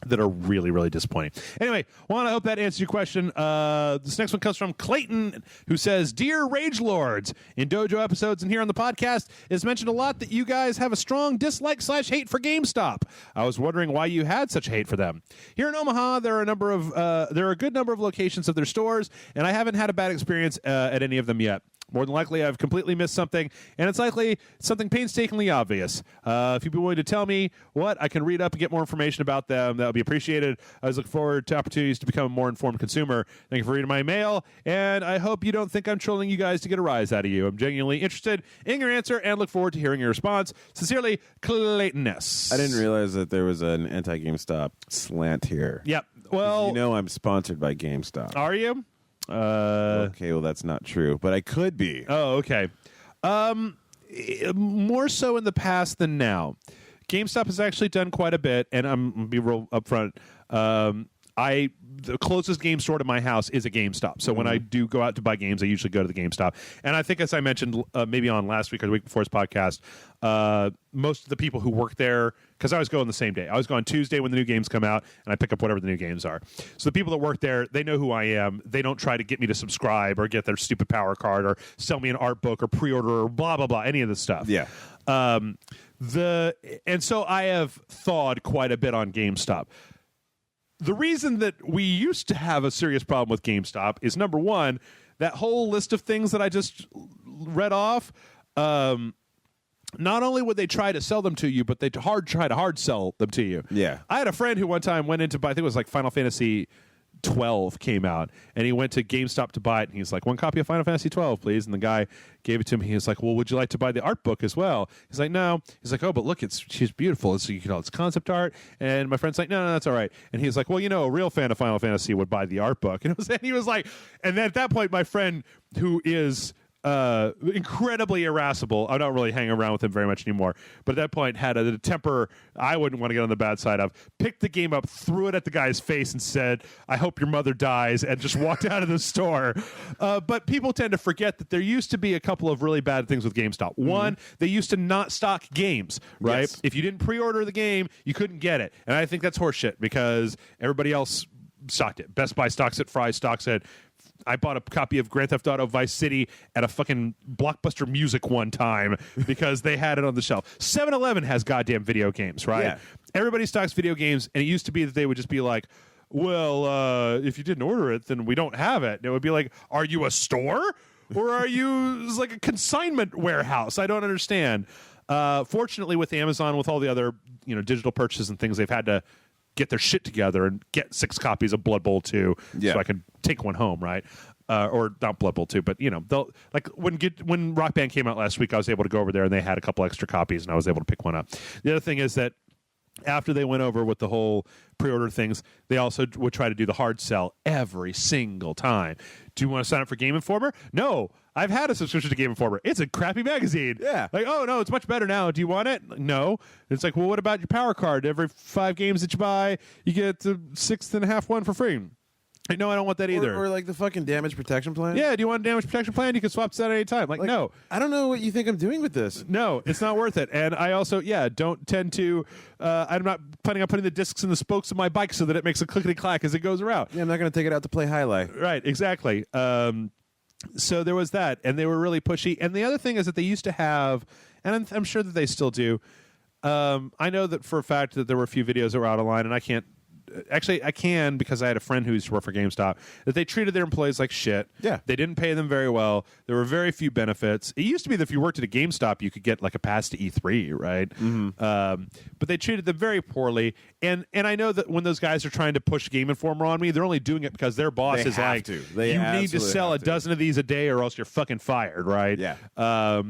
That are really, really disappointing. Anyway, I hope that answers your question. This next one comes from Clayton, who says, Dear Rage Lords, in Dojo episodes and here on the podcast, it's mentioned a lot that you guys have a strong dislike/hate for GameStop. I was wondering why you had such hate for them. Here in Omaha, there are a good number of locations of their stores, and I haven't had a bad experience at any of them yet. More than likely, I've completely missed something, and it's likely something painstakingly obvious. If you'd be willing to tell me what, I can read up and get more information about them. That would be appreciated. I was looking forward to opportunities to become a more informed consumer. Thank you for reading my mail, and I hope you don't think I'm trolling you guys to get a rise out of you. I'm genuinely interested in your answer and look forward to hearing your response. Sincerely, Clayton S. I didn't realize that there was an anti-GameStop slant here. Yep. Well, I'm sponsored by GameStop. Are you? Okay, well, that's not true, but I could be. Oh, okay. More so in the past than now. GameStop has actually done quite a bit, and I'm going to be real upfront. the closest game store to my house is a GameStop. So when I do go out to buy games, I usually go to the GameStop. And I think, as I mentioned maybe on last week or the week before's podcast, most of the people who work there, because I always go on the same day. I always go on Tuesday when the new games come out, and I pick up whatever the new games are. So the people that work there, they know who I am. They don't try to get me to subscribe or get their stupid power card or sell me an art book or pre-order or blah, blah, blah, any of this stuff. Yeah. And so I have thawed quite a bit on GameStop. The reason that we used to have a serious problem with GameStop is, number one, that whole list of things that I just read off. Not only would they try to sell them to you, but they try to hard sell them to you. Yeah. I had a friend who one time went into, I think it was like Final Fantasy 12 came out, and he went to GameStop to buy it, and he's like, 1 copy of Final Fantasy 12, please. And the guy gave it to him. He was like, well, would you like to buy the art book as well? He's like, no. He's like, oh, but look, she's beautiful. It's concept art. And my friend's like, no, that's all right. And he's like, well, a real fan of Final Fantasy would buy the art book. And he was like, and then at that point, my friend, who is incredibly irascible, I don't really hang around with him very much anymore, but at that point had a temper I wouldn't want to get on the bad side of, picked the game up, threw it at the guy's face and said, I hope your mother dies, and just walked out of the store. But people tend to forget that there used to be a couple of really bad things with GameStop. One, they used to not stock games, right? Yes. If you didn't pre-order the game, you couldn't get it. And I think that's horseshit, because everybody else stocked it. Best Buy stocks it, Fry stocks it. I bought a copy of Grand Theft Auto Vice City at a fucking Blockbuster Music one time because they had it on the shelf. 7-Eleven has goddamn video games, right? Yeah. Everybody stocks video games, and it used to be that they would just be like, well, if you didn't order it, then we don't have it. And it would be like, are you a store? Or are you like a consignment warehouse? I don't understand. Fortunately, with Amazon, with all the other digital purchases and things, they've had to get their shit together and get 6 copies of Blood Bowl 2 so I can take one home, right? Or not Blood Bowl 2, but they'll, like when Rock Band came out last week, I was able to go over there and they had a couple extra copies and I was able to pick one up. The other thing is that after they went over with the whole pre-order things, they also would try to do the hard sell every single time. Do you want to sign up for Game Informer? No. I've had a subscription to Game Informer. It's a crappy magazine. Yeah. Like, oh, no, it's much better now. Do you want it? No. It's like, well, what about your power card? Every 5 games that you buy, you get the 6th and a half one for free. Like, no, I don't want that either. Or like the fucking damage protection plan? Yeah, do you want a damage protection plan? You can swap that at any time. Like, no. I don't know what you think I'm doing with this. No, it's not worth it. And I also, don't tend to, I'm not planning on putting the discs in the spokes of my bike so that it makes a clickety-clack as it goes around. Yeah, I'm not going to take it out to play highlight. Right, exactly. So there was that, and they were really pushy. And the other thing is that they used to have, and I'm sure that they still do, I know that for a fact that there were a few videos that were out of line, and I can't, actually I can because I had a friend who used to work for GameStop, that they treated their employees like shit. Yeah. They didn't pay them very well. There were very few benefits. It used to be that if you worked at a GameStop, you could get like a pass to E3, right? Mm-hmm. But they treated them very poorly. And I know that when those guys are trying to push Game Informer on me, they're only doing it because their boss is like, you need to sell a dozen of these a day or else you're fucking fired, right? Yeah.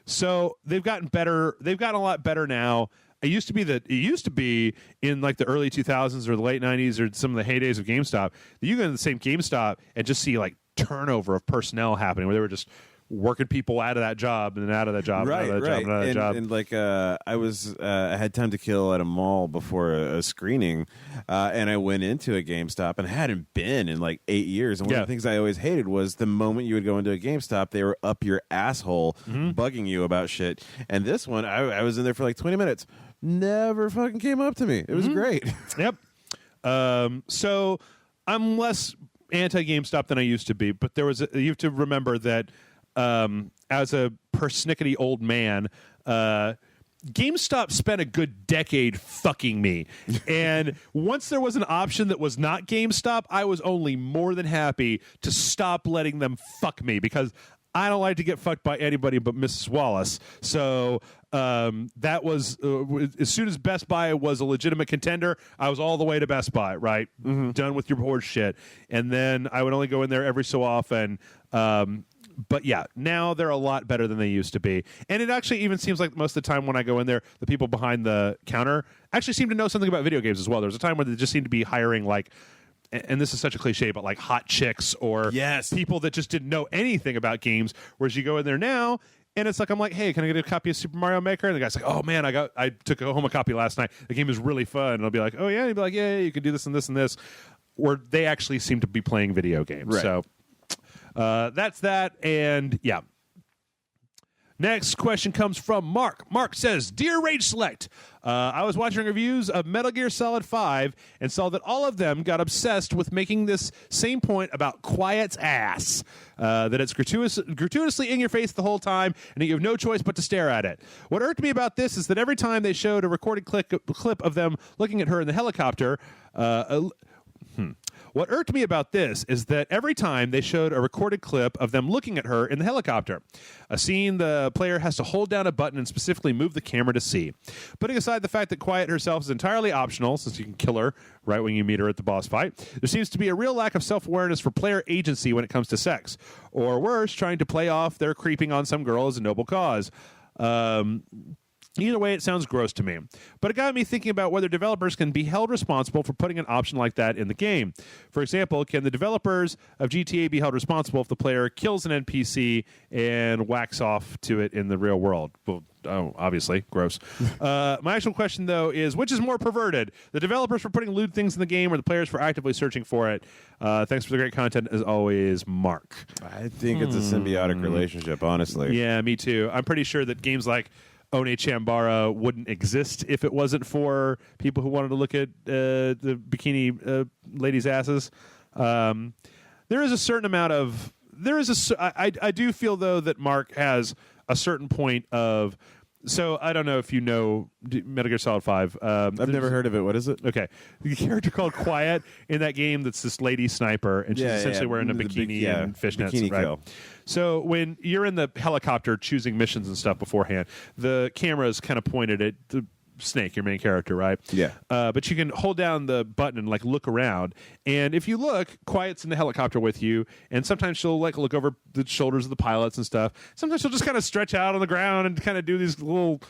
So they've gotten better. They've gotten a lot better now. It used to be in like the early 2000s or the late 90s or some of the heydays of GameStop that you go to the same GameStop and just see like turnover of personnel happening where they were just working people out of that job and then out of that job, right, and out of that right. job, and out of that job. And like I had time to kill at a mall before a screening, and I went into a GameStop and I hadn't been in like 8 years. And one of the things I always hated was the moment you would go into a GameStop, they were up your asshole bugging you about shit. And this one, I was in there for like 20 minutes. Never fucking came up to me. It was great. Yep. So I'm less anti-GameStop than I used to be, but you have to remember that as a persnickety old man, GameStop spent a good decade fucking me. And once there was an option that was not GameStop, I was only more than happy to stop letting them fuck me because I don't like to get fucked by anybody but Mrs. Wallace. So that was as soon as Best Buy was a legitimate contender, I was all the way to Best Buy, right? Mm-hmm. Done with your horse shit. And then I would only go in there every so often. But yeah, now they're a lot better than they used to be. And it actually even seems like most of the time when I go in there, the people behind the counter actually seem to know something about video games as well. There's a time where they just seem to be hiring like, and this is such a cliche, but like hot chicks or people that just didn't know anything about games. Whereas you go in there now, and it's like, I'm like, hey, can I get a copy of Super Mario Maker? And the guy's like, oh man, I took home a copy last night. The game is really fun. And I'll be like, oh yeah. And he'd be like, yeah, you can do this and this and this. where they actually seem to be playing video games. Right. So that's that, and yeah. Next question comes from Mark. Mark says, Dear Rage Select, I was watching reviews of Metal Gear Solid 5 and saw that all of them got obsessed with making this same point about Quiet's ass, that it's gratuitously in your face the whole time and that you have no choice but to stare at it. What irked me about this is that every time they showed a recorded clip of them looking at her in the helicopter, What irked me about this is that every time they showed a recorded clip of them looking at her in the helicopter, a scene the player has to hold down a button and specifically move the camera to see. Putting aside the fact that Quiet herself is entirely optional, since you can kill her right when you meet her at the boss fight, there seems to be a real lack of self-awareness for player agency when it comes to sex. Or worse, trying to play off their creeping on some girl as a noble cause. Either way, it sounds gross to me. But it got me thinking about whether developers can be held responsible for putting an option like that in the game. For example, can the developers of GTA be held responsible if the player kills an NPC and whacks off to it in the real world? Well, obviously, gross. My actual question, though, is which is more perverted? The developers for putting lewd things in the game or the players for actively searching for it? Thanks for the great content, as always, Mark. I think it's a symbiotic relationship, honestly. Yeah, me too. I'm pretty sure that games like One Chambara wouldn't exist if it wasn't for people who wanted to look at the bikini ladies' asses. There is a certain amount of I do feel though that Mark has a certain point of. So I don't know if you know Metal Gear Solid 5. I've never heard of it. What is it? Okay. The character called Quiet in that game that's this lady sniper, and she's essentially wearing a bikini and fishnets. Bikini right? kill. So when you're in the helicopter choosing missions and stuff beforehand, the camera is kind of pointed at the Snake, your main character, right? Yeah. But you can hold down the button and like look around, and if you look, Quiet's in the helicopter with you, and sometimes she'll like look over the shoulders of the pilots and stuff. Sometimes she'll just kind of stretch out on the ground and kind of do these little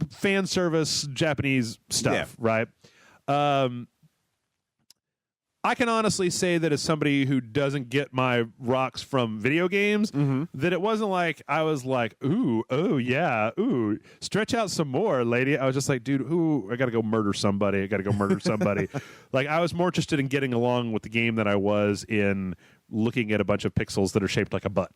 fan service Japanese stuff, right? I can honestly say that as somebody who doesn't get my rocks from video games, that it wasn't like I was like, ooh, oh yeah, ooh, stretch out some more, lady. I was just like, dude, ooh, I got to go murder somebody. Like I was more interested in getting along with the game than I was in looking at a bunch of pixels that are shaped like a butt.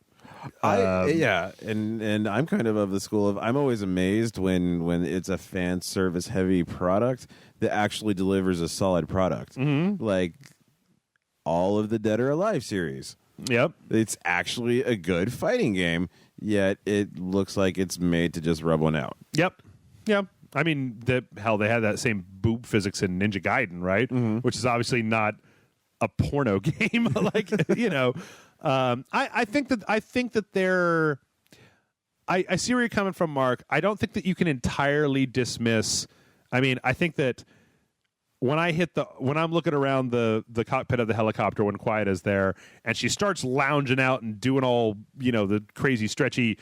And I'm kind of the school of I'm always amazed when it's a fan service heavy product that actually delivers a solid product. Like all of the Dead or Alive series. Yep. It's actually a good fighting game, yet it looks like it's made to just rub one out. Yep. I mean, they had that same boob physics in Ninja Gaiden, right? Which is obviously not a porno game. I think that they're. I see where you're coming from, Mark. I don't think that you can entirely dismiss. I mean, I think that when I'm looking around the cockpit of the helicopter when Quiet is there, and she starts lounging out and doing all the crazy stretchy,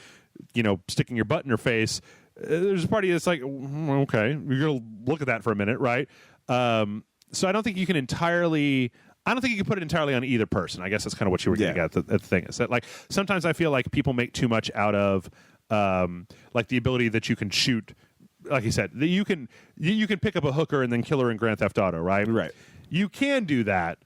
sticking your butt in her face. There's a party that's like, okay, you're gonna look at that for a minute, right? So I don't think you can entirely. I don't think you can put it entirely on either person. I guess that's kind of what you were getting at. The thing is that, like, sometimes I feel like people make too much out of, like, the ability that you can shoot. Like you said, you can pick up a hooker and then kill her in Grand Theft Auto, right? Right. You can do that.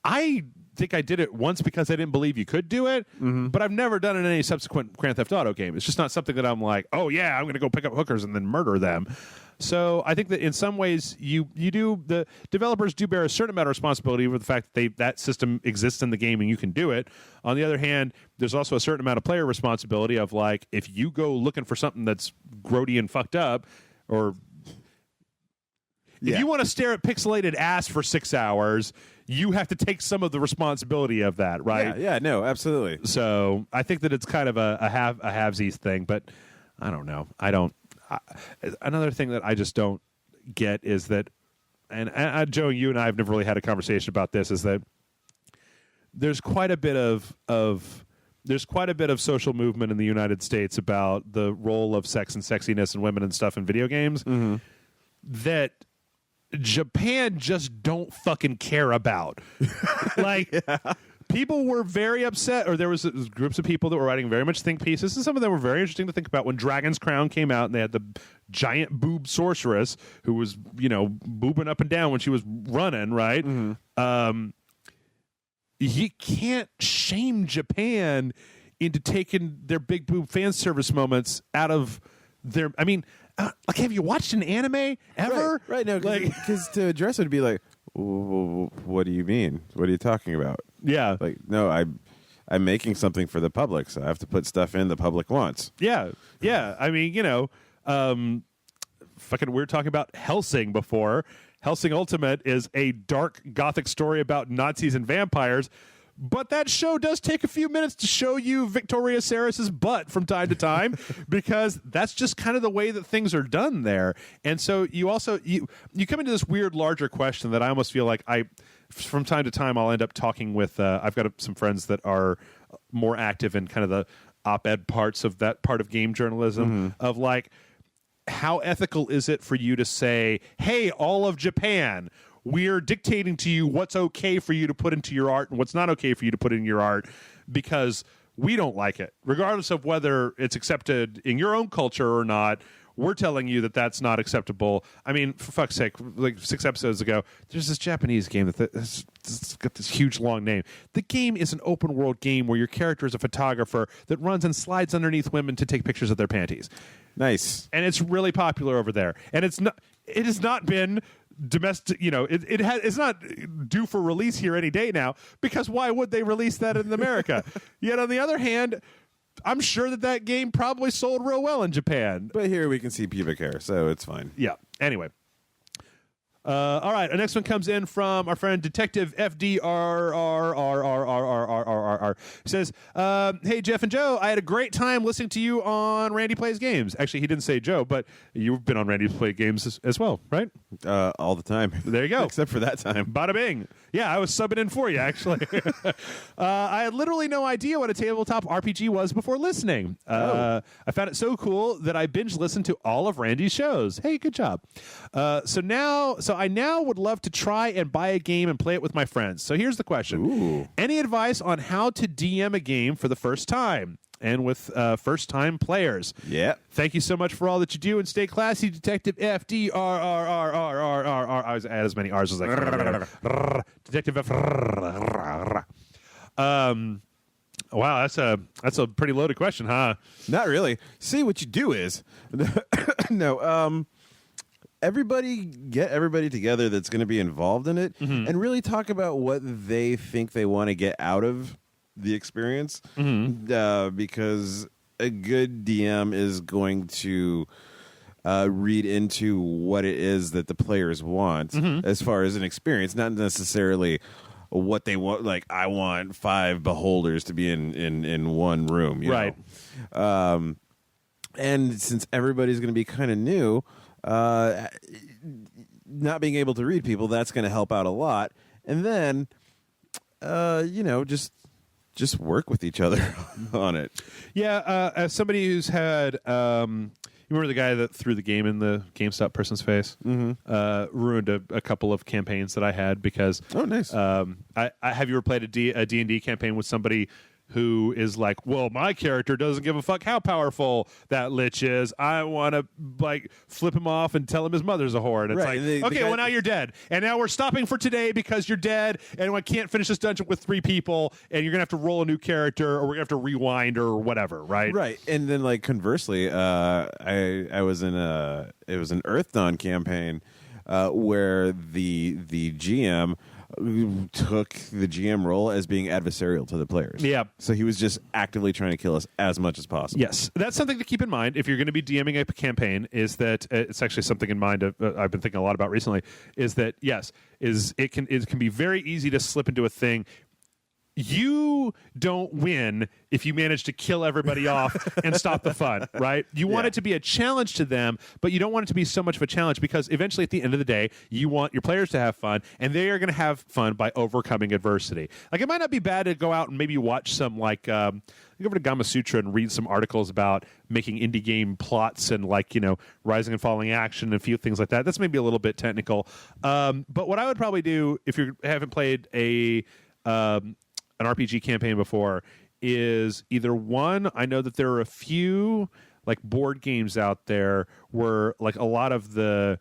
I think I did it once because I didn't believe you could do it, but I've never done it in any subsequent Grand Theft Auto game. It's just not something that I'm like, oh yeah, I'm going to go pick up hookers and then murder them. So I think that in some ways the developers do bear a certain amount of responsibility for the fact that that system exists in the game and you can do it. On the other hand, there's also a certain amount of player responsibility of like, if you go looking for something that's grody and fucked up, or if you want to stare at pixelated ass for 6 hours, you have to take some of the responsibility of that, right? Yeah, no, absolutely. So I think that it's kind of a halvesies thing, but I don't know. Another thing that I just don't get is that, and Joe, you and I have never really had a conversation about this, is that there's quite a bit of social movement in the United States about the role of sex and sexiness and women and stuff in video games that Japan just don't fucking care about. Like, people were very upset, or there was groups of people that were writing very much think pieces, and some of them were very interesting to think about. When Dragon's Crown came out, and they had the giant boob sorceress who was, boobing up and down when she was running, right? Mm-hmm. You can't shame Japan into taking their big boob fan service moments out of their. I mean, have you watched an anime ever? Right. No, because to address it would be like, what do you mean? What are you talking about? Yeah. Like, no, I'm making something for the public, so I have to put stuff in the public wants. Yeah. I mean, fucking, we were talking about Hellsing before. Hellsing Ultimate is a dark gothic story about Nazis and vampires. But that show does take a few minutes to show you Victoria Saris's butt from time to time because that's just kind of the way that things are done there. And so you also you come into this weird larger question that I almost feel like from time to time I'll end up talking with I've got some friends that are more active in kind of the op-ed parts of that part of game journalism of like, how ethical is it for you to say, hey, all of Japan, we're dictating to you what's okay for you to put into your art and what's not okay for you to put in your art because we don't like it. Regardless of whether it's accepted in your own culture or not, we're telling you that that's not acceptable. I mean, for fuck's sake, like 6 episodes ago, there's this Japanese game that's got this huge long name. The game is an open world game where your character is a photographer that runs and slides underneath women to take pictures of their panties. Nice. And it's really popular over there. And it has not been domestic, it's not due for release here any day now, because why would they release that in America? Yet on the other hand, I'm sure that game probably sold real well in Japan. But here we can see pubic hair, so it's fine. Yeah. Anyway. All right. Our next one comes in from our friend Detective FDRRRRRRRRR. Says, hey, Jeff and Joe, I had a great time listening to you on Randy Plays Games. Actually, he didn't say Joe, but you've been on Randy Plays Games as well, right? All the time. There you go. Except for that time. Bada bing. Yeah, I was subbing in for you, actually. I had literally no idea what a tabletop RPG was before listening. I found it so cool that I binge listened to all of Randy's shows. Hey, good job. So I now would love to try and buy a game and play it with my friends. So here's the question. Ooh. Any advice on how to DM a game for the first time and with first-time players? Yeah. Thank you so much for all that you do, and stay classy, Detective FDRRRRRR. I was add as many R's as I can. Detective F. Wow, that's a pretty loaded question, huh? Not really. See, what you do is get everybody together that's going to be involved in it and really talk about what they think they want to get out of the experience, because a good DM is going to read into what it is that the players want as far as an experience, not necessarily what they want. Like, I want 5 beholders to be in one room, you right know? And since everybody's going to be kind of new, not being able to read people, that's going to help out a lot. And then just work with each other on it. Yeah, as somebody who's had you remember the guy that threw the game in the GameStop person's face? Ruined a couple of campaigns that I had because nice. I have you ever played a D&D campaign with somebody who is like, well, my character doesn't give a fuck how powerful that lich is. I want to flip him off and tell him his mother's a whore. And it's okay, well, now you're dead. And now we're stopping for today because you're dead, and I can't finish this dungeon with 3 people, and you're going to have to roll a new character, or we're going to have to rewind or whatever, right? Right. And then, conversely, I was in it was an Earth Dawn campaign where the GM took the GM role as being adversarial to the players. Yeah. So he was just actively trying to kill us as much as possible. Yes. That's something to keep in mind if you're going to be DMing a campaign, is that it's actually something in mind I've been thinking a lot about recently, is that, yes, it can be very easy to slip into a thing. You don't win if you manage to kill everybody off and stop the fun, right? You want it to be a challenge to them, but you don't want it to be so much of a challenge, because eventually at the end of the day, you want your players to have fun, and they are going to have fun by overcoming adversity. It might not be bad to go out and maybe watch some, go over to Gama Sutra and read some articles about making indie game plots and rising and falling action and a few things like that. That's maybe a little bit technical. But what I would probably do if you haven't played a an RPG campaign before is either one, I know that there are a few like board games out there where like a lot of the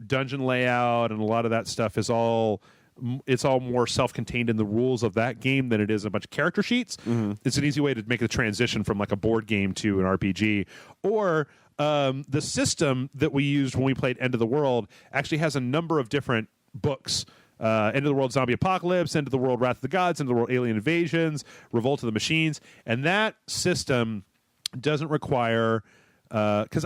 dungeon layout and a lot of that stuff is all more self-contained in the rules of that game than it is a bunch of character sheets. It's an easy way to make the transition from like a board game to an RPG. Or the system that we used when we played End of the World actually has a number of different books. End of the World Zombie Apocalypse, End of the World Wrath of the Gods, End of the World Alien Invasions, Revolt of the Machines. And that system doesn't require... because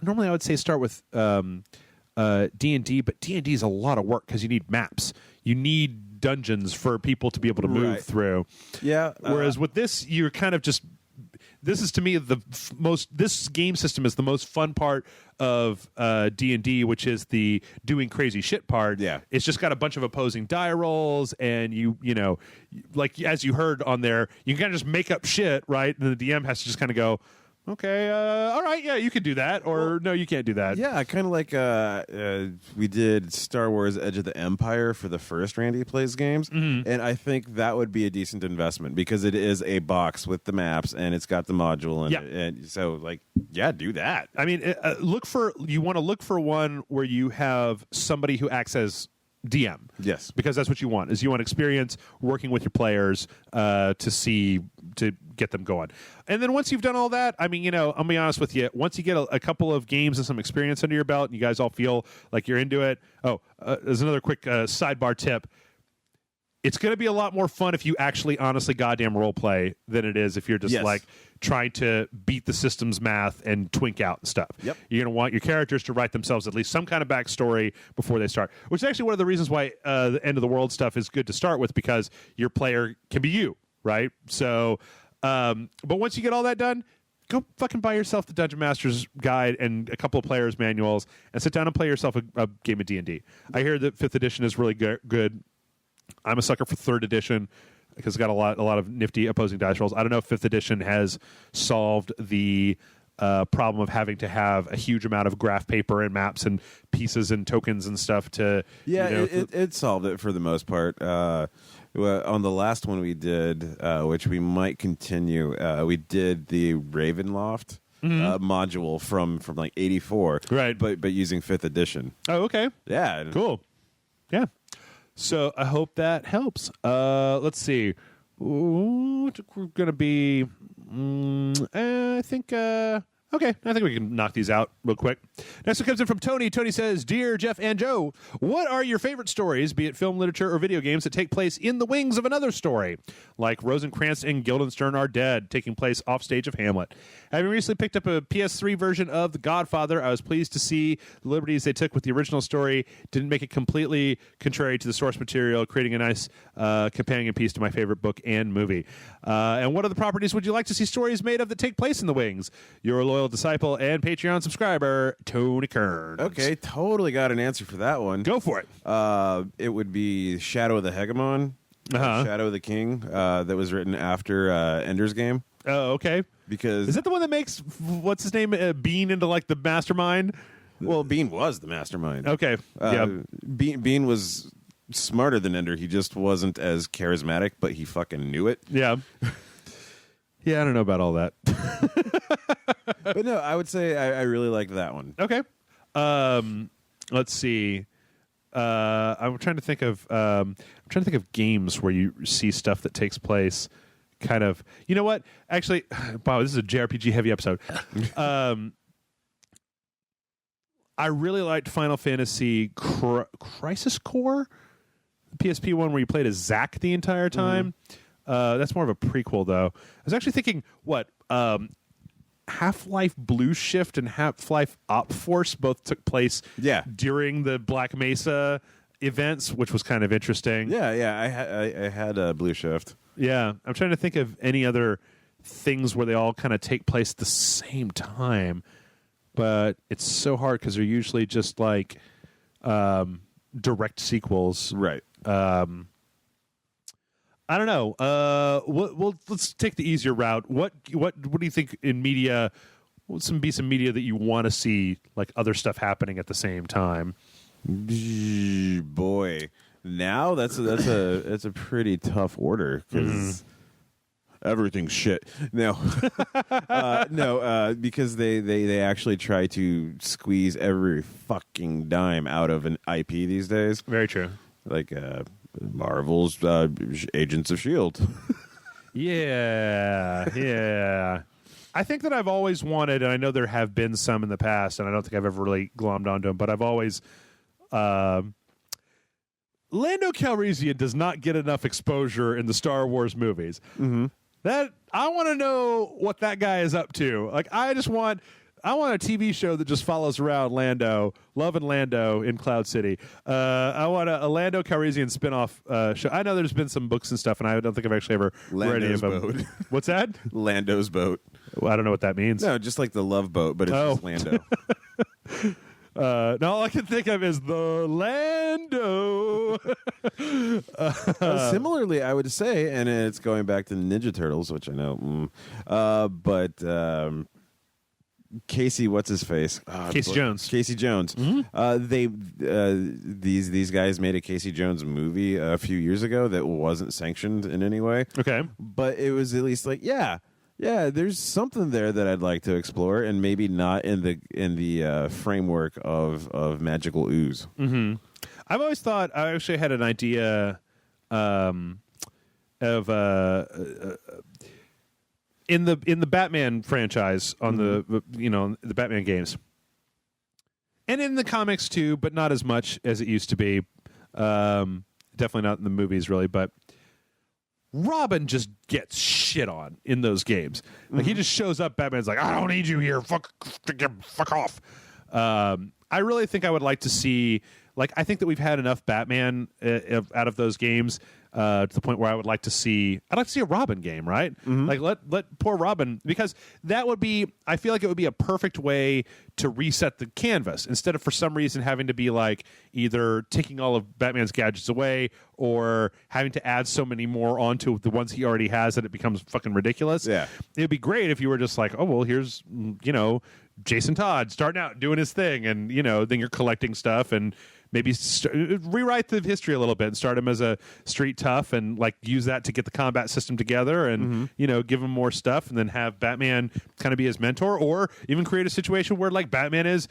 normally I would say start with D&D, but D&D is a lot of work because you need maps. You need dungeons for people to be able to move through. Yeah. Whereas with this, you're kind of just... This is, to me, this game system is the most fun part of D&D, which is the doing crazy shit part. Yeah. It's just got a bunch of opposing die rolls, and you know, like as you heard on there, you can kind of just make up shit, right? And the DM has to just kind of go, okay, all right, yeah, you could do that, or no, you can't do that. Yeah, kind of like we did Star Wars Edge of the Empire for the first Randy Plays games, and I think that would be a decent investment because it is a box with the maps and it's got the module in it, and so like, yeah, do that. I mean, you want to look for one where you have somebody who acts as DM. Yes. Because that's what you want, is you want experience working with your players to get them going. And then once you've done all that, I mean, you know, I'll be honest with you, once you get a couple of games and some experience under your belt and you guys all feel like you're into it, there's another quick sidebar tip. It's going to be a lot more fun if you actually honestly goddamn role play than it is if you're just like trying to beat the system's math and twink out and stuff. Yep. You're going to want your characters to write themselves at least some kind of backstory before they start, which is actually one of the reasons why the End of the World stuff is good to start with, because your player can be you, right? So, but once you get all that done, go fucking buy yourself the Dungeon Master's Guide and a couple of players' manuals and sit down and play yourself a game of D&D. I hear that 5th edition is really good. I'm a sucker for 3rd edition because it's got a lot of nifty opposing dice rolls. I don't know if 5th edition has solved the problem of having to have a huge amount of graph paper and maps and pieces and tokens and stuff to... Yeah, it solved it for the most part. On the last one we did, which we might continue, we did the Ravenloft module from like 84. Right. But using 5th edition. Oh, okay. Yeah. Cool. Yeah. So I hope that helps. Let's see. We're going to be... I think... Okay, I think we can knock these out real quick. Next one comes in from Tony. Tony says, Dear Jeff and Joe, what are your favorite stories, be it film, literature, or video games, that take place in the wings of another story? Like Rosencrantz and Guildenstern Are Dead, taking place offstage of Hamlet. Having recently picked up a PS3 version of The Godfather, I was pleased to see the liberties they took with the original story didn't make it completely contrary to the source material, creating a nice companion piece to my favorite book and movie. And what other properties would you like to see stories made of that take place in the wings? Your loyal disciple and Patreon subscriber, Tony Kearns. Okay, totally got an answer for that one. Go for it. It would be Shadow of the Hegemon, Shadow of the King, that was written after Ender's Game. Oh, okay. Because is that the one that makes what's his name Bean into like the mastermind? Well, Bean was the mastermind. Okay, yeah. Bean was smarter than Ender. He just wasn't as charismatic, but he fucking knew it. Yeah. Yeah, I don't know about all that. But no, I would say I really liked that one. Okay. Let's see. I'm trying to think of games where you see stuff that takes place kind of, you know what? Actually, wow, this is a JRPG heavy episode. I really liked Final Fantasy Crisis Core, the PSP one where you played as Zack the entire time. That's more of a prequel, though. I was actually thinking, Half-Life Blue Shift and Half-Life Op Force both took place during the Black Mesa events, which was kind of interesting. Yeah, I had Blue Shift. Yeah, I'm trying to think of any other things where they all kind of take place at the same time, but it's so hard because they're usually just like direct sequels. Right. I don't know. Let's take the easier route. What do you think in media? What would be some media that you want to see, like other stuff happening at the same time? Boy, Now that's a pretty tough order because everything's shit. No, because they actually try to squeeze every fucking dime out of an IP these days. Very true. Like Marvel's Agents of S.H.I.E.L.D. Yeah. I think that I've always wanted, and I know there have been some in the past, and I don't think I've ever really glommed onto them, but I've always... Lando Calrissian does not get enough exposure in the Star Wars movies. Mm-hmm. That I want to know what that guy is up to. Like, I want a TV show that just follows around Lando, Love and Lando in Cloud City. I want a Lando Calrissian spin-off show. I know there's been some books and stuff, and I don't think I've actually ever read any of them. Boat. What's that? Lando's boat. Well, I don't know what that means. No, just like the Love Boat, but it's just Lando. No, all I can think of is the Lando. Similarly, I would say, and it's going back to Ninja Turtles, which I know, but Casey, what's his face? Casey Jones. Casey Jones. Mm-hmm. These guys made a Casey Jones movie a few years ago that wasn't sanctioned in any way. Okay, but it was at least like, yeah, there's something there that I'd like to explore, and maybe not in the framework of magical ooze. Mm-hmm. I've always thought I actually had an idea of in the Batman franchise on the Batman games, and in the comics too, but not as much as it used to be. Definitely not in the movies, really, but. Robin just gets shit on in those games. Like he just shows up. Batman's like, I don't need you here. Fuck off. I really think I would like to see. Like, I think that we've had enough Batman out of those games to the point where I'd like to see a Robin game, right? Mm-hmm. Like let poor Robin, because that would be. I feel like it would be a perfect way to reset the canvas instead of for some reason having to be like either taking all of Batman's gadgets away or having to add so many more onto the ones he already has that it becomes fucking ridiculous. Yeah, it'd be great if you were just like, oh well, here's Jason Todd starting out doing his thing, and then you're collecting stuff and. Maybe rewrite the history a little bit and start him as a street tough and like use that to get the combat system together and give him more stuff, and then have Batman kind of be his mentor, or even create a situation where like Batman is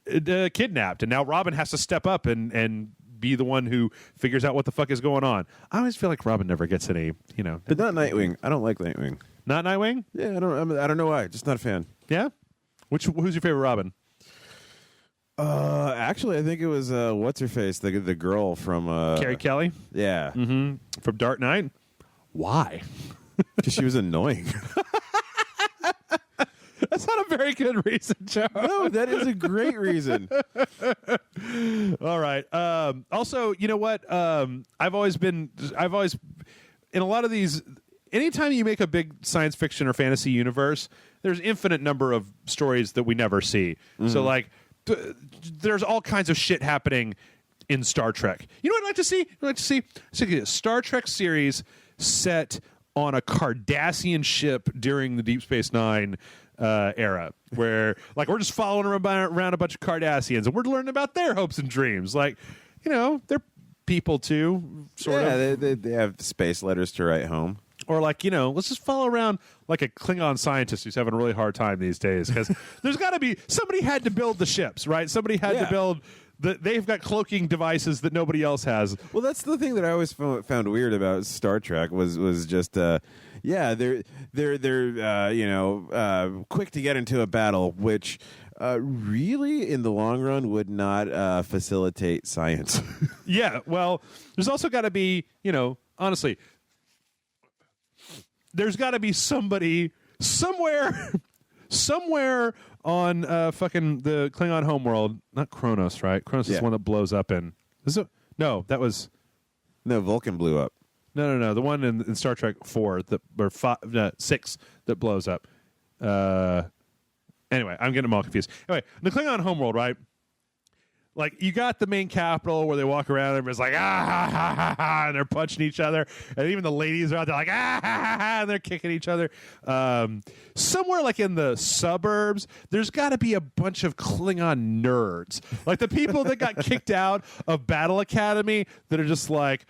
kidnapped and now Robin has to step up and be the one who figures out what the fuck is going on. I always feel like Robin never gets any, But not Nightwing. I don't like Nightwing. Not Nightwing? Yeah, I don't know why. Just not a fan. Yeah? Who's your favorite Robin? Actually, I think it was what's her face, the girl from Carrie Kelly. Yeah, from Dark Knight. Why? Because she was annoying. That's not a very good reason, Joe. No, that is a great reason. All right. Also, you know what? I've always in a lot of these. Anytime you make a big science fiction or fantasy universe, there's infinite number of stories that we never see. Mm-hmm. So like. There's all kinds of shit happening in Star Trek. You know what I'd like to see? I'd like to see a Star Trek series set on a Cardassian ship during the Deep Space Nine era, where like we're just following around a bunch of Cardassians and we're learning about their hopes and dreams. Like, they're people too, sort of. Yeah, they have space letters to write home. Or like, let's just follow around like a Klingon scientist who's having a really hard time these days, because there's got to be somebody had to build the ships, right? Somebody had to build they've got cloaking devices that nobody else has. Well, that's the thing that I always found weird about Star Trek was just they're quick to get into a battle, which really in the long run would not facilitate science. Yeah, well, there's also got to be, honestly, there's got to be somebody somewhere on fucking the Klingon homeworld. Not Kronos, right? Kronos is the one that blows up in. No, Vulcan blew up. No. The one in Star Trek 4 or 6 that blows up. Anyway, I'm getting them all confused. Anyway, the Klingon homeworld, right? Like, you got the main capital where they walk around and everybody's like, ah, ha, ha, ha, ha, and they're punching each other. And even the ladies are out there like, ah, ha, ha, ha, and they're kicking each other. Somewhere like in the suburbs, there's got to be a bunch of Klingon nerds. Like the people that got kicked out of Battle Academy that are just like,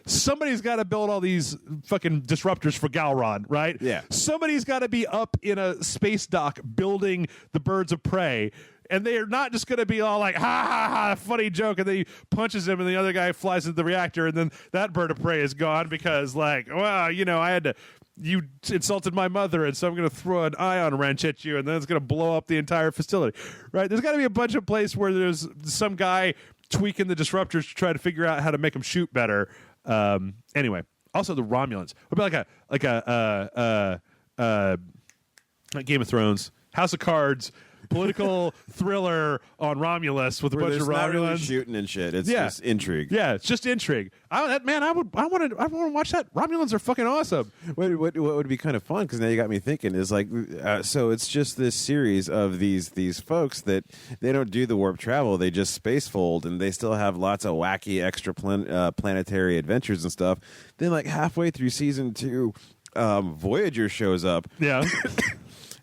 somebody's got to build all these fucking disruptors for Galron, right? Yeah. Somebody's got to be up in a space dock building the birds of prey. And they are not just going to be all like, ha, ha, ha, funny joke. And then he punches him and the other guy flies into the reactor. And then that bird of prey is gone because, like, well, you insulted my mother. And so I'm going to throw an ion wrench at you. And then it's going to blow up the entire facility, right? There's got to be a bunch of places where there's some guy tweaking the disruptors to try to figure out how to make them shoot better. Anyway, also the Romulans would be like Game of Thrones, House of Cards, political thriller on Romulus with a bunch of Romulans not really shooting and shit. It's just intrigue. Yeah, it's just intrigue. I want to watch that. Romulans are fucking awesome. What would be kind of fun, because now you got me thinking, is like, so it's just this series of these folks that they don't do the warp travel, they just space fold, and they still have lots of wacky extra planetary adventures and stuff. Then like halfway through season 2, Voyager shows up. Yeah.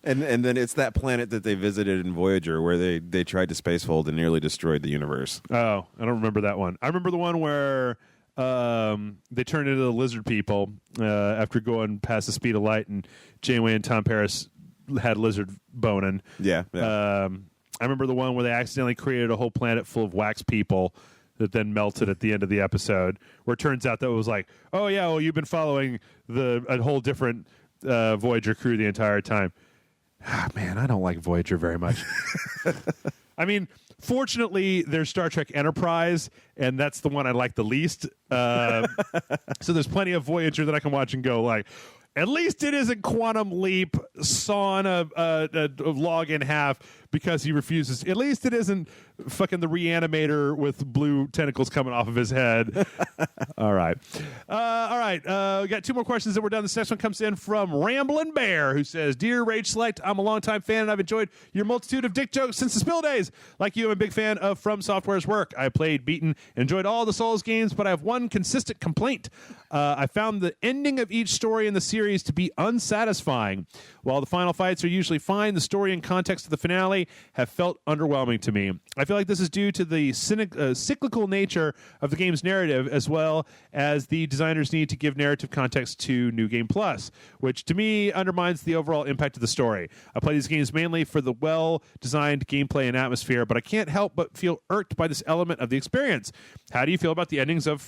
And then it's that planet that they visited in Voyager where they tried to spacefold and nearly destroyed the universe. Oh, I don't remember that one. I remember the one where they turned into the lizard people after going past the speed of light, and Janeway and Tom Paris had lizard boning. Yeah. I remember the one where they accidentally created a whole planet full of wax people that then melted at the end of the episode, where it turns out that it was like, oh, yeah, well, you've been following a whole different Voyager crew the entire time. Man, I don't like Voyager very much. I mean, fortunately, there's Star Trek Enterprise, and that's the one I like the least. So there's plenty of Voyager that I can watch and go like, at least it isn't Quantum Leap sawing a log in half because he refuses. At least it isn't fucking the Reanimator with blue tentacles coming off of his head. All right. We got 2 more questions and we're done. This next one comes in from Ramblin' Bear, who says, Dear Rage Select, I'm a longtime fan and I've enjoyed your multitude of dick jokes since the Spill days. Like you, I'm a big fan of From Software's work. I played, beaten, and enjoyed all the Souls games, but I have one consistent complaint. I found the ending of each story in the series to be unsatisfying. While the final fights are usually fine, the story and context of the finale have felt underwhelming to me. I feel like this is due to the cyclical nature of the game's narrative, as well as the designers' need to give narrative context to New Game Plus, which to me undermines the overall impact of the story. I play these games mainly for the well-designed gameplay and atmosphere, but I can't help but feel irked by this element of the experience. How do you feel about the endings of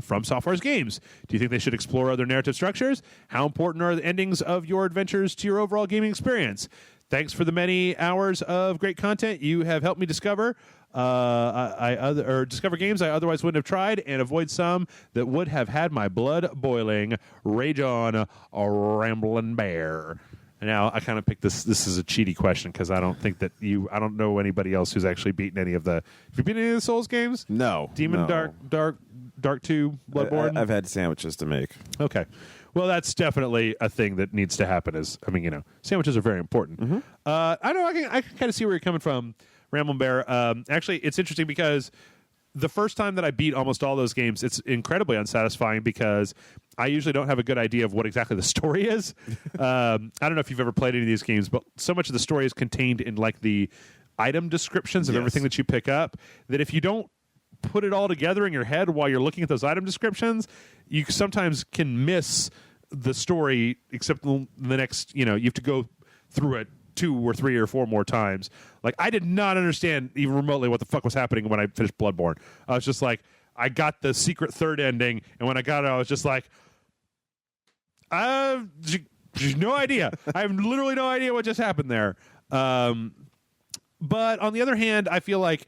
From Software's games? Do you think they should explore other narrative structures? How important are the endings of your adventures to your overall gaming experience? Thanks for the many hours of great content you have helped me discover. Discover games I otherwise wouldn't have tried, and avoid some that would have had my blood boiling. Rage on, a Ramblin' Bear. Now, I kind of picked this. This is a cheaty question because I don't think that I don't know anybody else who's actually beaten any of the. Have you beaten any of the Souls games? No. Demon, no. Dark 2, Bloodborne? I've had sandwiches to make. Okay. Well, that's definitely a thing that needs to happen. Sandwiches are very important. Mm-hmm. I know I can kind of see where you're coming from, Ramblin' Bear. Actually, it's interesting because the first time that I beat almost all those games, it's incredibly unsatisfying because I usually don't have a good idea of what exactly the story is. I don't know if you've ever played any of these games, but so much of the story is contained in like the item descriptions of everything that you pick up that if you don't put it all together in your head while you're looking at those item descriptions, you sometimes can miss the story, except the next, you have to go through it 2 or 3 or 4 more times. Like, I did not understand even remotely what the fuck was happening when I finished Bloodborne. I was just like, I got the secret third ending, and when I got it, I was just like, no idea. I have literally no idea what just happened there. But on the other hand, I feel like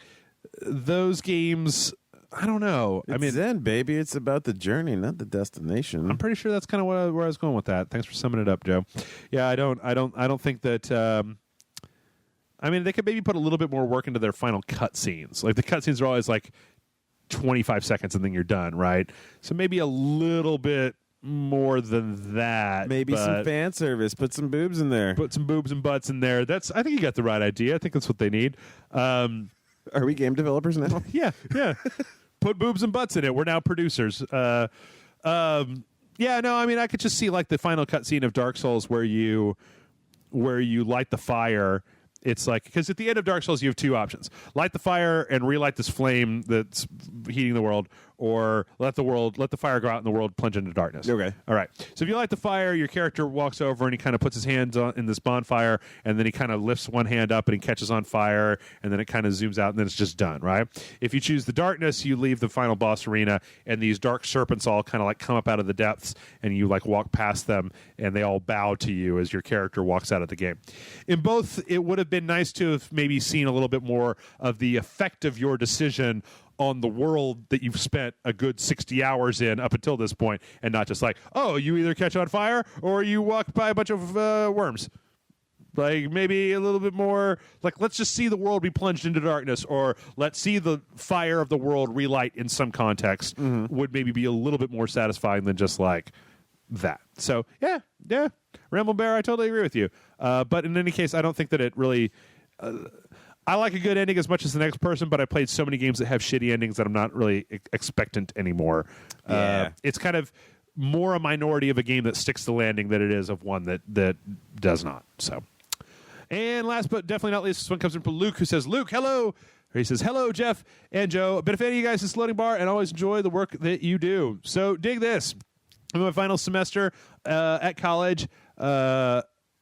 those games, I don't know. Zen, baby. It's about the journey, not the destination. I'm pretty sure that's kind of where I was going with that. Thanks for summing it up, Joe. Yeah, I don't think that. They could maybe put a little bit more work into their final cutscenes. Like the cutscenes are always like 25 seconds and then you're done, right? So maybe a little bit more than that. Maybe some fan service. Put some boobs in there. Put some boobs and butts in there. I think you got the right idea. I think that's what they need. Are we game developers now? Yeah. Put boobs and butts in it. We're now producers. Yeah, no, I mean, I could just see like the final cutscene of Dark Souls where you light the fire. It's like, because at the end of Dark Souls, you have two options: light the fire and relight this flame that's heating the world, or let the fire go out and the world plunge into darkness. Okay. All right. So if you light the fire, your character walks over and he kind of puts his hands in this bonfire, and then he kind of lifts one hand up and he catches on fire, and then it kind of zooms out, and then it's just done, right? If you choose the darkness, you leave the final boss arena, and these dark serpents all kind of like come up out of the depths, and you like walk past them, and they all bow to you as your character walks out of the game. In both, it would have been nice to have maybe seen a little bit more of the effect of your decision on the world that you've spent a good 60 hours in up until this point, and not just like, oh, you either catch on fire or you walk by a bunch of worms. Like, maybe a little bit more, like, let's just see the world be plunged into darkness, or let's see the fire of the world relight in some context, would maybe be a little bit more satisfying than just like that. So, yeah, Ramble Bear, I totally agree with you. But in any case, I don't think that it really... I like a good ending as much as the next person, but I played so many games that have shitty endings that I'm not really expectant anymore. Yeah. It's kind of more a minority of a game that sticks the landing than it is of one that does not. So, and last but definitely not least, this one comes in from Luke, who says, Luke, hello. Or he says, hello, Jeff and Joe. A bit of fan of you guys, this loading bar, and always enjoy the work that you do. So dig this. I'm in my final semester at college.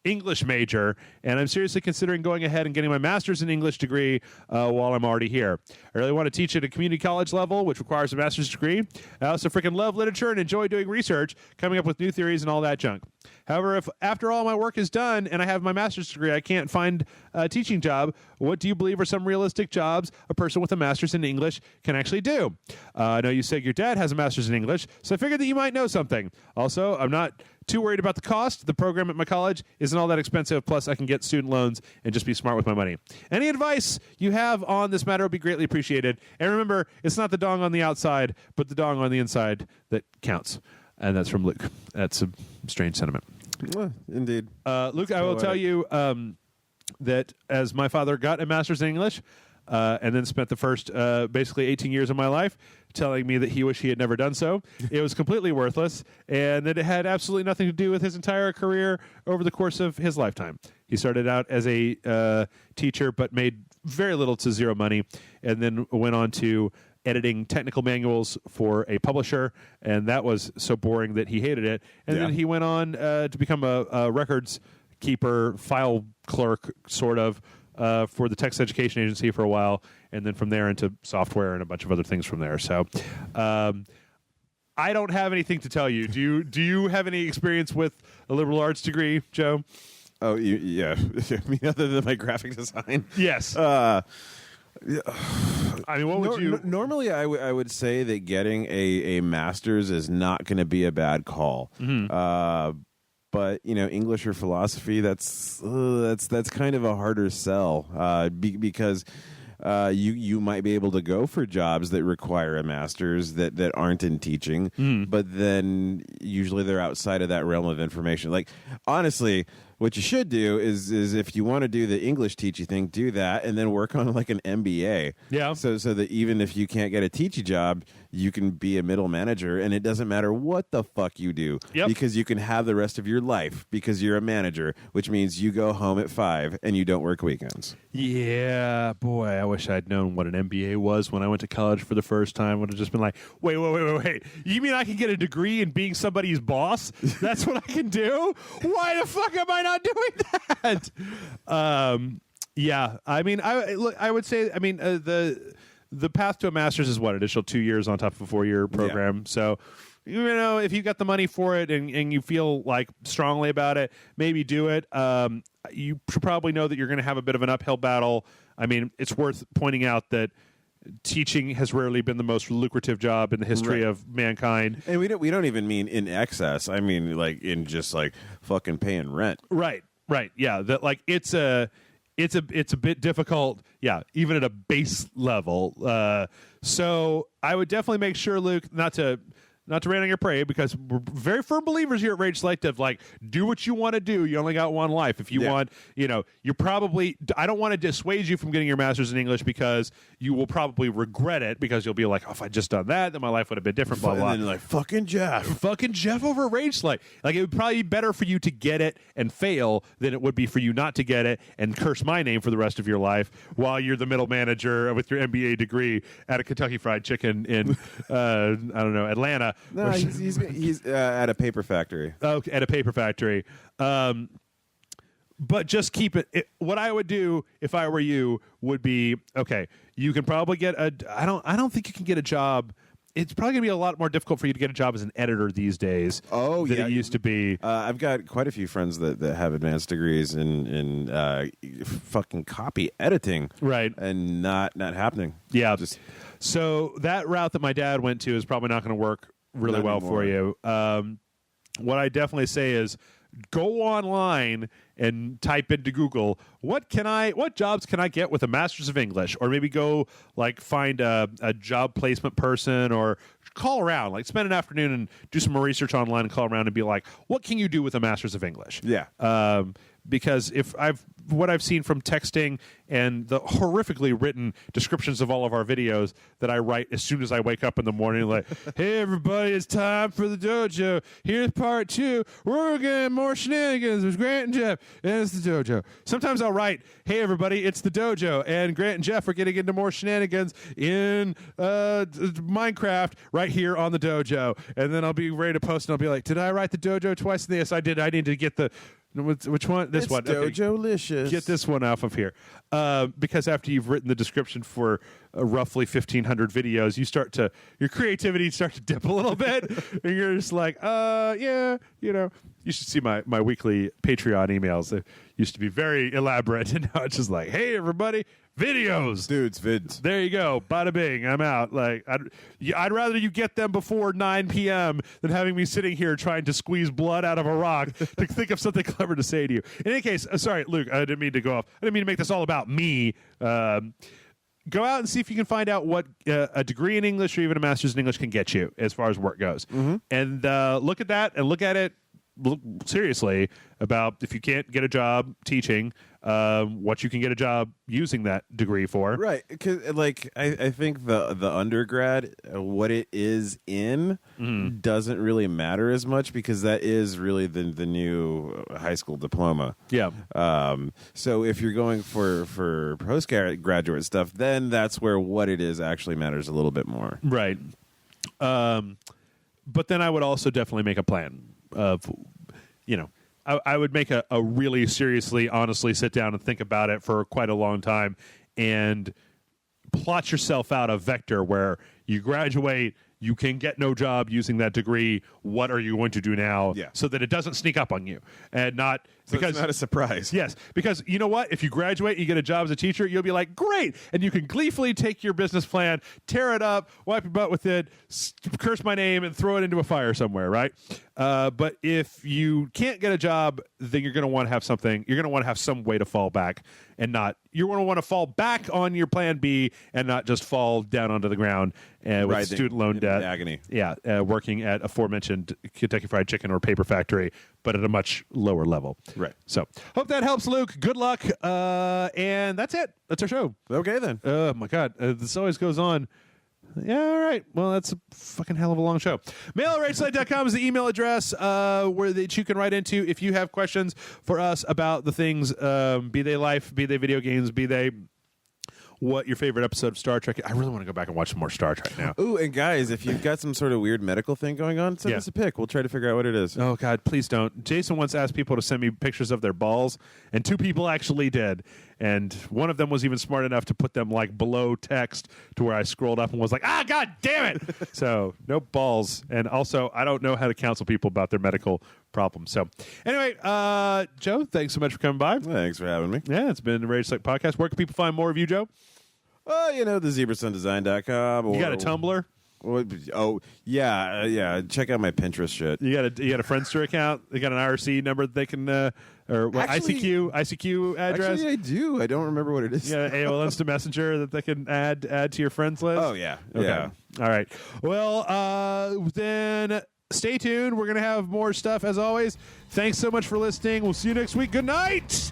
English major, and I'm seriously considering going ahead and getting my master's in English degree while I'm already here. I really want to teach at a community college level, which requires a master's degree. I also freaking love literature and enjoy doing research, coming up with new theories and all that junk. However, if after all my work is done and I have my master's degree, I can't find a teaching job, what do you believe are some realistic jobs a person with a master's in English can actually do? I know you said your dad has a master's in English, so I figured that you might know something. Also, I'm not too worried about the cost. The program at my college isn't all that expensive, plus I can get student loans and just be smart with my money. Any advice you have on this matter would be greatly appreciated. And remember, it's not the dong on the outside, but the dong on the inside that counts. And that's from Luke. That's a strange sentiment. Well, indeed. Luke, I will tell you that as my father got a master's in English and then spent the first basically 18 years of my life telling me that he wished he had never done so, it was completely worthless, and that it had absolutely nothing to do with his entire career over the course of his lifetime. He started out as a teacher but made very little to zero money, and then went on to editing technical manuals for a publisher, and that was so boring that he hated it. And then he went on to become a records keeper, file clerk, sort of, for the Text Education Agency for a while, and then from there into software and a bunch of other things from there. So I don't have anything to tell you. Do you have any experience with a liberal arts degree, Joe? Oh, yeah. I mean, other than my graphic design? Yes. I mean, what would you... Normally, I would say that getting a master's is not going to be a bad call. Mm-hmm. But English or philosophy, that's kind of a harder sell because you might be able to go for jobs that require a master's that aren't in teaching, but then usually they're outside of that realm of information. Like, honestly, what you should do is if you want to do the English teachy thing, do that, and then work on like an MBA. Yeah. So that even if you can't get a teachy job, you can be a middle manager, and it doesn't matter what the fuck you do, because you can have the rest of your life because you're a manager, which means you go home at 5 and you don't work weekends. Yeah, boy, I wish I'd known what an MBA was when I went to college for the first time. I would have just been like, wait. You mean I can get a degree in being somebody's boss? That's what I can do? Why the fuck am I not doing that? Yeah, I mean, I would say, I mean, the path to a master's is what, additional 2 years on top of a 4-year program. Yeah. So, if you got the money for it and you feel like strongly about it, maybe do it. You should probably know that you're going to have a bit of an uphill battle. I mean, it's worth pointing out that teaching has rarely been the most lucrative job in the history of mankind. And we don't even mean in excess. I mean, like, in just like fucking paying rent. Right. Yeah, that like it's a bit difficult, even at a base level. So I would definitely make sure, Luke, not to not to rain on your parade, because we're very firm believers here at Rage Select of like, do what you want to do. You only got one life. If you want, you're probably, I don't want to dissuade you from getting your master's in English, because you will probably regret it, because you'll be like, oh, if I'd just done that, then my life would have been different, blah, blah. And then like, fucking Jeff over at Rage Select. Like, it would probably be better for you to get it and fail than it would be for you not to get it and curse my name for the rest of your life while you're the middle manager with your MBA degree at a Kentucky Fried Chicken in, I don't know, Atlanta. No, he's at a paper factory. Okay, at a paper factory. But just keep it. What I would do if I were you would be, okay, you can probably get I don't think you can get a job. It's probably going to be a lot more difficult for you to get a job as an editor these days than it used to be. I've got quite a few friends that have advanced degrees in fucking copy editing. Right. And not happening. Yeah. So that route that my dad went to is probably not going to work really well for you. What I definitely say is go online and type into Google, what jobs can I get with a master's of English? Or maybe go like find a job placement person, or call around, like spend an afternoon and do some more research online and call around and be like, what can you do with a master's of English? Yeah. Because what I've seen from texting and the horrifically written descriptions of all of our videos that I write as soon as I wake up in the morning, like, hey, everybody, it's time for the dojo. Here's part 2. We're getting more shenanigans with Grant and Jeff, and it's the dojo. Sometimes I'll write, hey, everybody, it's the dojo, and Grant and Jeff are getting into more shenanigans in Minecraft right here on the dojo. And then I'll be ready to post, and I'll be like, did I write the dojo twice? Yes, I did. I need to get the... Which one? This one. Dojo-licious. Okay. Get this one off of here. Because after you've written the description for roughly 1,500 videos, your creativity starts to dip a little bit. And you're just like, you should see my weekly Patreon emails. They used to be very elaborate, and now it's just like, hey, everybody, videos. Dudes, vids. There you go. Bada bing. I'm out. Like, I'd rather you get them before 9 p.m. than having me sitting here trying to squeeze blood out of a rock to think of something clever to say to you. In any case, sorry, Luke, I didn't mean to go off. I didn't mean to make this all about me. Go out and see if you can find out what a degree in English or even a master's in English can get you as far as work goes. Mm-hmm. And look at that and look at it seriously about if you can't get a job teaching, what you can get a job using that degree for. Right, because like I think the undergrad, what it is in, doesn't really matter as much, because that is really the new high school diploma. Yeah. So if you're going for postgraduate stuff, then that's where what it is actually matters a little bit more. Right. But then I would also definitely make a plan of, I would make a really seriously, honestly sit down and think about it for quite a long time and plot yourself out a vector where you graduate, you can get no job using that degree. What are you going to do now? Yeah. So that it doesn't sneak up on you and not because it's not a surprise. Yes, because you know what? If you graduate, you get a job as a teacher, you'll be like, great, and you can gleefully take your business plan, tear it up, wipe your butt with it, curse my name, and throw it into a fire somewhere, right? But if you can't get a job, then you're going to want to have something. You're going to want to have some way to fall back, and not. You're going to want to fall back on your plan B and not just fall down onto the ground with student loan debt. Agony. Yeah, working at aforementioned Kentucky Fried Chicken or paper factory, but at a much lower level. Right. So hope that helps, Luke. Good luck. And that's it. That's our show. Okay, then. Oh, my God. This always goes on. Yeah, all right. Well, that's a fucking hell of a long show. Mail@rageselect.com is the email address that you can write into if you have questions for us about the things, be they life, be they video games, be they what your favorite episode of Star Trek. I really want to go back and watch some more Star Trek now. Ooh, and guys, if you've got some sort of weird medical thing going on, send us a pic. We'll try to figure out what it is. Oh, God, please don't. Jason once asked people to send me pictures of their balls, and 2 people actually did. And one of them was even smart enough to put them like below text to where I scrolled up and was like, God damn it. So no balls. And also, I don't know how to counsel people about their medical problems. So anyway, Joe, thanks so much for coming by. Thanks for having me. Yeah, it's been the Rage Select Podcast. Where can people find more of you, Joe? The ZebraSunDesign.com. You got a Tumblr? Oh yeah. Check out my Pinterest shit. You got a Friendster account? They got an IRC number that they can or what, Actually, ICQ address? Actually, I do. I don't remember what it is. Yeah, AOL Instant Messenger that they can add to your friends list. Oh yeah. Okay. Yeah. All right. Well, then stay tuned. We're gonna have more stuff as always. Thanks so much for listening. We'll see you next week. Good night.